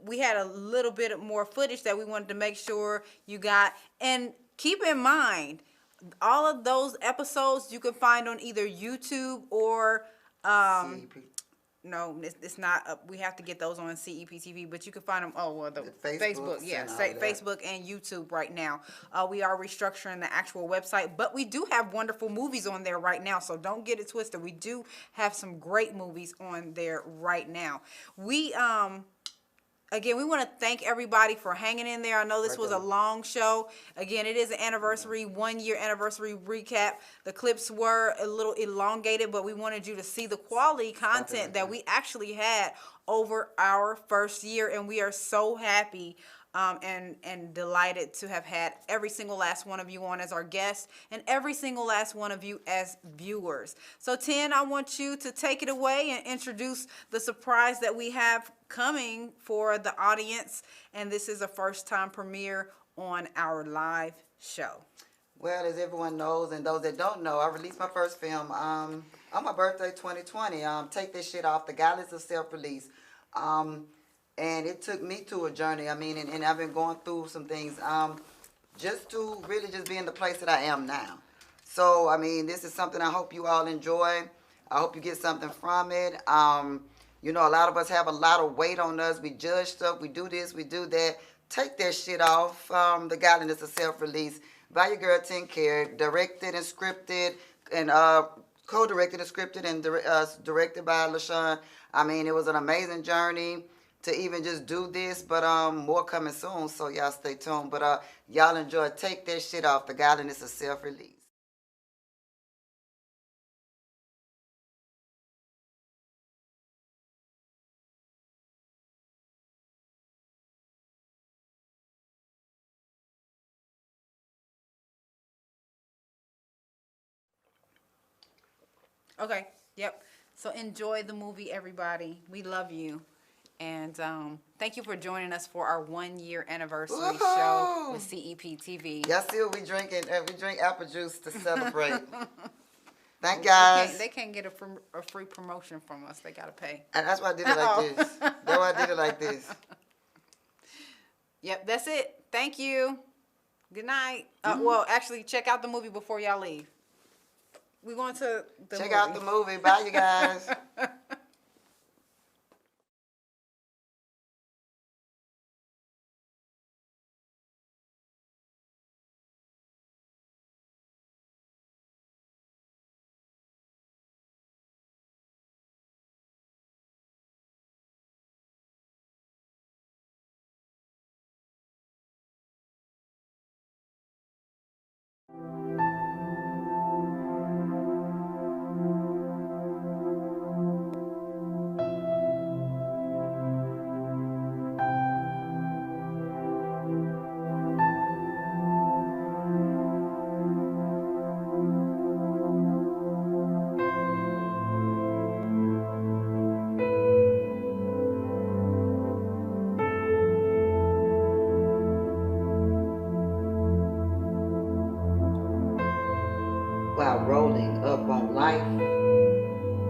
We had a little bit more footage that we wanted to make sure you got. And keep in mind, all of those episodes you can find on either YouTube or no, it's not up. We have to get those on CEPTV, but you can find them. Oh, well, the Facebook, yeah, Facebook and YouTube right now. We are restructuring the actual website, but we do have wonderful movies on there right now, so don't get it twisted. We do have some great movies on there right now. Again, we want to thank everybody for hanging in there. I know this was a long show. Again, it is an anniversary, 1-year anniversary recap. The clips were a little elongated, but we wanted you to see the quality content that we actually had over our first year, and we are so happy and delighted to have had every single last one of you on as our guests and every single last one of you as viewers. So, Ten, I want you to take it away and introduce the surprise that we have coming for the audience, and this is a first-time premiere on our live show. Well, as everyone knows, and those that don't know, I released my first film on my birthday, 2020. Take This Shit Off, The Guidelines of Self-Release. And it took me to a journey. And I've been going through some things just to really just be in the place that I am now. So, this is something I hope you all enjoy. I hope you get something from it. You know, a lot of us have a lot of weight on us. We judge stuff. We do this. We do that. Take that shit off. The Guidelines of Self-Release by your girl, 10 Care. Directed and scripted and co-directed and scripted and directed by LaShawn. It was an amazing journey to even just do this, but more coming soon, so y'all stay tuned. But y'all enjoy Take That Shit Off, The Guidelines of Self-Release. Okay, yep. So enjoy the movie, everybody. We love you. And thank you for joining us for our 1-year anniversary show with CEPTV. Y'all see what we drinking? We drink apple juice to celebrate. Thank guys. They can't get a free promotion from us. They got to pay. And that's why I did it like this. That's why I did it like this. Yep, that's it. Thank you. Good night. Well, actually, check out the movie before y'all leave. We're going to the movie. Check out the movie. Bye, you guys. While rolling up on life,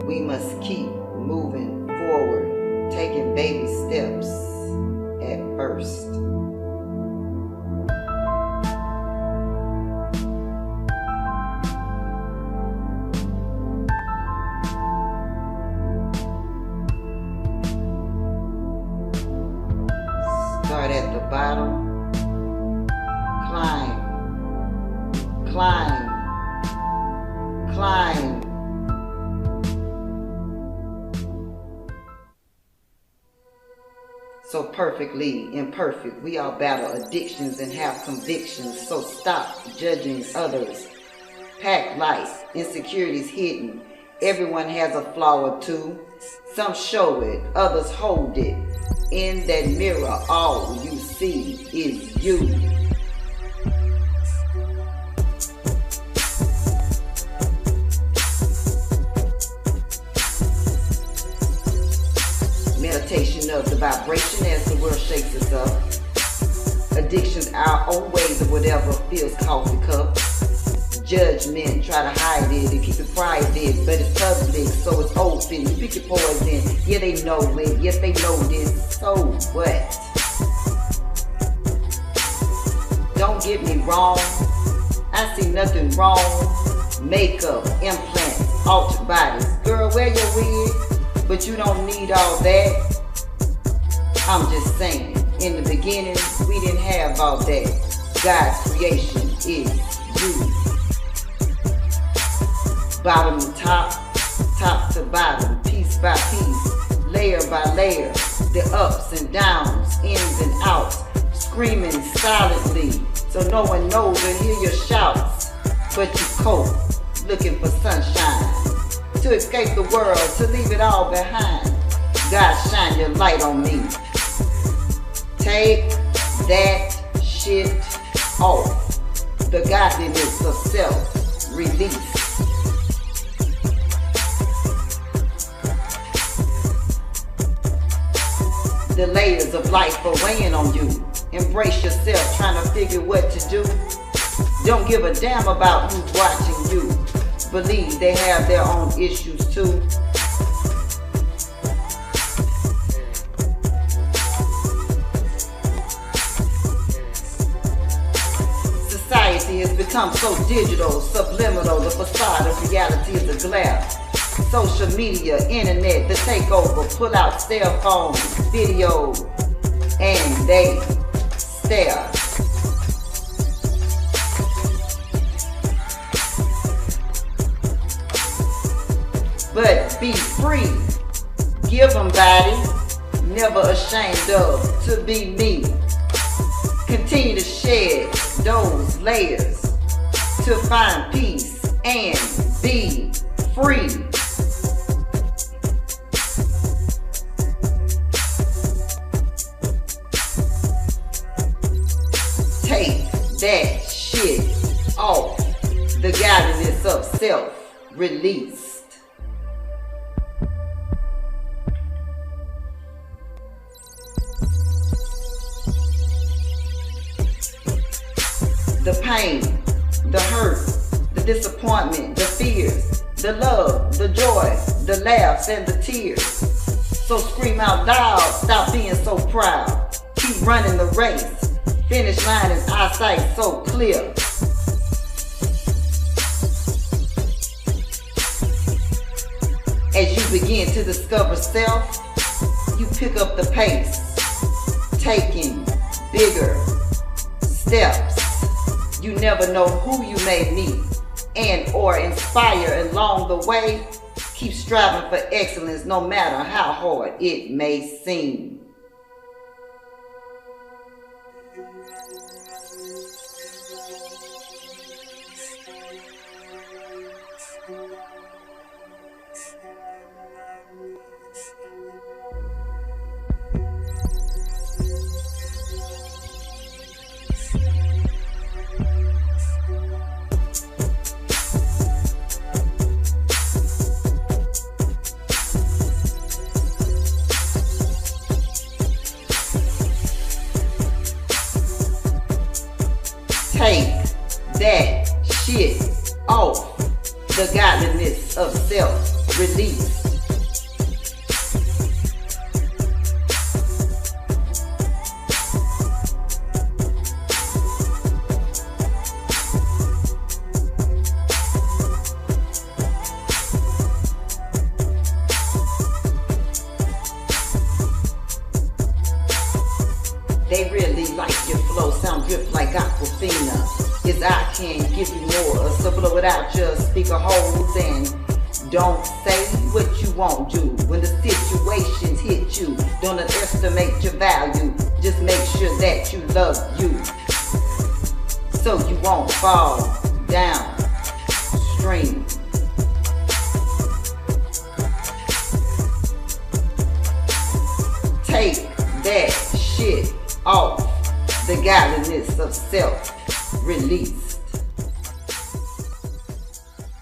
we must keep moving forward, taking baby steps at first. Start at the bottom, climb, climb, climb. So perfectly imperfect, we all battle addictions and have convictions. So stop judging others. Pack light, insecurities hidden. Everyone has a flaw or two. Some show it, others hold it. In that mirror, all you see is you. Meditation of the vibration as the world shakes us up. Addictions, our own ways of whatever feels coffee cup. Judgment, try to hide it and keep it private, but it's public, so it's open. You pick your poison, yeah they know it, yes they know this, so what? Don't get me wrong, I see nothing wrong. Makeup, implants, altered bodies. Girl, wear your wig, but you don't need all that. I'm just saying, in the beginning, we didn't have all that. God's creation is you. Bottom to top, top to bottom, piece by piece, layer by layer, the ups and downs, ins and outs, screaming silently, so no one knows or hear your shouts, but you cope, looking for sunshine, to escape the world, to leave it all behind. God, shine your light on me. Take that shit off. The godliness of self-release. The layers of life are weighing on you. Embrace yourself, trying to figure what to do. Don't give a damn about who's watching you. Believe they have their own issues too. Society has become so digital, subliminal, the facade of reality is a glare. Social media, internet, the takeover, pull out cell phones, video, and they stare. But be free, give them body, never ashamed of to be me. Continue to shed those layers to find peace and be free. Take that shit off. The godliness of self-released. The pain, the hurt, the disappointment, the fears, the love, the joy, the laughs, and the tears. So scream out loud, stop being so proud. Keep running the race. Finish line and eyesight so clear. As you begin to discover self, you pick up the pace, taking bigger steps. You never know who you may meet and or inspire along the way. Keep striving for excellence no matter how hard it may seem. Take that shit off. The godliness of self-release. They really like your flow, sound drift like Aquafina. Is I can give you more, so blow it out your speaker holes and don't say what you won't do. When the situations hit you, don't underestimate your value. Just make sure that you love you, so you won't fall down stream. Take that shit off. The godliness of self-released.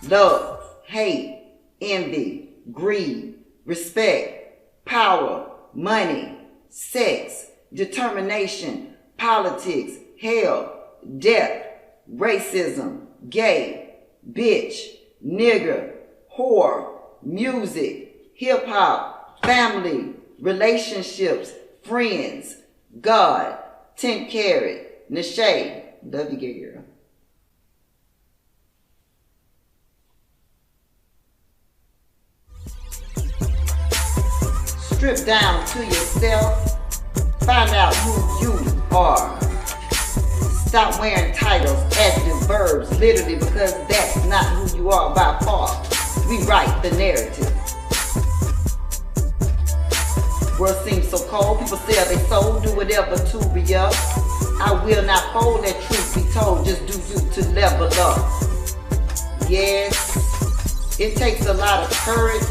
Love, hate, envy, greed, respect, power, money, sex, determination, politics, hell, death, racism, gay, bitch, nigger, whore, music, hip-hop, family, relationships, friends, God, 10 carat, Nashay, love you, gay girl. Strip down to yourself, find out who you are. Stop wearing titles, adjectives, verbs, literally, because that's not who you are by far. Rewrite the narrative. World seems so cold, people sell their soul, do whatever to be up. I will not fold, that truth be told, just do you to level up. Yes, it takes a lot of courage,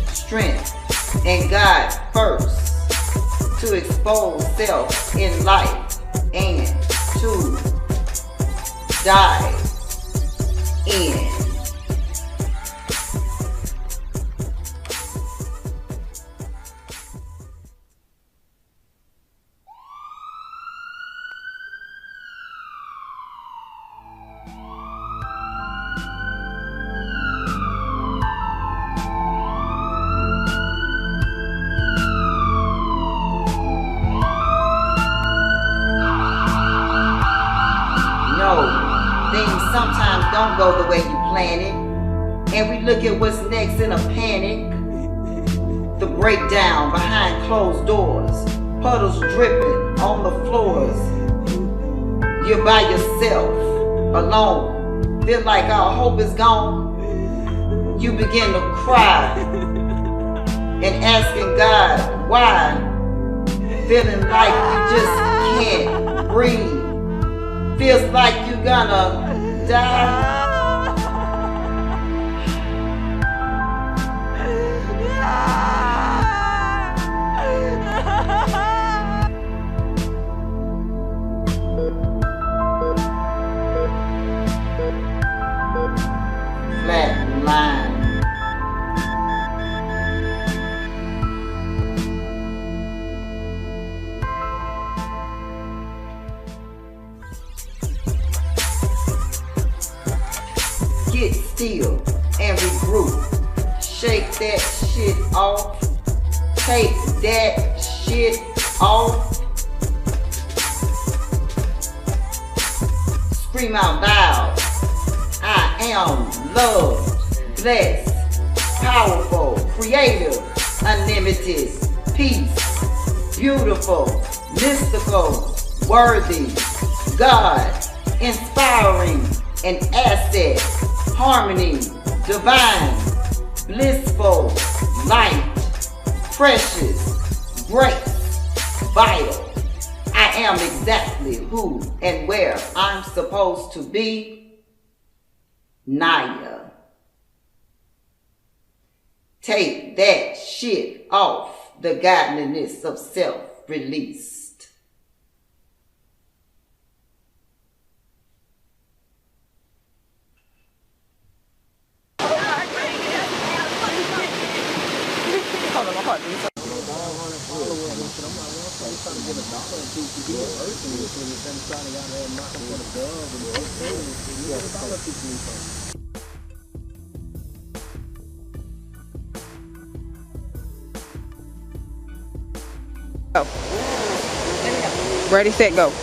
strength, and God first to expose self in life and to dive in. Things sometimes don't go the way you plan it, and we look at what's next in a panic. The breakdown behind closed doors, puddles dripping on the floors. You're by yourself, alone, feel like all hope is gone. You begin to cry and asking God why, feeling like you just can't breathe. Feels like you're gonna die. Flat line. Get still and regroup. Shake that shit off. Take that shit off. Scream out loud. I am loved, blessed, powerful, creative, unlimited, peace, beautiful, mystical, worthy, God, inspiring, an asset, harmony, divine, blissful, light, precious, great, vital. I am exactly who and where I'm supposed to be. Naya. Take that shit off. The godliness of self-released. Go. Ready, set, go.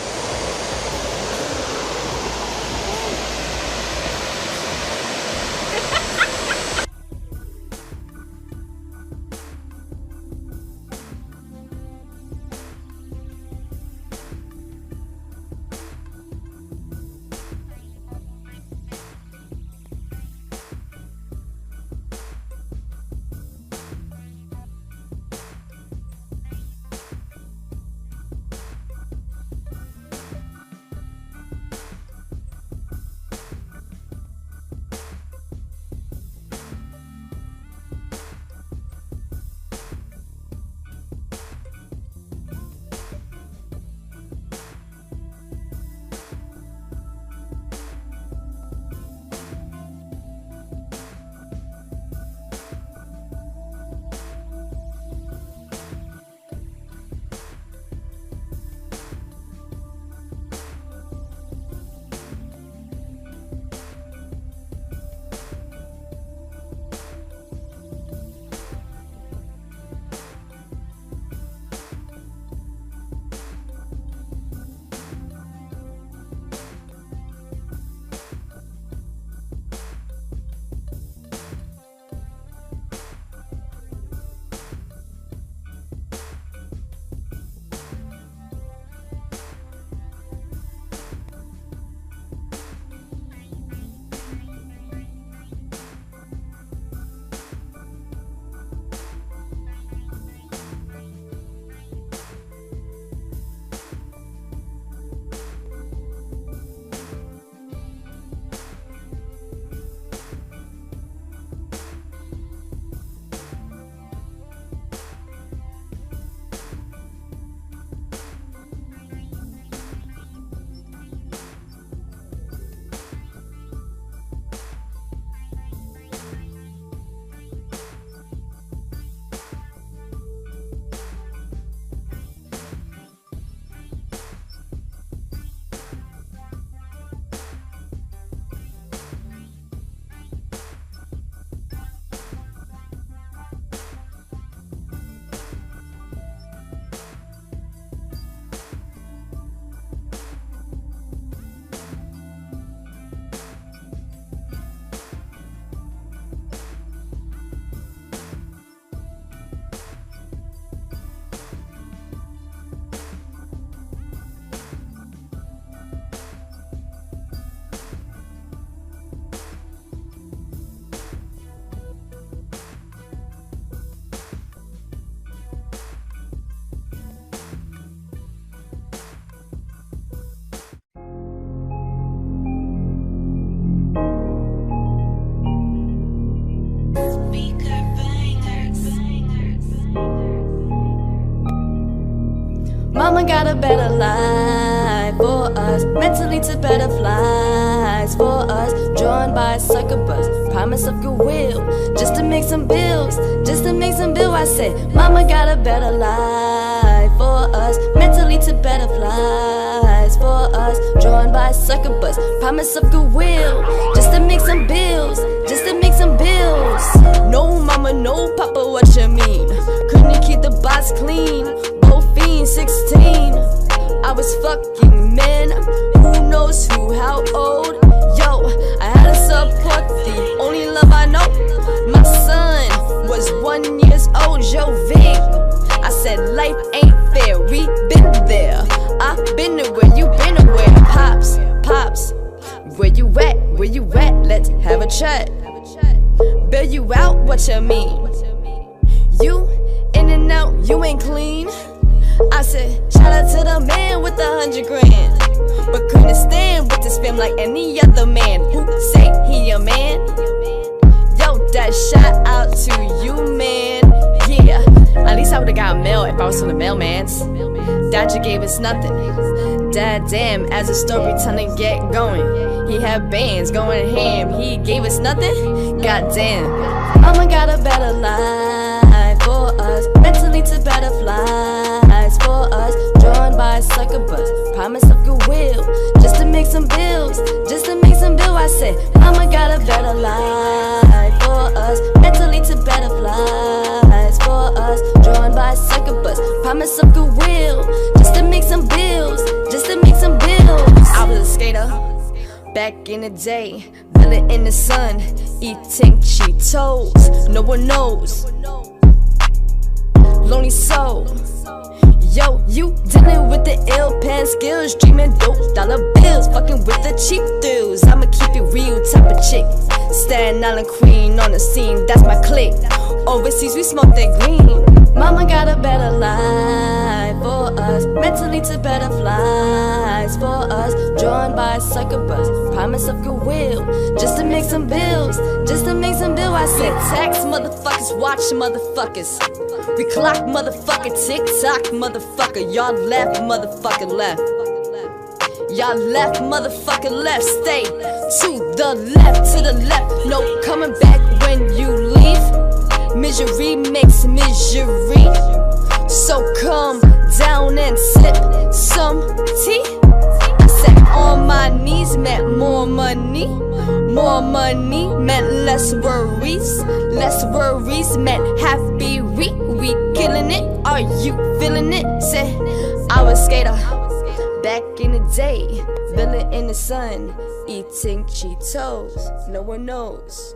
got a better life for us. Mentally to better flies for us. Drawn by a sucker bus. Promise of goodwill. Just to make some bills. Just to make some bills. I said, Mama got a better life for us. Mentally to better flies for us. Drawn by a sucker bus. Promise of goodwill. Just to make some bills. Just to make some bills. No mama, no papa, what you mean? Couldn't keep the box clean. Both fiends, 16. I was fucking men. Who knows who, how old? Yo, I had to support the only love I know. My son was 1 year old. Yo, Vic, I said life ain't fair. We been there. I've been there where you been aware. Pops, pops, where you at? Where you at? Let's have a chat. Bail you out, what you mean? You in and out, you ain't clean. I said, shout out to the man with 100 grand. But couldn't stand with this fam like any other man. Who say he a man? Yo, that shout out to you, man. Yeah, at least I would've got mail if I was from the mailmans. Dad just gave us nothing. Dad damn, as a storytelling get going. He had bands going ham, he gave us nothing? Goddamn. Mama got a better life for us. Mentally to better flies for us. Drawn by a sucker bus. Promise of goodwill. Just to make some bills. Just to make some bills. I said, Mama got a better life for us. Mentally to better flies for us. Drawn by a sucker bus. Promise of goodwill. Just to make some bills. Just to make some bills. I was a skater back in the day, villain in the sun, eating Cheetos. No one knows. Lonely soul. Yo, you dealing with the ill pen skills, dreaming dope dollar bills, fucking with the cheap dudes. I'ma keep it real type of chick. Staten Island queen on the scene, that's my clique. Overseas we smoke that green. Mama got a better life for us. Mentally to better flies for us. Drawn by a sucker bus. Promise of goodwill. Just to make some bills. Just to make some bills. I said tax motherfuckers, watch motherfuckers. We clock motherfucker, tick-tock motherfucker. Y'all left, motherfucker left. Y'all left, motherfucker left. Stay to the left. No coming back when you leave. Misery makes misery. So come down and sip some tea. I said on my knees meant more money. More money meant less worries. Less worries meant happy. We killing it. Are you feeling it? Said I was skater back in the day, villain in the sun, eating Cheetos. No one knows.